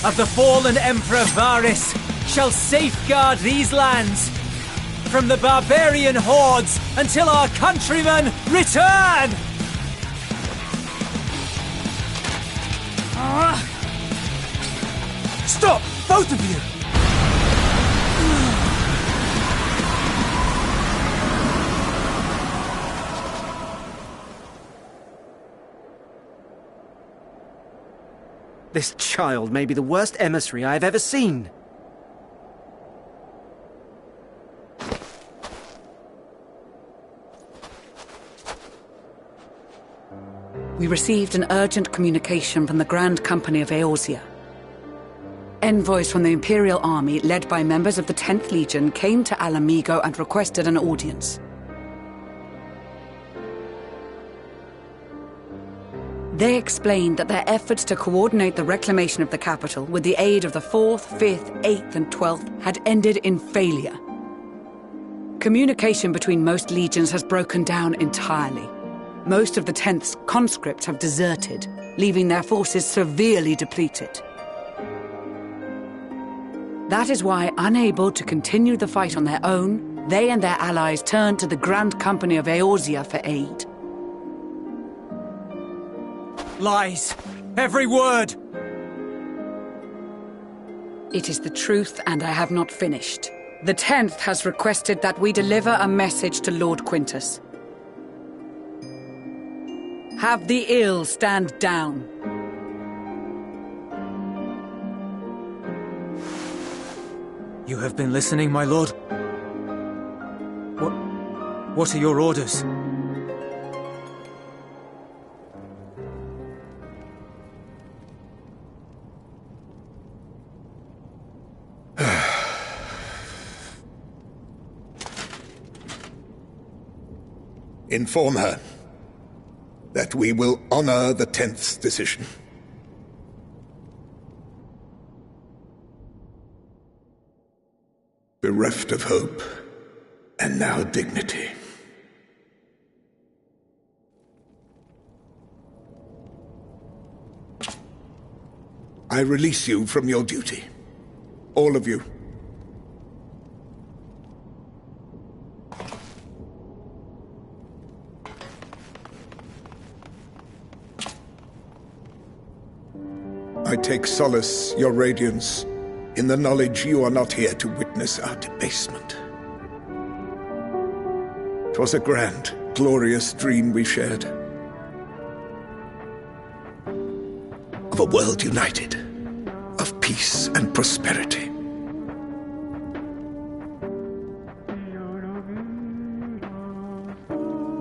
of the fallen Emperor Varys, shall safeguard these lands from the barbarian hordes until our countrymen return! Stop, both of you! This child may be the worst emissary I have ever seen. We received an urgent communication from the Grand Company of Eorzea. Envoys from the Imperial Army, led by members of the 10th Legion, came to Alamigo and requested an audience. They explained that their efforts to coordinate the reclamation of the capital with the aid of the 4th, 5th, 8th and 12th had ended in failure. Communication between most legions has broken down entirely. Most of the 10th's conscripts have deserted, leaving their forces severely depleted. That is why, unable to continue the fight on their own, they and their allies turned to the Grand Company of Eorzea for aid. Lies! Every word! It is the truth, and I have not finished. The 10th has requested that we deliver a message to Lord Quintus. Have the ill stand down. You have been listening, my lord? What are your orders? Inform her that we will honor the 10th's decision. Bereft of hope, and now dignity. I release you from your duty. All of you. I take solace, your radiance, in the knowledge you are not here to witness our debasement. 'Twas a grand, glorious dream we shared. Of a world united, of peace and prosperity.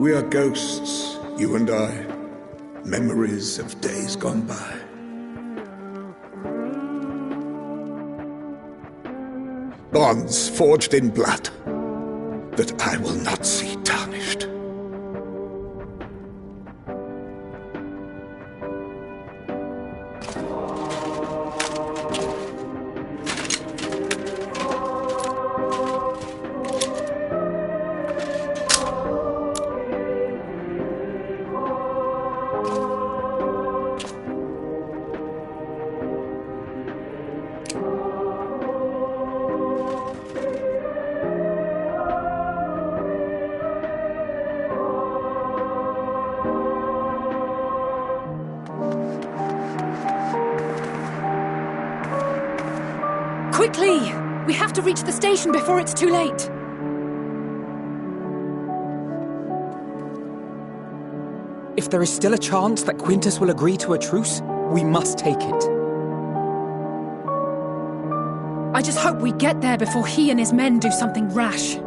We are ghosts, you and I, memories of days gone by. Bonds forged in blood that I will not see tarnished. Quickly! We have to reach the station before it's too late. If there is still a chance that Quintus will agree to a truce, we must take it. I just hope we get there before he and his men do something rash.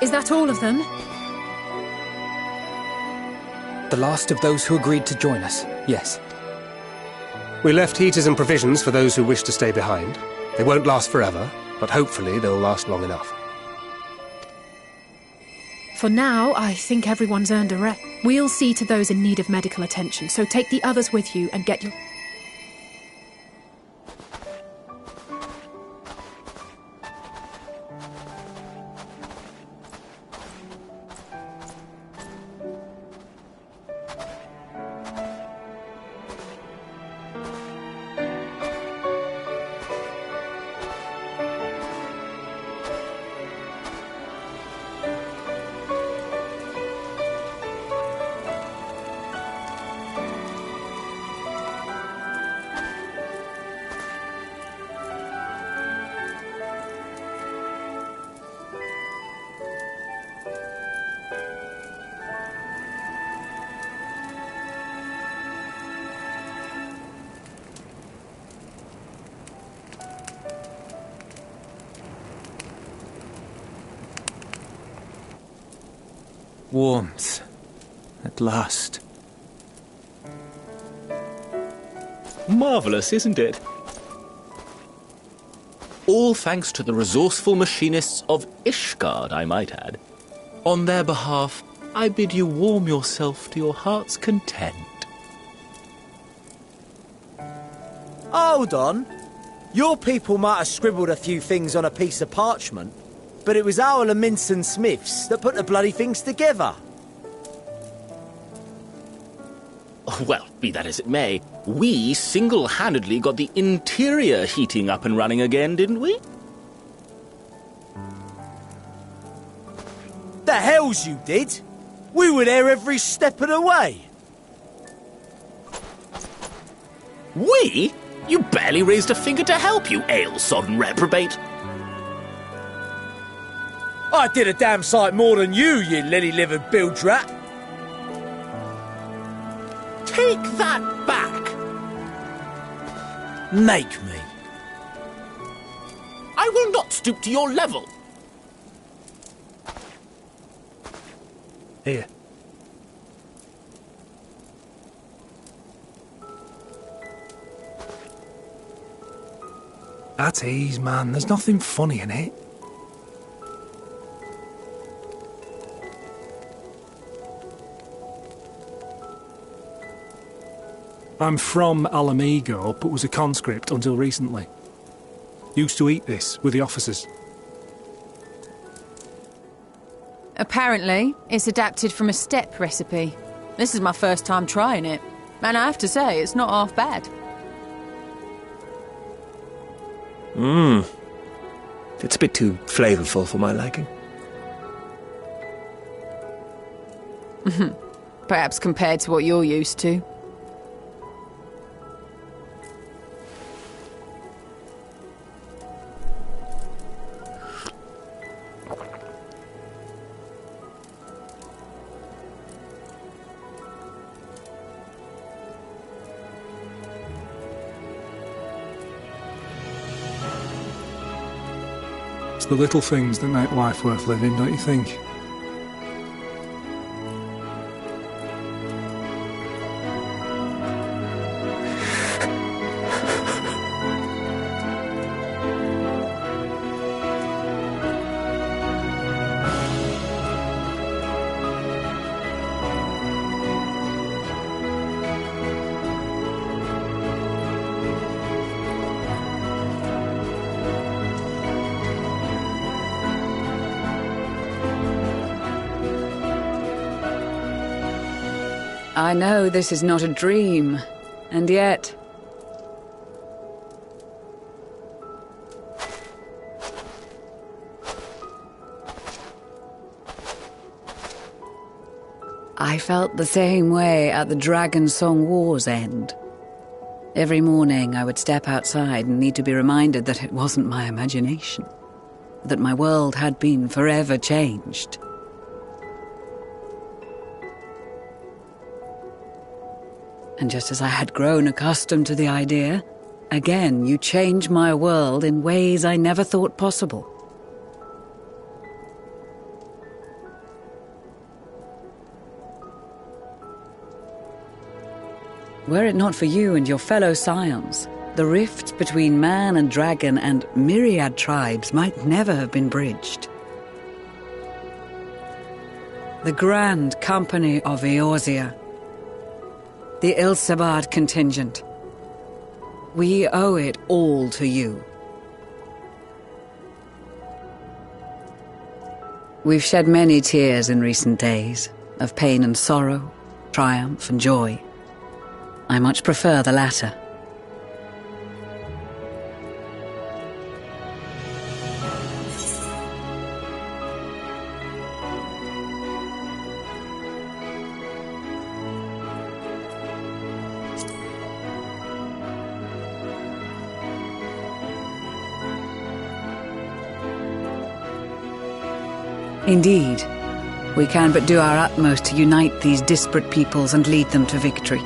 Is that all of them? The last of those who agreed to join us, yes. We left heaters and provisions for those who wish to stay behind. They won't last forever, but hopefully they'll last long enough. For now, I think everyone's earned a rest. We'll see to those in need of medical attention, so take the others with you and get your... Warmth. At last. Marvellous, isn't it? All thanks to the resourceful machinists of Ishgard, I might add. On their behalf, I bid you warm yourself to your heart's content. Hold on. Your people might have scribbled a few things on a piece of parchment, but it was our Minson Smiths that put the bloody things together. Well, be that as it may, we single-handedly got the interior heating up and running again, didn't we? The hells you did! We were there every step of the way. We? You barely raised a finger to help, you ale-sodden reprobate. I did a damn sight more than you, you lily-livered bilge rat. Take that back! Make me. I will not stoop to your level. Here. At ease, man. There's nothing funny in it. I'm from Alamigo, but was a conscript until recently. Used to eat this with the officers. Apparently, it's adapted from a steppe recipe. This is my first time trying it, and I have to say, it's not half bad. It's a bit too flavourful for my liking. Perhaps compared to what you're used to. It's the little things that make life worth living, don't you think? I know this is not a dream, and yet... I felt the same way at the Dragon Song War's end. Every morning I would step outside and need to be reminded that it wasn't my imagination, that my world had been forever changed. And just as I had grown accustomed to the idea, again you change my world in ways I never thought possible. were it not for you and your fellow scions, the rift between man and dragon and myriad tribes might never have been bridged. The Grand Company of Eorzea, the Ilsabard contingent. We owe it all to you. We've shed many tears in recent days, of pain and sorrow, triumph and joy. I much prefer the latter. Indeed, we can but do our utmost to unite these disparate peoples and lead them to victory.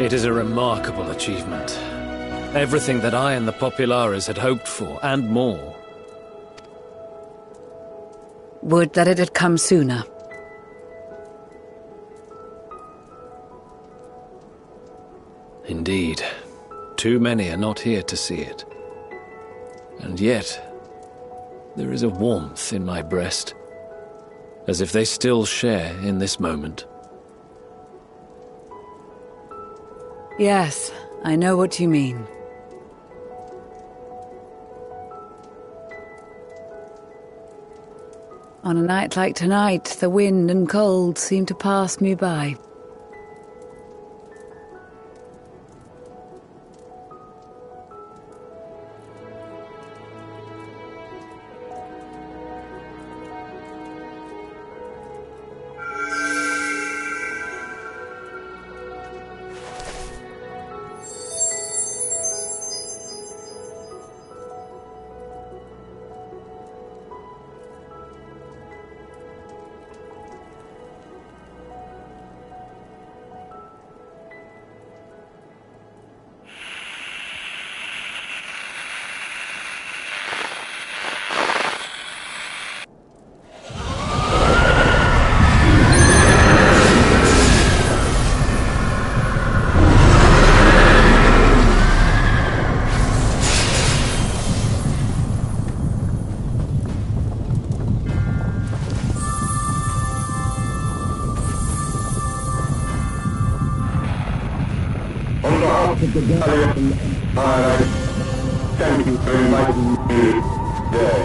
It is a remarkable achievement. Everything that I and the Populares had hoped for, and more. Would that it had come sooner. Indeed. Too many are not here to see it. And yet, there is a warmth in my breast, as if they still share in this moment. Yes, I know what you mean. On a night like tonight, the wind and cold seem to pass me by. of the Gallian Empire, thank you for inviting me today.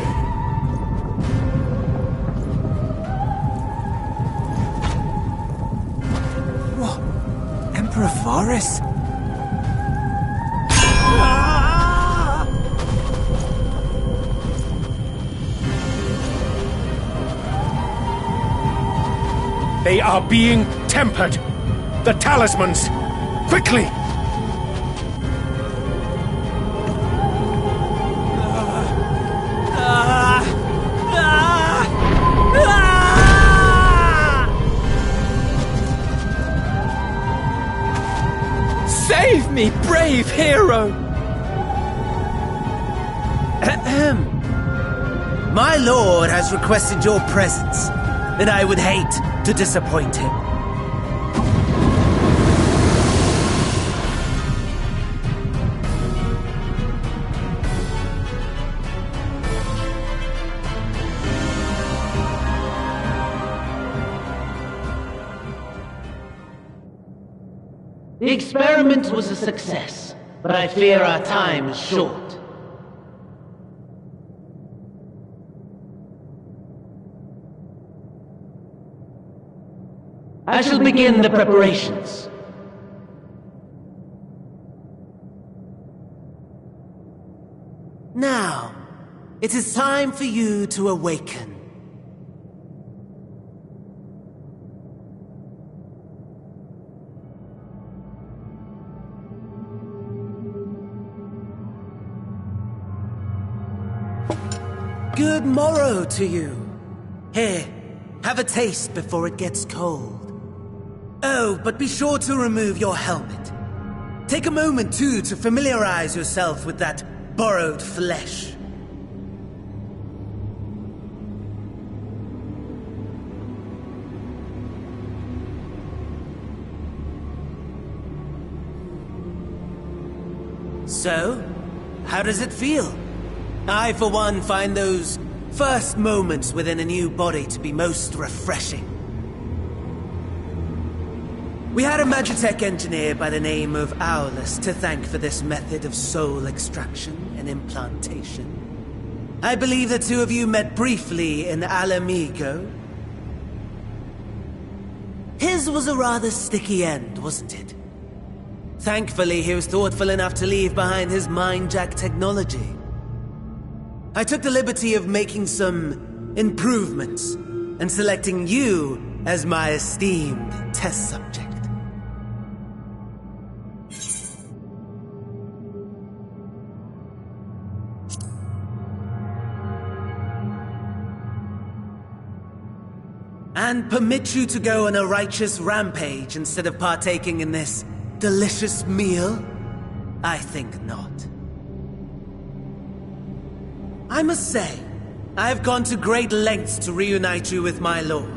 What? Emperor Varys? They are being tempered! The talismans! Quickly! Save me, brave hero! Ahem. My lord has requested your presence, and I would hate to disappoint him. The experiment was a success, but I fear our time is short. I shall begin the preparations. Now, it is time for you to awaken. Good morrow to you. Here, have a taste before it gets cold. Oh, but be sure to remove your helmet. Take a moment, too, to familiarize yourself with that borrowed flesh. So, how does it feel? I, for one, find those first moments within a new body to be most refreshing. We had a Magitech engineer by the name of Owlus to thank for this method of soul extraction and implantation. I believe the two of you met briefly in Alamigo. His was a rather sticky end, wasn't it? Thankfully, he was thoughtful enough to leave behind his mind-jack technology. I took the liberty of making some improvements and selecting you as my esteemed test subject. And permit you to go on a righteous rampage instead of partaking in this delicious meal? I think not. I must say, I have gone to great lengths to reunite you with my lord.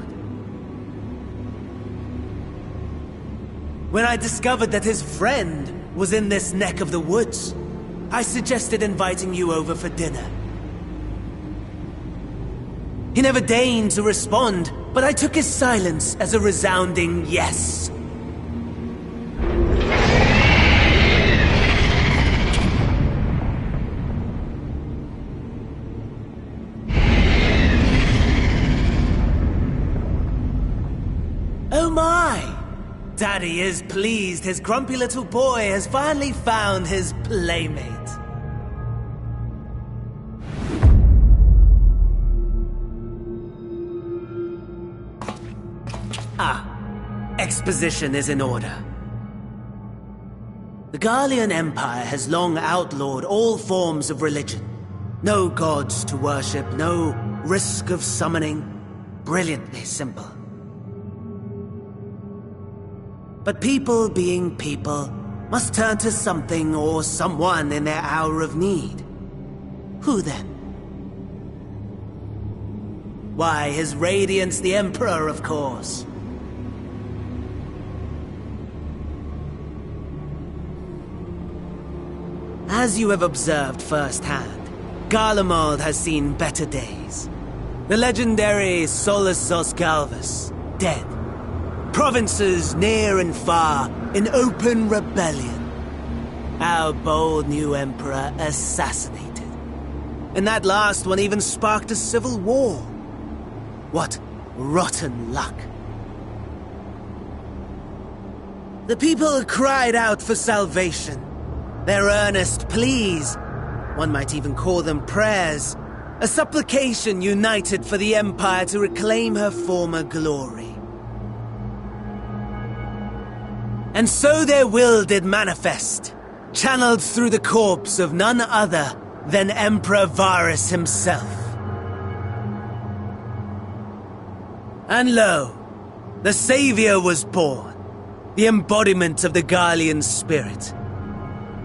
When I discovered that his friend was in this neck of the woods, I suggested inviting you over for dinner. He never deigned to respond, but I took his silence as a resounding yes. Oh my! Daddy is pleased his grumpy little boy has finally found his playmate. Exposition is in order. The Garlean Empire has long outlawed all forms of religion. No gods to worship, no risk of summoning. Brilliantly simple. But people being people must turn to something or someone in their hour of need. Who then? Why, His Radiance the Emperor, of course. As you have observed firsthand, Garlemald has seen better days. The legendary Solosos Galvus, dead. Provinces near and far in open rebellion. Our bold new emperor assassinated. And that last one even sparked a civil war. What rotten luck. The people cried out for salvation. Their earnest pleas, one might even call them prayers, a supplication united for the Empire to reclaim her former glory. And so their will did manifest, channeled through the corpse of none other than Emperor Varus himself. And lo, the Savior was born, the embodiment of the Garlean spirit.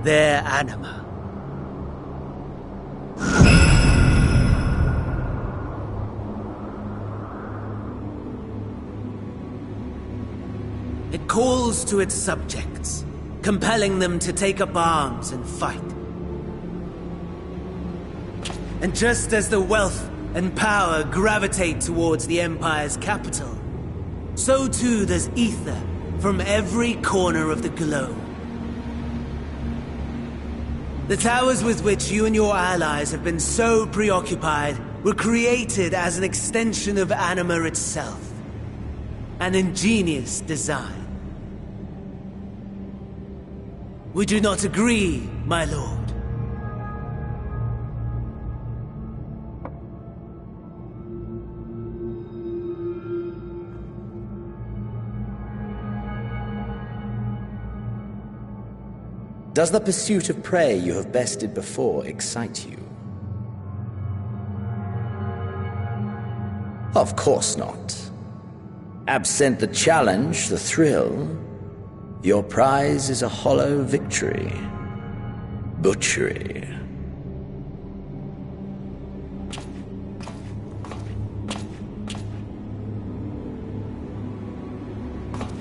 Their anima. It calls to its subjects, compelling them to take up arms and fight. And just as the wealth and power gravitate towards the Empire's capital, so too does ether from every corner of the globe. The towers with which you and your allies have been so preoccupied were created as an extension of Anima itself. An ingenious design. Would you not agree, my lord? Does the pursuit of prey you have bested before excite you? Of course not. Absent the challenge, the thrill, your prize is a hollow victory. Butchery.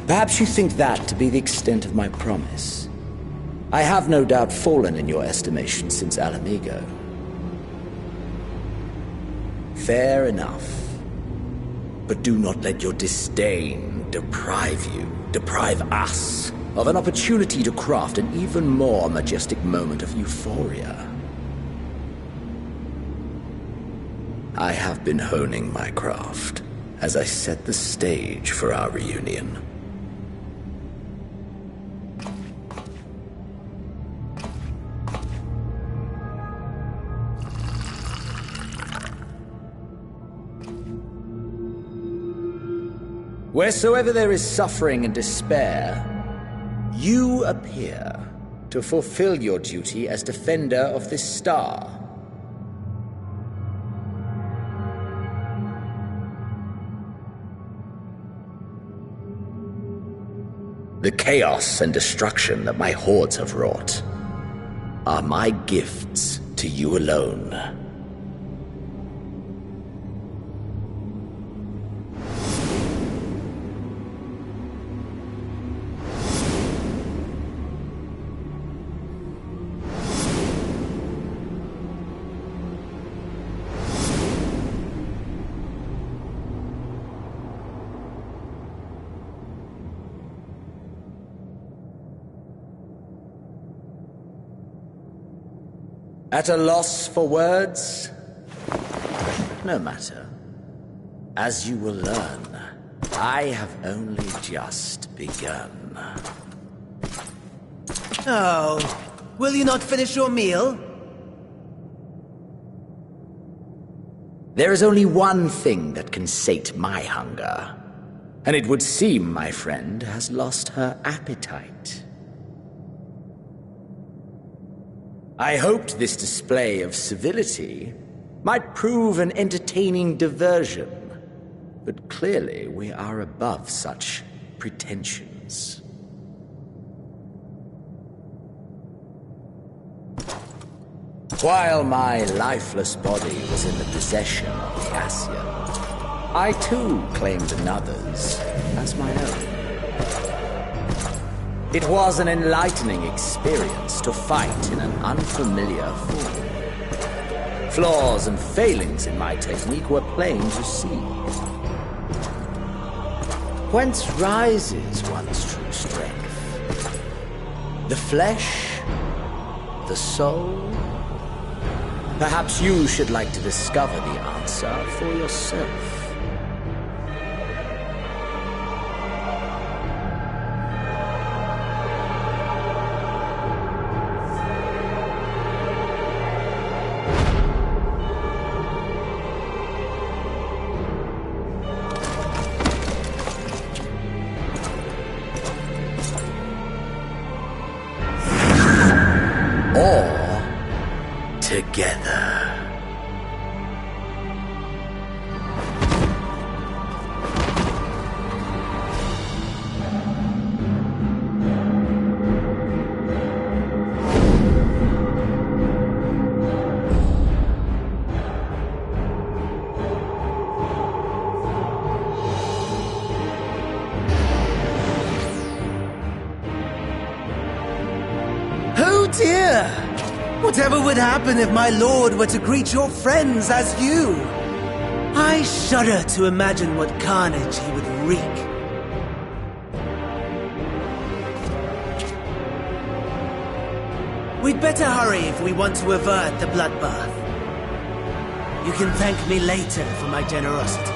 Perhaps you think that to be the extent of my promise. I have no doubt fallen in your estimation since Alamigo. Fair enough. But do not let your disdain deprive us, of an opportunity to craft an even more majestic moment of euphoria. I have been honing my craft as I set the stage for our reunion. Wheresoever there is suffering and despair, you appear to fulfill your duty as defender of this star. The chaos and destruction that my hordes have wrought are my gifts to you alone. At a loss for words? No matter. As you will learn, I have only just begun. Oh, will you not finish your meal? There is only one thing that can sate my hunger, and it would seem my friend has lost her appetite. I hoped this display of civility might prove an entertaining diversion, but clearly we are above such pretensions. While my lifeless body was in the possession of Cassian, I too claimed another's as my own. It was an enlightening experience to fight in an unfamiliar form. Flaws and failings in my technique were plain to see. Whence rises one's true strength? The flesh? The soul? Perhaps you should like to discover the answer for yourself. Together. Oh dear! Whatever would happen if my lord were to greet your friends as you? I shudder to imagine what carnage he would wreak. We'd better hurry if we want to avert the bloodbath. You can thank me later for my generosity.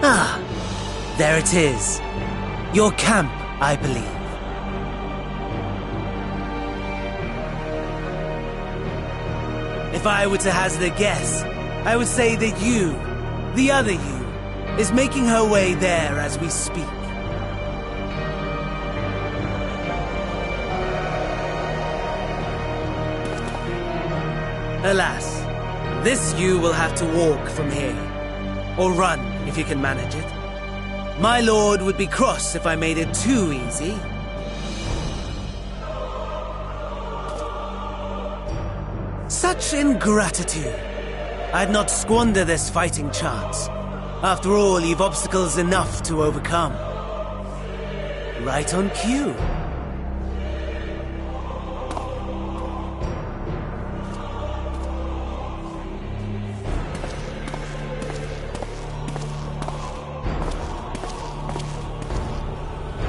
Ah, there it is. Your camp, I believe. If I were to hazard a guess, I would say that you, the other you, is making her way there as we speak. Alas, this you will have to walk from here. Or run, if you can manage it. My lord would be cross if I made it too easy. Such ingratitude. I'd not squander this fighting chance. After all, you've obstacles enough to overcome. Right on cue.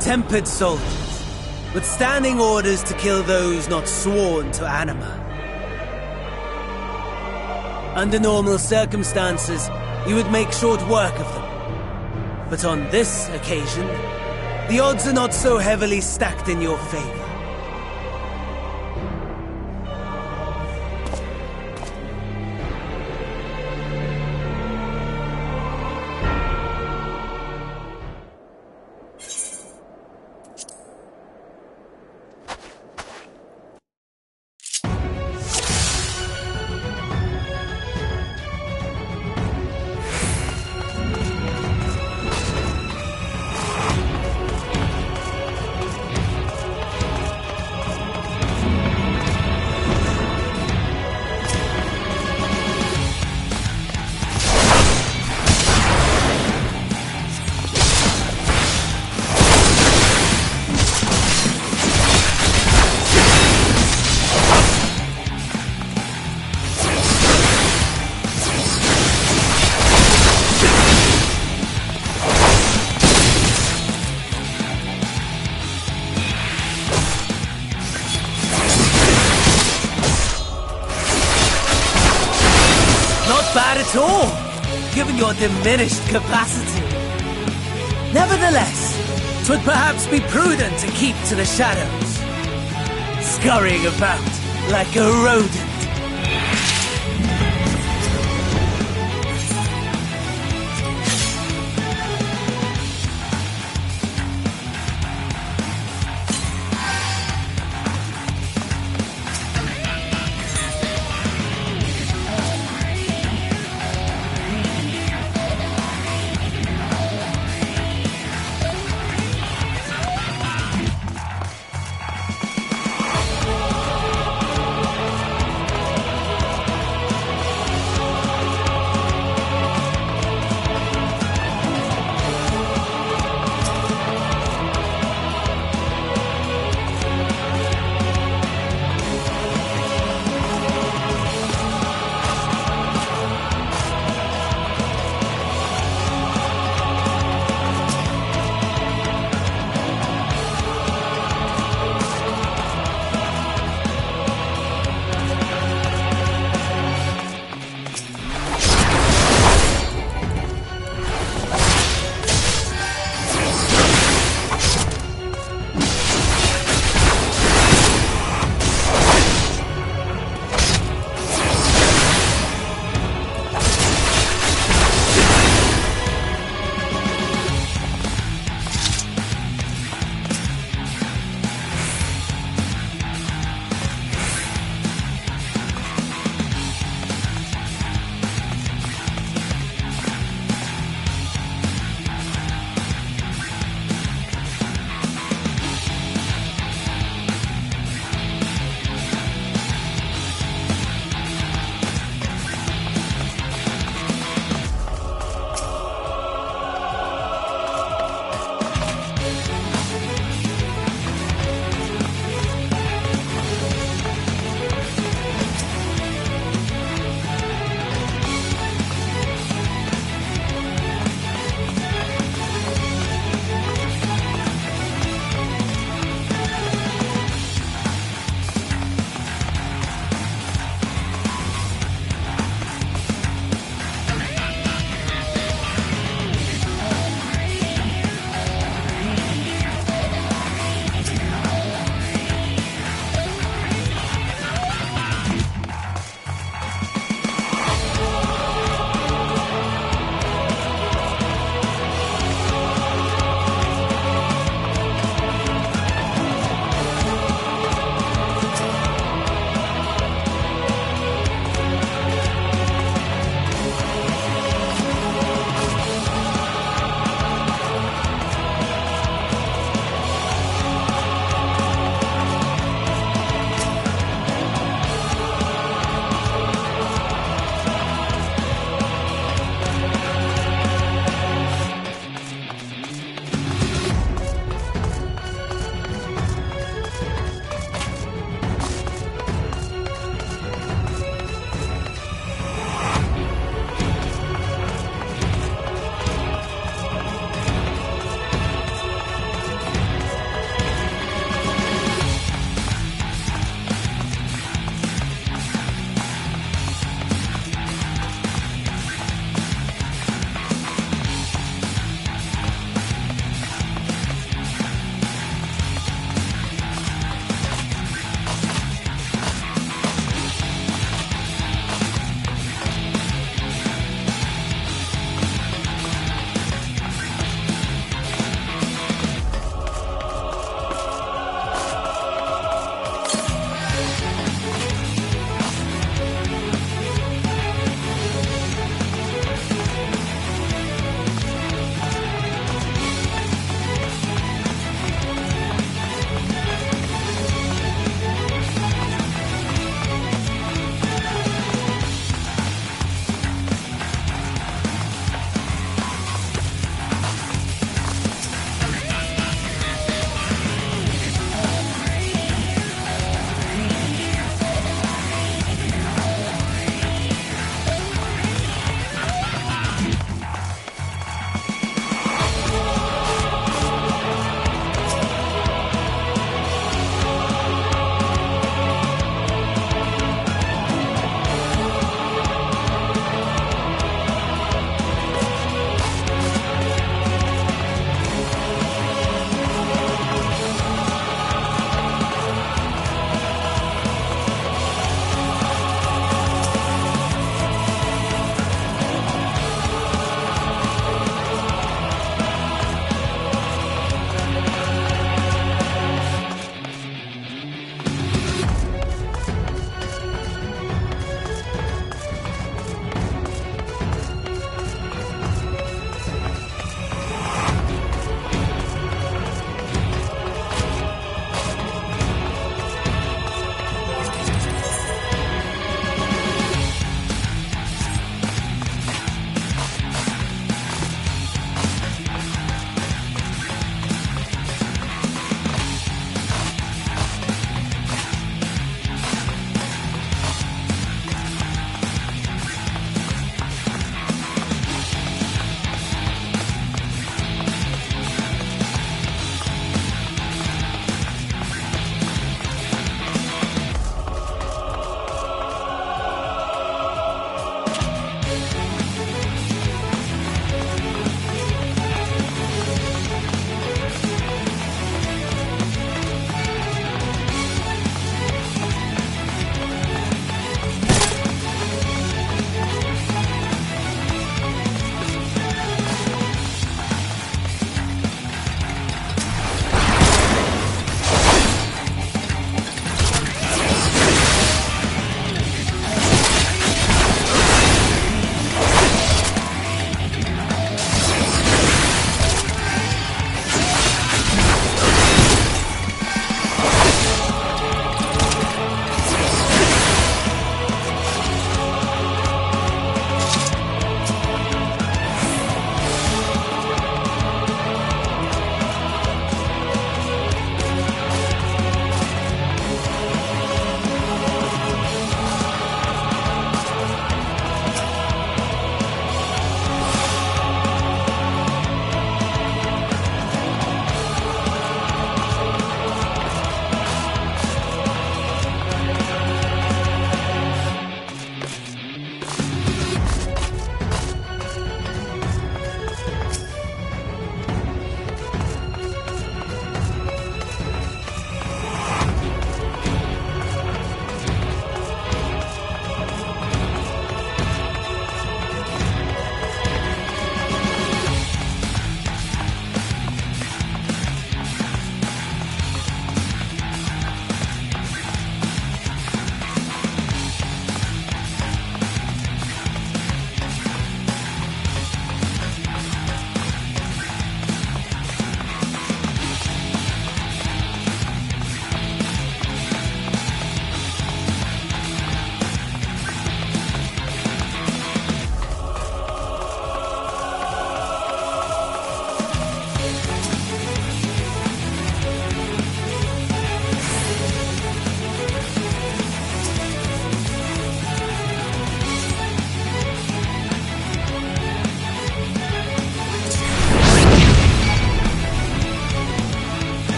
Tempered soldiers, withstanding orders to kill those not sworn to Anima. Under normal circumstances, you would make short work of them. But on this occasion, the odds are not so heavily stacked in your favor. Bad at all, given your diminished capacity. Nevertheless, 'twould perhaps be prudent to keep to the shadows, scurrying about like a rodent.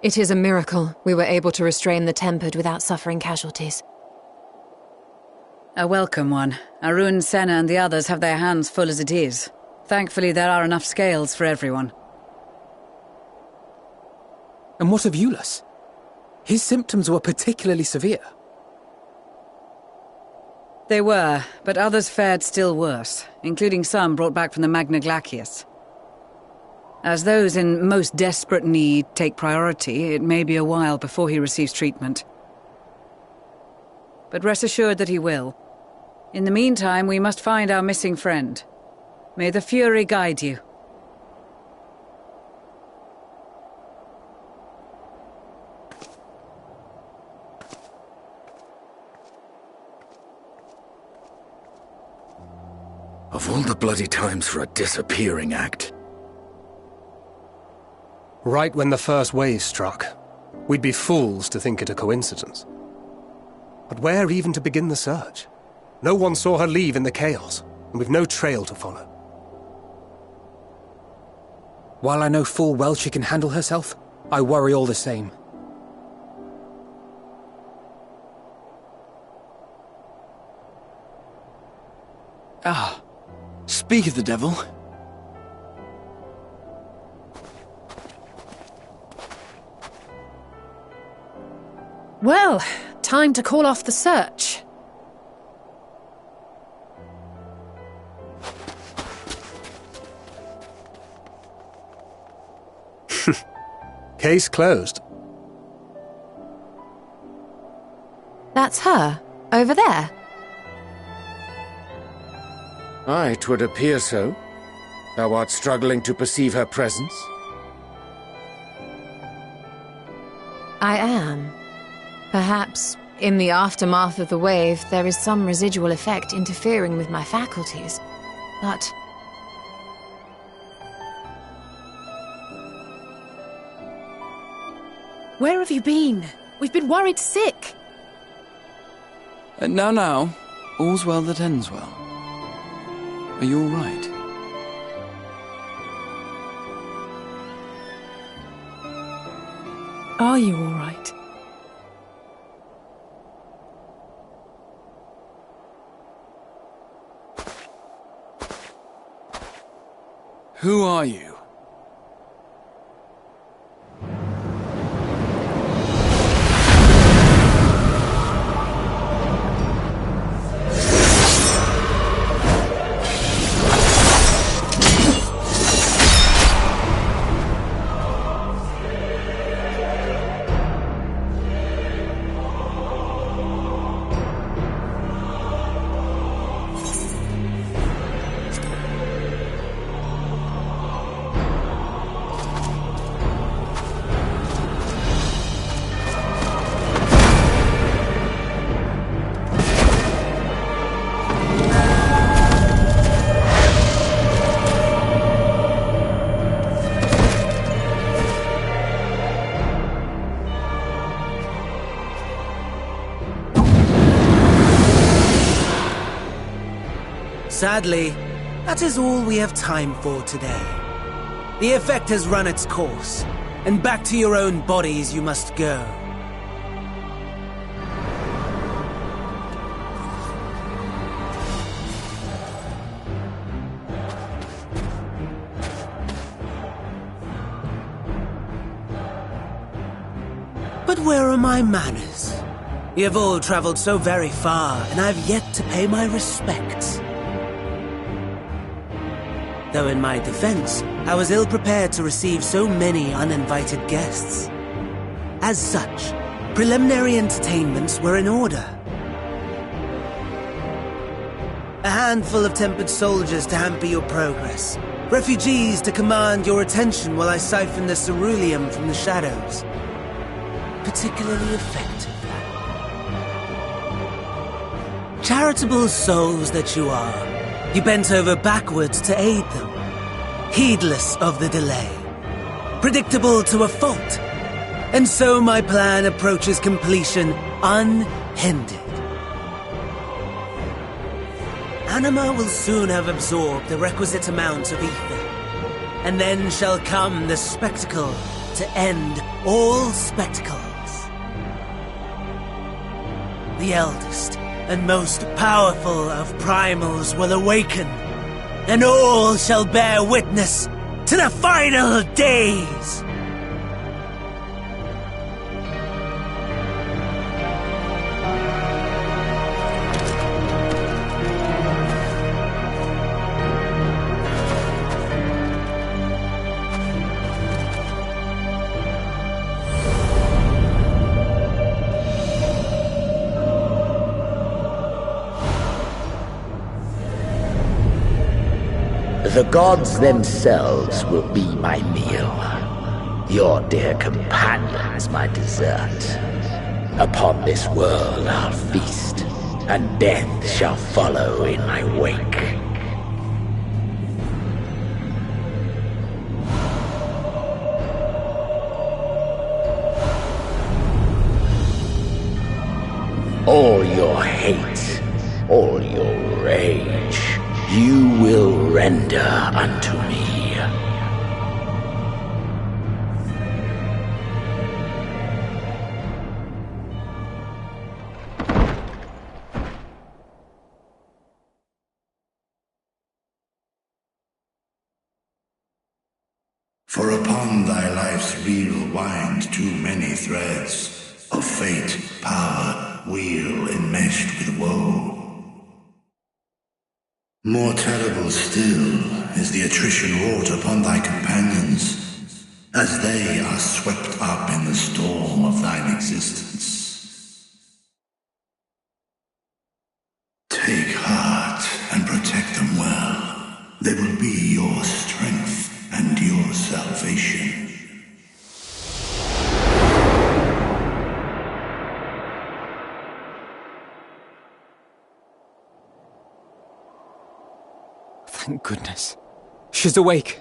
It is a miracle we were able to restrain the Tempered without suffering casualties. A welcome one. Arun, Senna and the others have their hands full as it is. Thankfully there are enough scales for everyone. And what of Eulus? His symptoms were particularly severe. They were, but others fared still worse, including some brought back from the Magna Glacius. As those in most desperate need take priority, it may be a while before he receives treatment. But rest assured that he will. In the meantime, we must find our missing friend. May the Fury guide you. Of all the bloody times for a disappearing act. Right when the first wave struck, we'd be fools to think it a coincidence. But where even to begin the search? No one saw her leave in the chaos, and we've no trail to follow. While I know full well she can handle herself, I worry all the same. Ah, speak of the devil. Well, time to call off the search. Case closed. That's her, over there. Aye, 'twould appear so. Thou art struggling to perceive her presence? I am. Perhaps, in the aftermath of the wave, there is some residual effect interfering with my faculties. But... Where have you been? We've been worried sick. Now, all's well that ends well. Are you all right? Are you all right? Who are you? Sadly, that is all we have time for today. The effect has run its course, and back to your own bodies you must go. But where are my manners? You have all traveled so very far, and I have yet to pay my respects. Though in my defense, I was ill-prepared to receive so many uninvited guests. As such, preliminary entertainments were in order. A handful of tempered soldiers to hamper your progress. Refugees to command your attention while I siphon the ceruleum from the shadows. Particularly effective. Charitable souls that you are. You bent over backwards to aid them, heedless of the delay, predictable to a fault. And so my plan approaches completion unhindered. Anima will soon have absorbed the requisite amount of ether, and then shall come the spectacle to end all spectacles. The eldest and most powerful of primals will awaken, and all shall bear witness to the final days. The gods themselves will be my meal. Your dear companions my dessert. Upon this world I'll feast, and death shall follow in my wake. All your hate, all your rage, you will render unto me. For upon thy life's reel wind too many threads of fate, power, weal enmeshed with woe. More terrible still is the attrition wrought upon thy companions, as they are swept up in the storm of thine existence. Take heart and protect them well. They will be your strength and your salvation. Thank goodness. She's awake.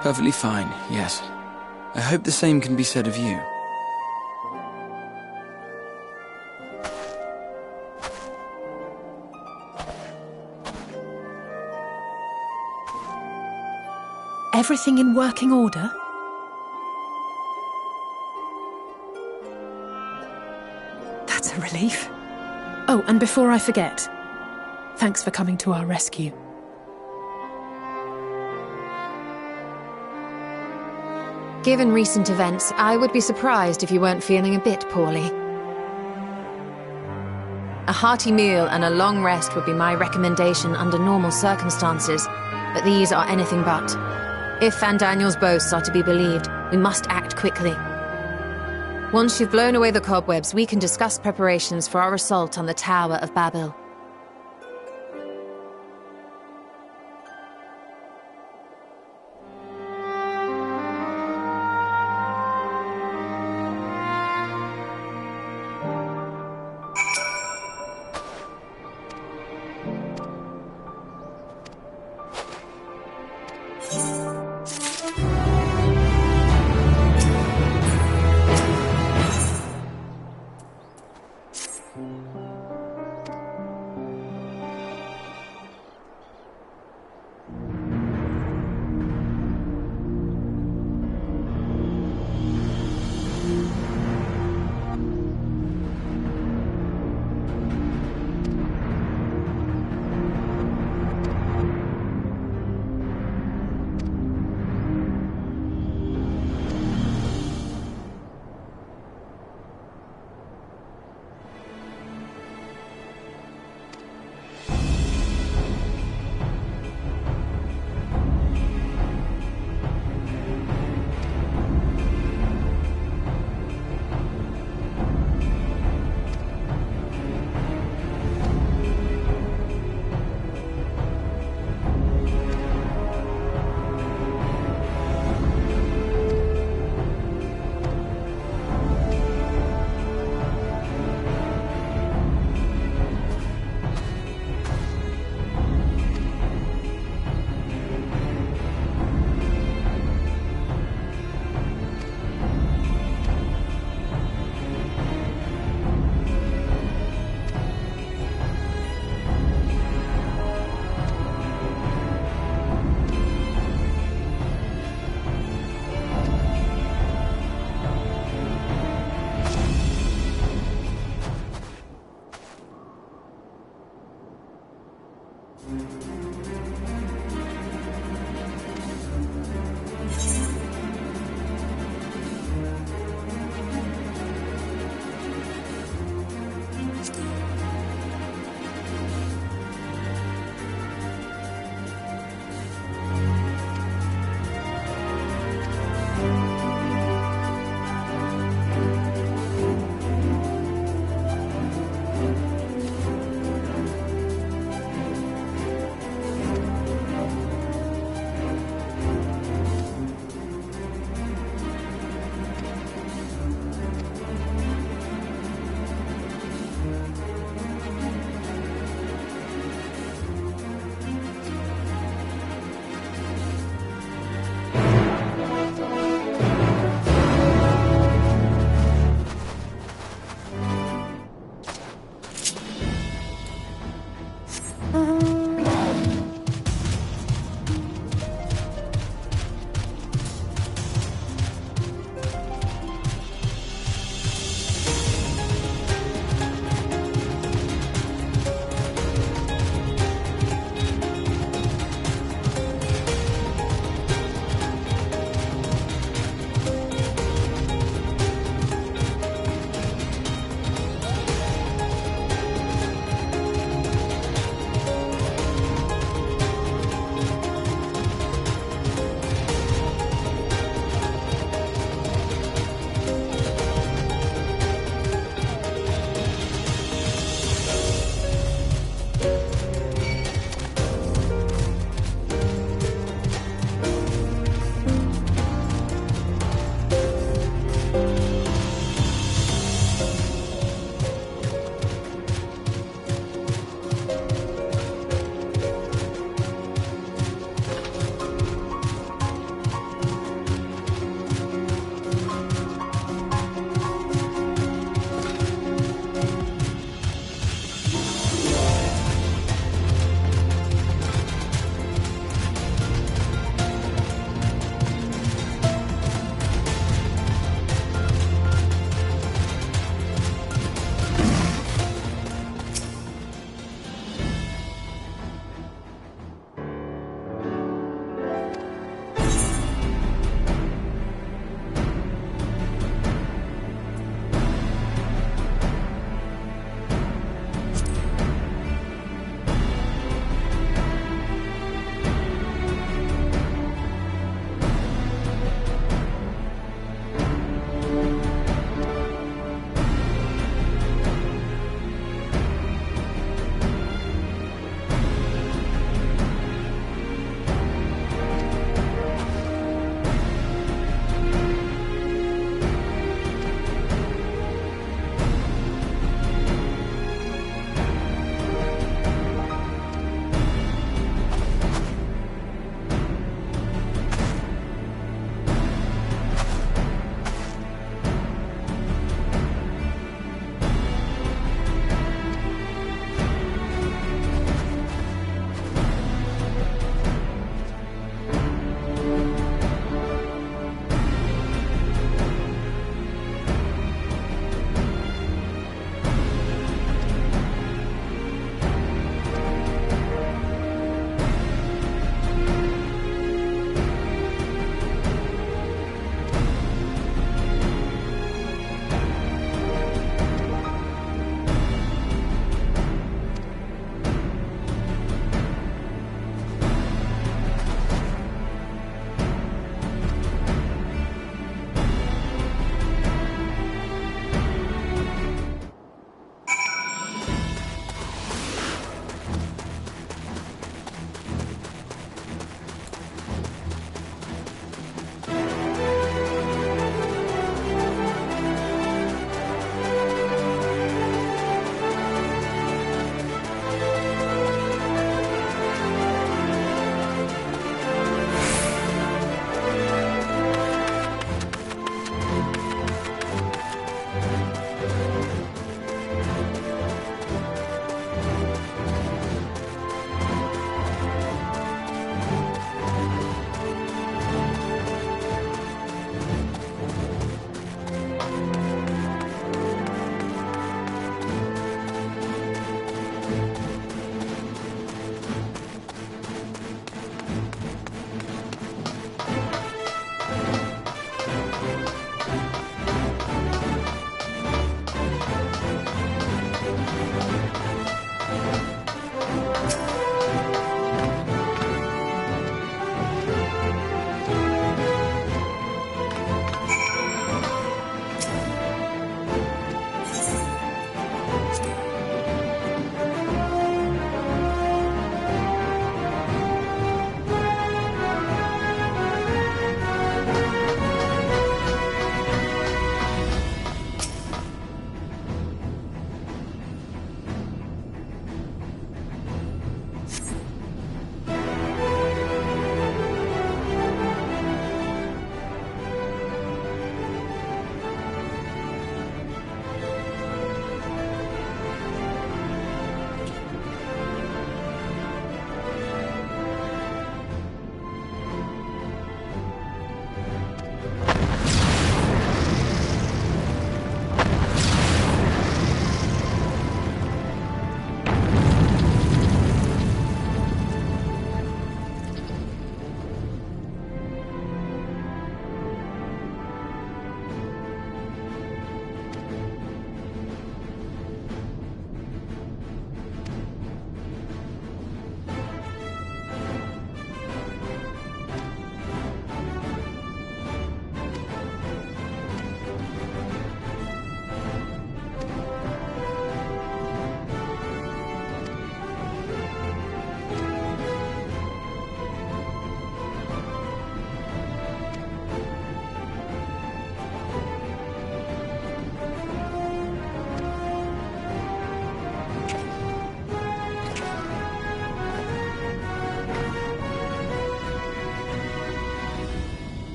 Perfectly fine, yes. I hope the same can be said of you. Everything in working order? That's a relief. Oh, and before I forget, thanks for coming to our rescue. Given recent events, I would be surprised if you weren't feeling a bit poorly. A hearty meal and a long rest would be my recommendation under normal circumstances, but these are anything but. If Van Daniel's boasts are to be believed, we must act quickly. Once you've blown away the cobwebs, we can discuss preparations for our assault on the Tower of Babel.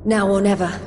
Now or never.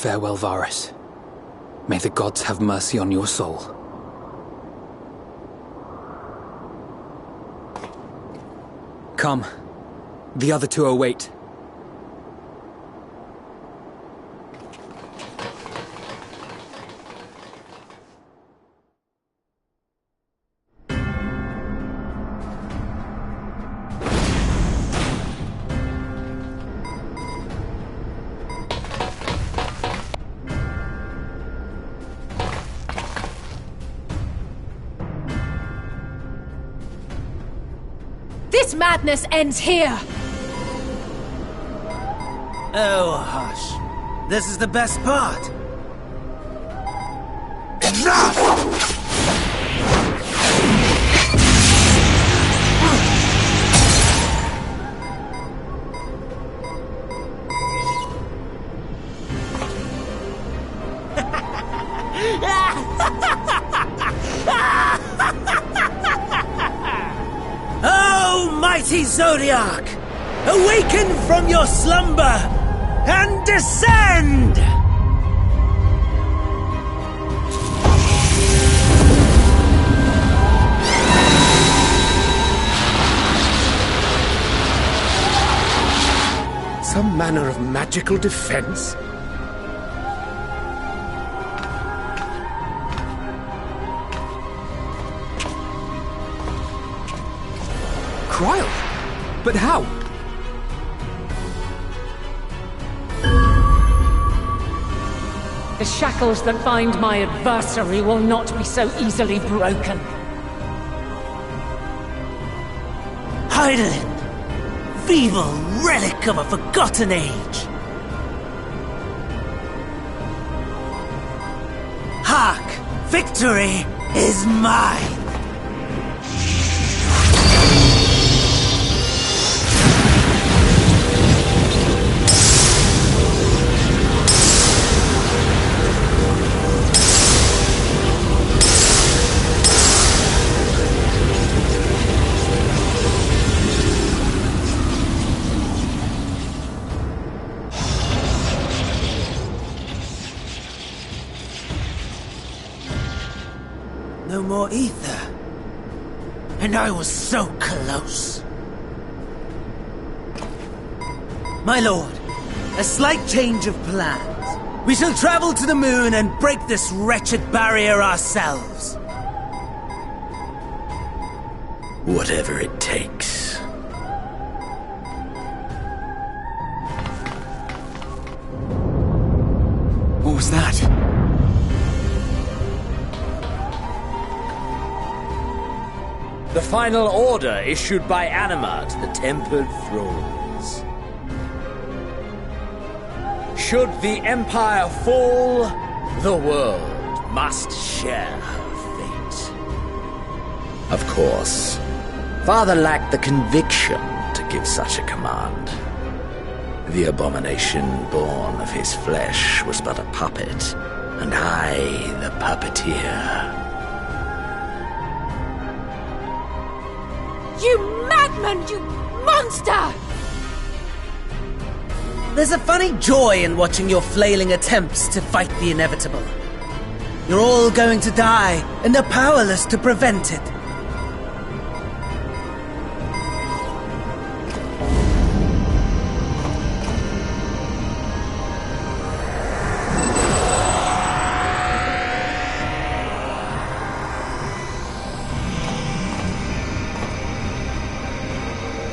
Farewell, Varus. May the gods have mercy on your soul. Come. The other two await. This madness ends here! Oh, hush. This is the best part. Enough! Oh, mighty Zodiac! Awaken from your slumber and descend! Some manner of magical defense? Cryle? But how? The shackles that bind my adversary will not be so easily broken. Heidelin! Feeble relic of a forgotten age! Hark! Victory is mine! No more ether. And I was so close. My lord, a slight change of plans. We shall travel to the moon and break this wretched barrier ourselves. Whatever it takes. What was that? The final order issued by Anima to the Tempered Thralls. Should the Empire fall, the world must share her fate. Of course, Father lacked the conviction to give such a command. The abomination born of his flesh was but a puppet, and I the puppeteer. You madman! You monster! There's a funny joy in watching your flailing attempts to fight the inevitable. You're all going to die, and are powerless to prevent it.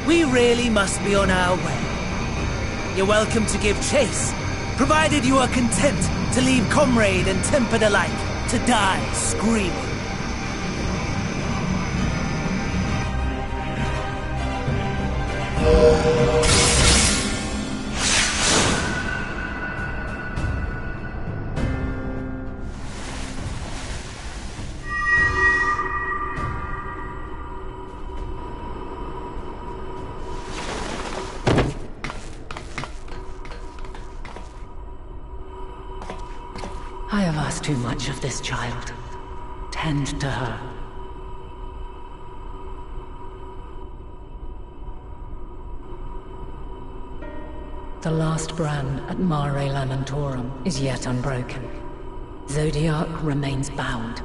We really must be on our way. You're welcome to give chase, provided you are content to leave comrade and tempered alike to die screaming. I have asked too much of this child. Tend to her. The last brand at Mare Lamentorum is yet unbroken. Zodiac remains bound.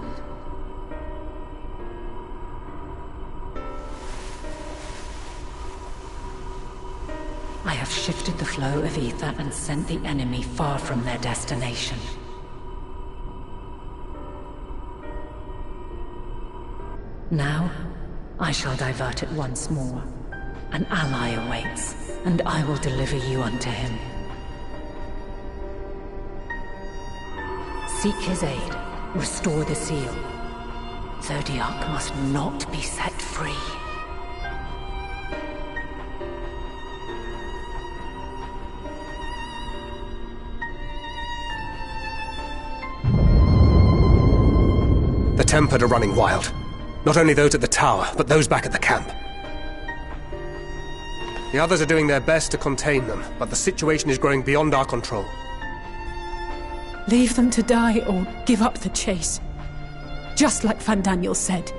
I have shifted the flow of ether and sent the enemy far from their destination. Now, I shall divert it once more. An ally awaits, and I will deliver you unto him. Seek his aid. Restore the seal. Zodiac must not be set free. The Tempered are running wild. Not only those at the tower, but those back at the camp. The others are doing their best to contain them, but the situation is growing beyond our control. Leave them to die or give up the chase. Just like Van Daniel said.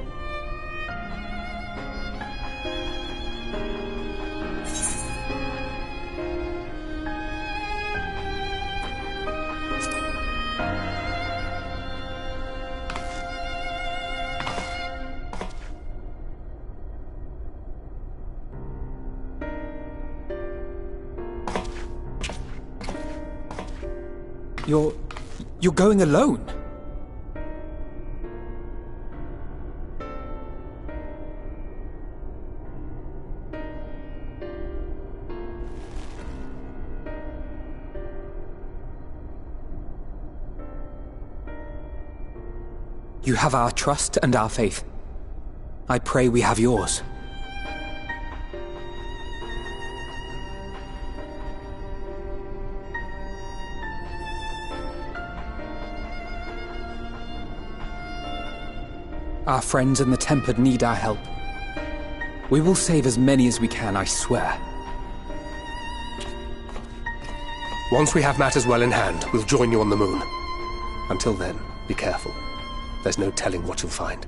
You're going alone? You have our trust and our faith. I pray we have yours. Our friends in the Tempered need our help. We will save as many as we can, I swear. Once we have matters well in hand, we'll join you on the moon. Until then, be careful. There's no telling what you'll find.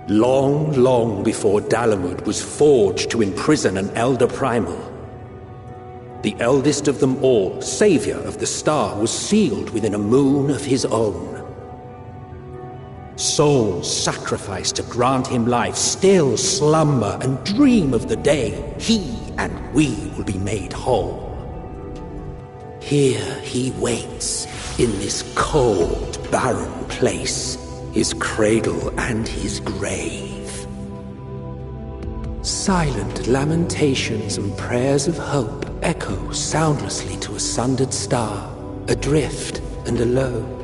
Long, long before Dalamud was forged to imprison an Elder Primal, the eldest of them all, savior of the star, was sealed within a moon of his own. Souls sacrificed to grant him life still slumber and dream of the day he and we will be made whole. Here he waits, in this cold, barren place, his cradle and his grave. Silent lamentations and prayers of hope echo soundlessly to a sundered star, adrift and alone.